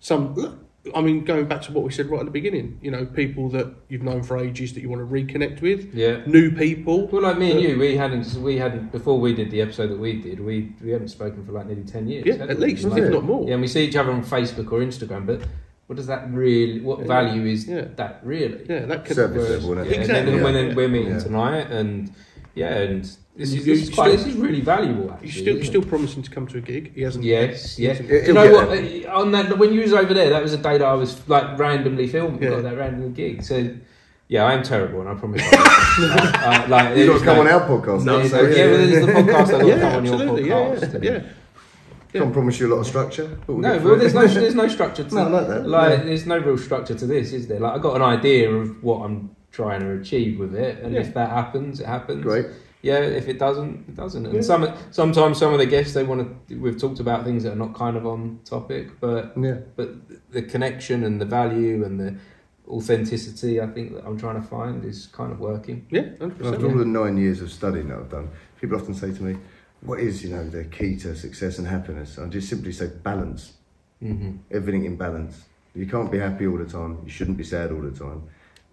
Going back to what we said right at the beginning, people that you've known for ages that you want to reconnect with. New people. Well, like me and you, we hadn't before we did the episode that we did. We hadn't spoken for like nearly 10 years. At least, if not more. Yeah, and we see each other on Facebook or Instagram, but what does that really? What value is that really? Yeah, that could surface level. Exactly. And then when we're meeting tonight, and this is really valuable. Actually, you're still promising to come to a gig. He hasn't. Yes. Do you know what? On that, when you was over there, that was a day that I was like randomly filming. Got that random gig. So I am terrible, and I promise. You've got to come on our podcast. There's the podcast. I've got to come on your podcast. Can't promise you a lot of structure. There's no structure to that. There's no real structure to this, is there? Like, I got an idea of what I'm trying to achieve with it, and if that happens, it happens. Great. Yeah, if it doesn't, it doesn't. And sometimes some of the guests we've talked about things that are not kind of on topic, but the connection and the value and the authenticity I think that I'm trying to find is kind of working. After all the 9 years of studying that I've done, people often say to me, what is the key to success and happiness? I just simply say balance. Everything in balance. You can't be happy all the time. You shouldn't be sad all the time.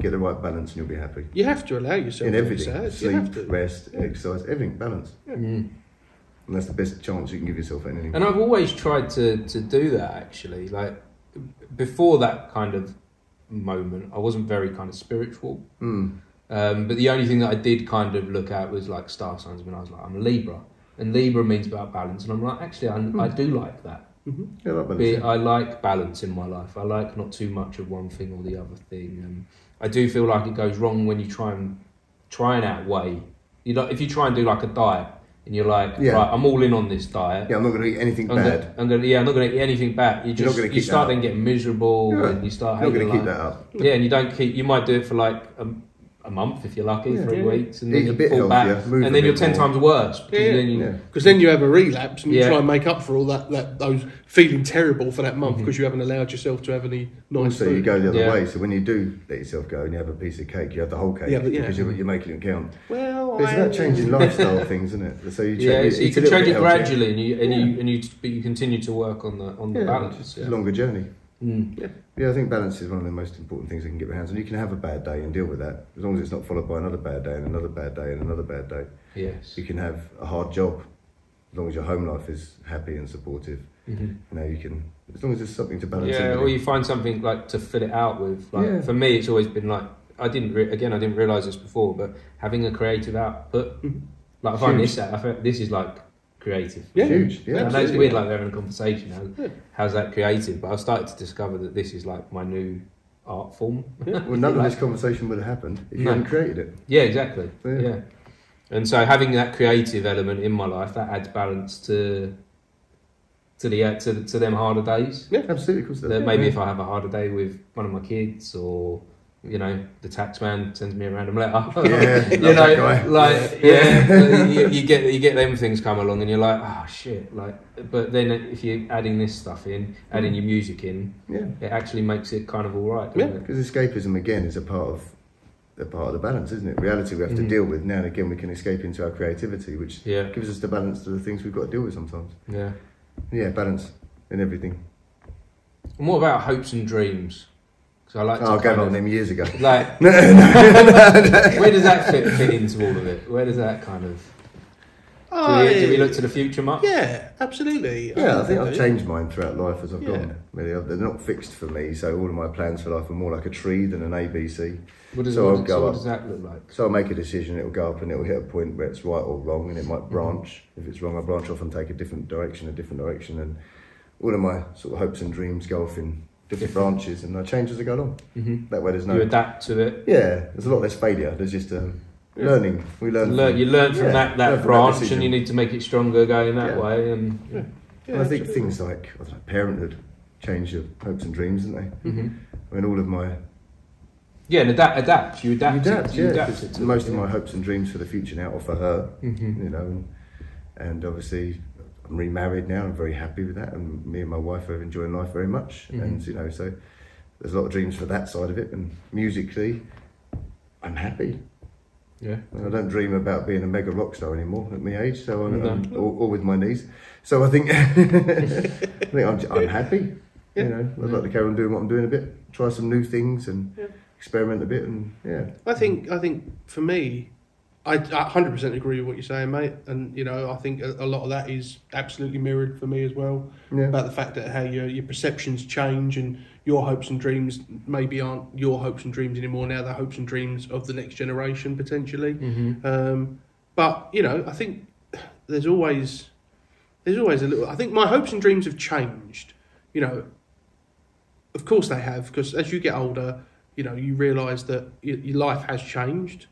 Get the right balance and you'll be happy. You have to allow yourself in everything. To be sad. Sleep, you have to. rest, exercise, everything, balance. And that's the best chance you can give yourself at anything. And I've always tried to do that, actually. Like, before that kind of moment, I wasn't very kind of spiritual. But the only thing that I did kind of look at was like star signs when I was like, I'm a Libra. And Libra means about balance. And I'm like, actually, I do like that. I like balance. I like balance in my life. I like not too much of one thing or the other thing. And I do feel like it goes wrong when you try and outweigh. If you try and do like a diet and you're like, right, I'm all in on this diet. I'm not going to eat anything bad. I'm not going to eat anything bad. You start then getting miserable and you start. You're not going to keep that up. Yeah, and you don't keep. You might do it for like a month if you're lucky, 3 weeks, and then Eat a you bit fall back, healthier, move and a then you're bit 10 more. times worse. Because then you have a relapse and you Yeah. try and make up for all those feeling terrible for that month because you haven't allowed yourself to have any nice Also, food. you go the other Yeah. way. So when you do let yourself go and you have a piece of cake, you have the whole cake because you're making it count. Well, But it's about changing lifestyle things, isn't it? So you So you eat can a little change bit it healthier. gradually, but you continue to work on the balance. It's a longer journey. Mm. Yeah, I think balance is one of the most important things I can get my hands on. You can have a bad day and deal with that, as long as it's not followed by another bad day and another bad day and another bad day. Yes. You can have a hard job, as long as your home life is happy and supportive. Mm-hmm. You know, you can, as long as there's something to balance. Yeah, everything. or you find something like to fill it out with. Like for me, it's always been like I didn't realise this before, but having a creative output. Like I find this is like creative. Yeah, huge. Yeah, I know it's weird, like we're having a conversation. How's that creative? But I've started to discover that this is like my new art form. Well, none of this conversation would have happened if you hadn't created it. Yeah, exactly. Yeah. Yeah. And so having that creative element in my life, that adds balance to them harder days. Yeah, absolutely. Of course, That maybe if I have a harder day with one of my kids, or you know, the tax man sends me a random letter. Yeah, you know, like you get them things come along, and you're like, oh shit, like. But then if you're adding this stuff in, adding your music in, it actually makes it kind of all right. Yeah, Doesn't it? because escapism again is a part of the balance, isn't it? Reality we have to deal with. Now and again, we can escape into our creativity, which gives us the balance to the things we've got to deal with sometimes. Yeah. Yeah, balance in everything. And what about hopes and dreams? Because I like to I gave up them years ago. Like, where does that fit into all of it? Where does that kind of... Do we look to the future much? Yeah, absolutely. Yeah, I think I've changed mine throughout life as I've gone. Really, they're not fixed for me, so all of my plans for life are more like a tree than an ABC. What does that look like? So I'll make a decision, it'll go up and it'll hit a point where it's right or wrong, and it might branch. If it's wrong, I'll branch off and take a different direction, and all of my sort of hopes and dreams go off in different branches, and I change as I go along. That way there's no... You adapt to it? Yeah, there's a lot less failure. There's just learning. We learn. You learn from that branch, that and you need to make it stronger going that way. And I think things like parenthood change your hopes and dreams, don't they? I mean, all of my... Yeah, and adapt. You adapt it to most of my hopes and dreams for the future now are for her, you know, and obviously I'm remarried now. I'm very happy with that, and me and my wife are enjoying life very much, and you know, so there's a lot of dreams for that side of it. And musically, I'm happy. Yeah, I don't dream about being a mega rock star anymore at my age, so I'm or with my knees. So I think I'm happy. You know, I'd like to carry on doing what I'm doing a bit, try some new things, and experiment a bit, and I think for me, I 100% agree with what you're saying, mate. And you know, I think a lot of that is absolutely mirrored for me as well. About the fact that how your perceptions change, and your hopes and dreams maybe aren't your hopes and dreams anymore. Now they're hopes and dreams of the next generation potentially. But you know, I think there's always a little. I think my hopes and dreams have changed. You know, of course they have, because as you get older, you know, you realise that your life has changed.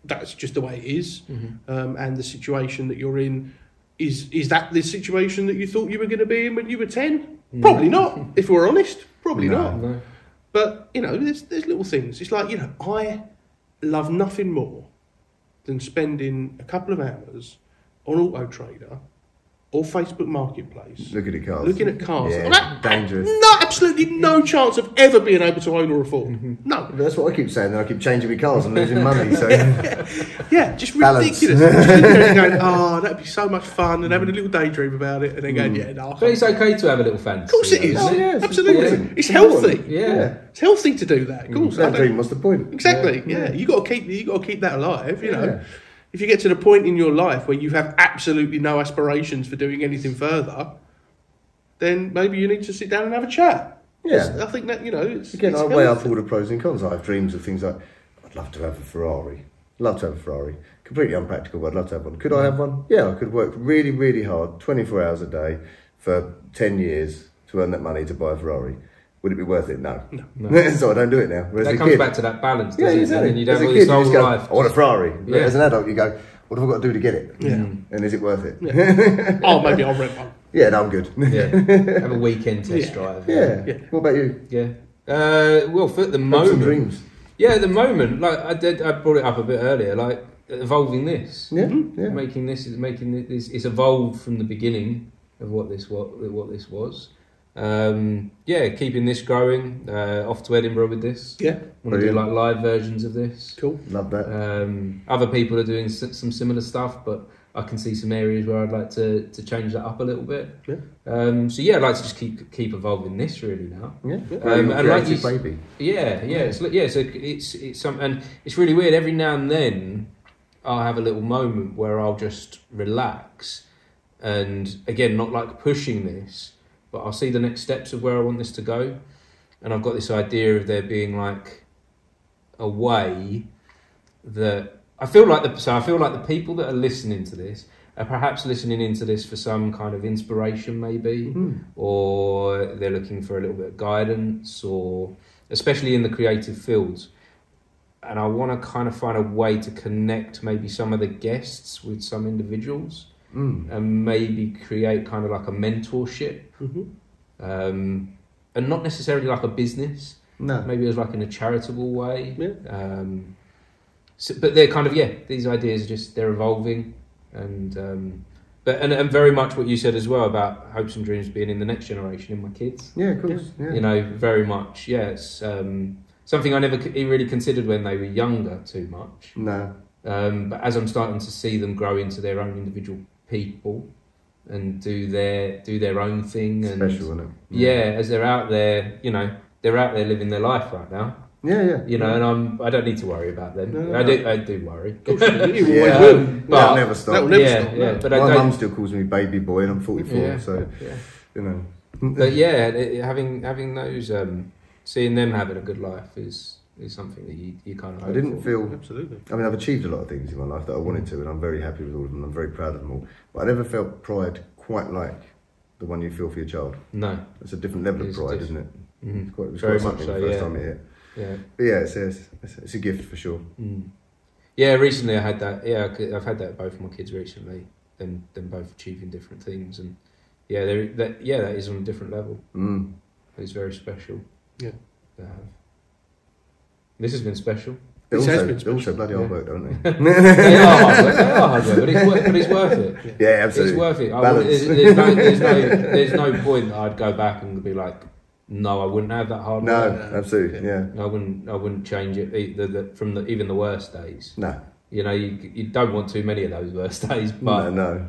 That's just the way it is. And the situation that you're in, is that the situation that you thought you were going to be in when you were 10? Probably not, if we're honest. Probably not. No. But, you know, there's little things. It's like, you know, I love nothing more than spending a couple of hours on Auto Trader or Facebook Marketplace. Looking at cars. Yeah, dangerous. Absolutely no chance of ever being able to own or afford. No. That's what I keep saying. I keep changing my cars and losing money. So just ridiculous. Just going, that'd be so much fun, and having a little daydream about it, and then going, no. But it's okay to have a little fancy. Of course it is. Absolutely. It's healthy. Yeah. It's healthy to do that. Of course. That dream, what's the point? Exactly. Yeah. You got to keep that alive. You know. If you get to the point in your life where you have absolutely no aspirations for doing anything further, then maybe you need to sit down and have a chat. Yeah. I think that, you know, it's I weigh up all the pros and cons. I have dreams of things like, I'd love to have a Ferrari. Completely unpractical, but I'd love to have one. Could I have one? Yeah, I could work really, really hard, 24 hours a day for 10 years to earn that money to buy a Ferrari. Would it be worth it? No. So I don't do it now. Whereas that comes back to that balance, doesn't it? Exactly. And then you don't really solve life. I want a Ferrari. But as an adult, you go, what have I got to do to get it? And is it worth it? Maybe I'll rent one. Yeah, no, I'm good. Have a weekend test drive. Yeah. What about you? Yeah. Well, for the moment, dreams. at the moment, like I brought it up a bit earlier, like evolving this, making this, it's evolved from the beginning of what this was. Keeping this growing. Off to Edinburgh with this. Yeah, want to do like live versions of this. Cool, love that. Other people are doing some similar stuff, but I can see some areas where I'd like to change that up a little bit. Yeah. I'd like to just keep evolving this really now. Yeah. And like you, baby. So it's some, and it's really weird. Every now and then, I'll have a little moment where I'll just relax, and again, not like pushing this, but I'll see the next steps of where I want this to go, and I've got this idea of there being like a way that I feel like the people that are listening to this are perhaps listening into this for some kind of inspiration, maybe, or they're looking for a little bit of guidance, or especially in the creative fields. And I want to kind of find a way to connect maybe some of the guests with some individuals, and maybe create kind of like a mentorship, and not necessarily like a business. No, maybe as like in a charitable way. Yeah. But they're kind of these ideas are just they're evolving, and very much what you said as well about hopes and dreams being in the next generation, in my kids. Yeah, of course. Yeah. You know, very much. Yeah, it's something I never really considered when they were younger too much. No. But as I'm starting to see them grow into their own individual people and do their own thing, and special, isn't it? Yeah, as they're out there, you know, they're out there living their life right now. Yeah. You know, and I don't need to worry about them. No. I do worry. Of course, you always will. But That'll never stop. That'll never stop. Yeah. But my mum still calls me baby boy, and I'm 44, so you know. But having those, seeing them having a good life is something that you kind of. I didn't feel. Absolutely. I mean, I've achieved a lot of things in my life that I wanted to, and I'm very happy with all of them. I'm very proud of them all. But I never felt pride quite like the one you feel for your child. No, it's a different level of pride, isn't it? Mm-hmm. It's quite very much something so. the first time it hit. Yeah. But yeah, it's a gift for sure. Yeah, recently I had that. Yeah, I've had that with both my kids recently. Them both achieving different things, and that is on a different level. It's very special. Yeah. This has been special. They're also bloody hard work, don't they? They are hard work, but it's worth it. Yeah, absolutely. It's worth it. There's no point that I'd go back and be like, no, I wouldn't have that hard work. No, absolutely, yeah. I wouldn't change it from even the worst days. No. You know, you don't want too many of those worst days, but no.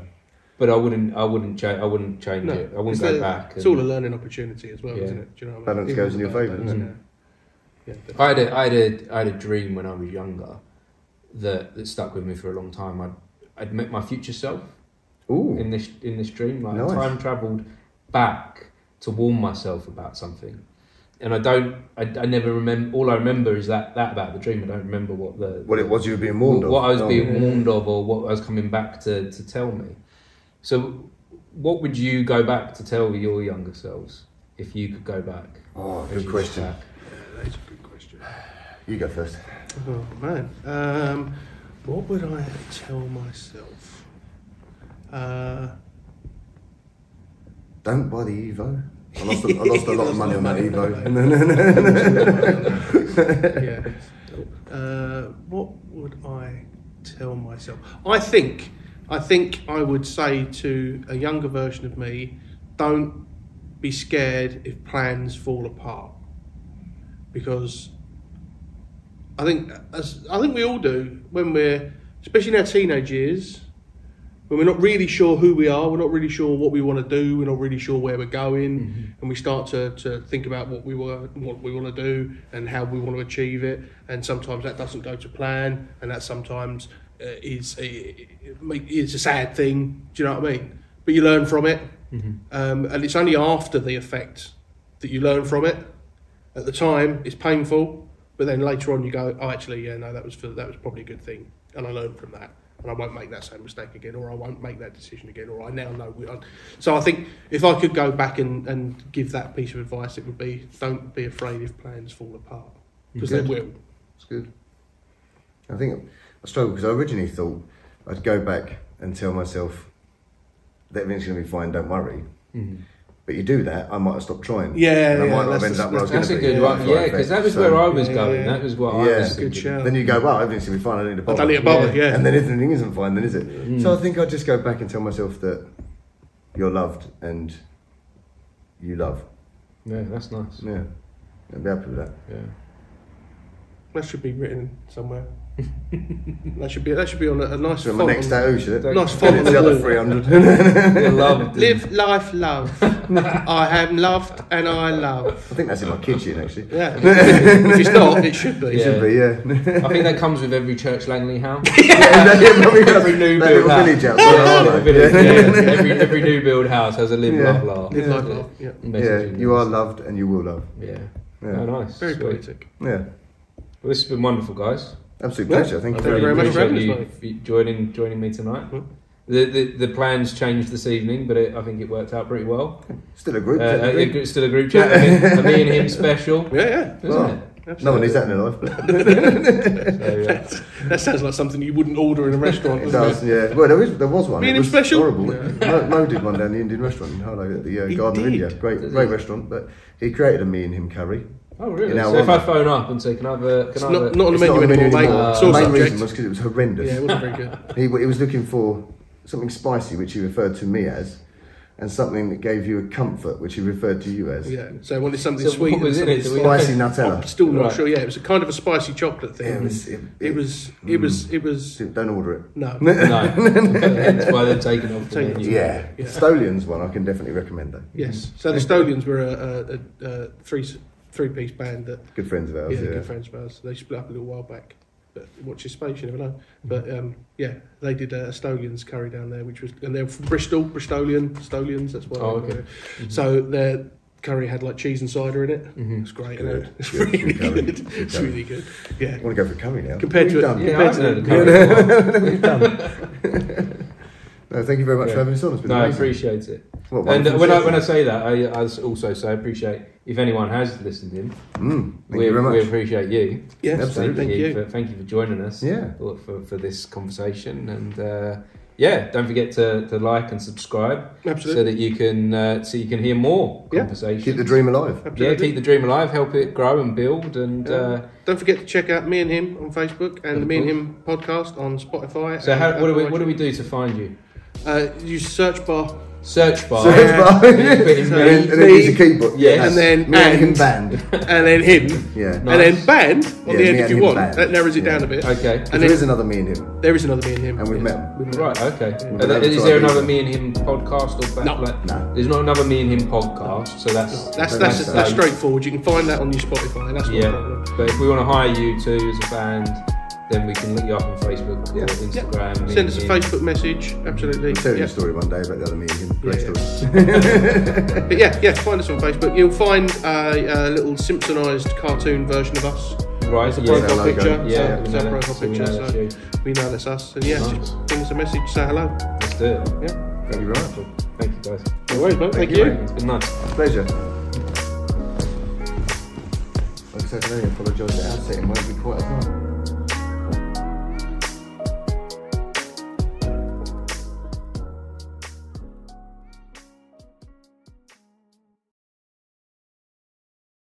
But I wouldn't change it. I wouldn't go back. It's all a learning opportunity as well, isn't it? Do you know what I mean? Balance goes in your favour, doesn't it? Yeah, I had a dream when I was younger that stuck with me for a long time. I'd met my future self. Ooh. In this dream, like nice. Time travelled back to warn myself about something, and I never remember. All I remember is that about the dream. I don't remember what it was you were being warned of. What I was being warned of, or what I was coming back to tell me. So, what would you go back to tell your younger selves if you could go back? Oh, good question. Yeah, that is a good question. You go first. Oh man, what would I tell myself? Don't buy the Evo. I lost a lot of money on that Evo. Yeah. What would I tell myself? I think I would say to a younger version of me, don't be scared if plans fall apart, because I think we all do when we're, especially in our teenage years, when we're not really sure who we are, we're not really sure what we want to do, we're not really sure where we're going, and we start to think about what we want to do and how we want to achieve it, and sometimes that doesn't go to plan, and that sometimes it's a sad thing. Do you know what I mean? But you learn from it, and it's only after the effect that you learn from it. At the time, it's painful, but then later on you go, oh, actually, yeah, no, that was probably a good thing, and I learned from that. And I won't make that same mistake again, or I won't make that decision again, or I now know. So I think if I could go back and give that piece of advice, it would be, don't be afraid if plans fall apart, because they will. It's good. I think I struggle because I originally thought I'd go back and tell myself that everything's going to be fine, don't worry. But you do that, I might have stopped trying. Yeah, and I yeah, might not have ended up where I was going That's to a be. good one. Yeah, because that was where I was going. Yeah. That was what I Yeah. was Good thinking. shout. Then you go, well, everything's going to be fine, I don't need to I bother. don't need to bother, yeah. And then if anything isn't fine, then is it? So I think I'd just go back and tell myself that you're loved and you love. Yeah, that's nice. Yeah. I'd be happy with that. Yeah. That should be written somewhere. that should be on a nice So font. my next tattoo, should it? Nice font on It's the the other wall. 300. You're loved. Live life, love. I am loved and I love. I think that's in my kitchen, actually. Yeah. If it's not, it should be. It should be, yeah. I think that comes with every Church Langley house. Every new that build little house. village outside. Yeah, Harlow. village, yeah. Every new build house has a live, Yeah. love, laugh. Live life, love. Yeah. Yeah, Messaging you are this. loved and you will love. Yeah. Yeah. Oh, nice. Very Sweet. poetic. Yeah. Well, this has been wonderful, guys. Absolute pleasure. Thank you Thank you very much for having appreciate us, you joining me tonight. The plans changed this evening, but I think it worked out pretty well. Still a group. technically. It's still a group chat. A me and him special. Yeah, Isn't Well, it? no one needs that in their life, but So, yeah. That sounds like something you wouldn't order in a restaurant, it doesn't does. it? Yeah. Well, there was one. Me and It him was special? horrible. Yeah. Mo did one down the Indian restaurant in Harlow at the He Garden of did? India. Great Did he? restaurant. But he created a me and him curry. Oh really? In our So if I honour. phone up and say, can I have a? It's Can I have not on the It's menu not on the anymore, menu mate. anymore. It's The all main subject. reason was because it was horrendous. Yeah, it wasn't very good. He was looking for something spicy, which he referred to me as, and something that gave you a comfort, which he referred to you as. Yeah, so I wanted something So sweet. what was and in it? something Do we- Spicy I'm Nutella. still not Right. sure. Yeah, it was a kind of a spicy chocolate thing. Yeah, It was. Don't order it. No. No, that's why they're taking off the Taking menu. Yeah. Yeah. Stolians one I can definitely recommend though. Yes. So the Stolians were a three-piece band that Good friends of ours. yeah, Yeah. good friends of ours. They split up a little while back. But watch your space, you never know. But yeah, they did a Stolians curry down there, which was, and they're from Bristol, Stolians. That's why. Oh, they okay. were. So their curry had like cheese and cider in it. It's great. Good. Isn't it? It's Good. really Good curry. good. Good It's curry. really good. Yeah. I want to go for curry now. Compared to We've it- done. Yeah, I haven't had a curry. We've done. No, thank you very much Yeah. for having us on. It's been No, I amazing. appreciate it. What, And wonderful when I session. say that, I also say I appreciate if anyone has listened in. Thank you very much. We appreciate you. Yes, Absolutely. thank you. Thank you for joining us. Yeah. For this conversation, and yeah, don't forget to like and subscribe Absolutely. so that you can hear more Yeah. conversation. Keep the dream alive. Yeah, Absolutely. keep the dream alive, help it grow and build, and Don't forget to check out Me and Him on Facebook and the Me and Him podcast on Spotify. so and what do we do to find you? Use search bar. Search bar. Search bar. And then put in So- me. And then use a keyboard. Yes. And then Me and him and, band. and then him. Yeah. And Nice. then band on Yeah, the end Me if and you Him want. band. That narrows it Yeah. down a bit. Okay. And There then is another me and him. there is another Me and Him. And we've yes. met. We've met. Right, okay. Yeah. Is there another Me and Him podcast or No. No. There's not another Me and Him podcast, so That's straightforward. You can find that on your Spotify. That's not a yeah. problem. But if we want to hire you two as a band, then we can look you up on Facebook or Yeah. Instagram. Me Send us and a Him. Facebook message. Absolutely. I'll tell you Yeah. a story one day about the other me and him. Great Yeah. story. But yeah, find us on Facebook. You'll find a little Simpsonised cartoon version of us. Right, It's a yeah. profile logo. picture. Yeah, so we it's know our that, profile so we picture. know that's So you. we know that's us. And yeah, Nice. just bring us a message. Say hello. Let's do it. Yeah. Thank you very much. Thank you, guys. No worries, mate. Thank you, you. mate. It's been nice. Pleasure. Like I said, I can only apologise that our setting won't be quite as well.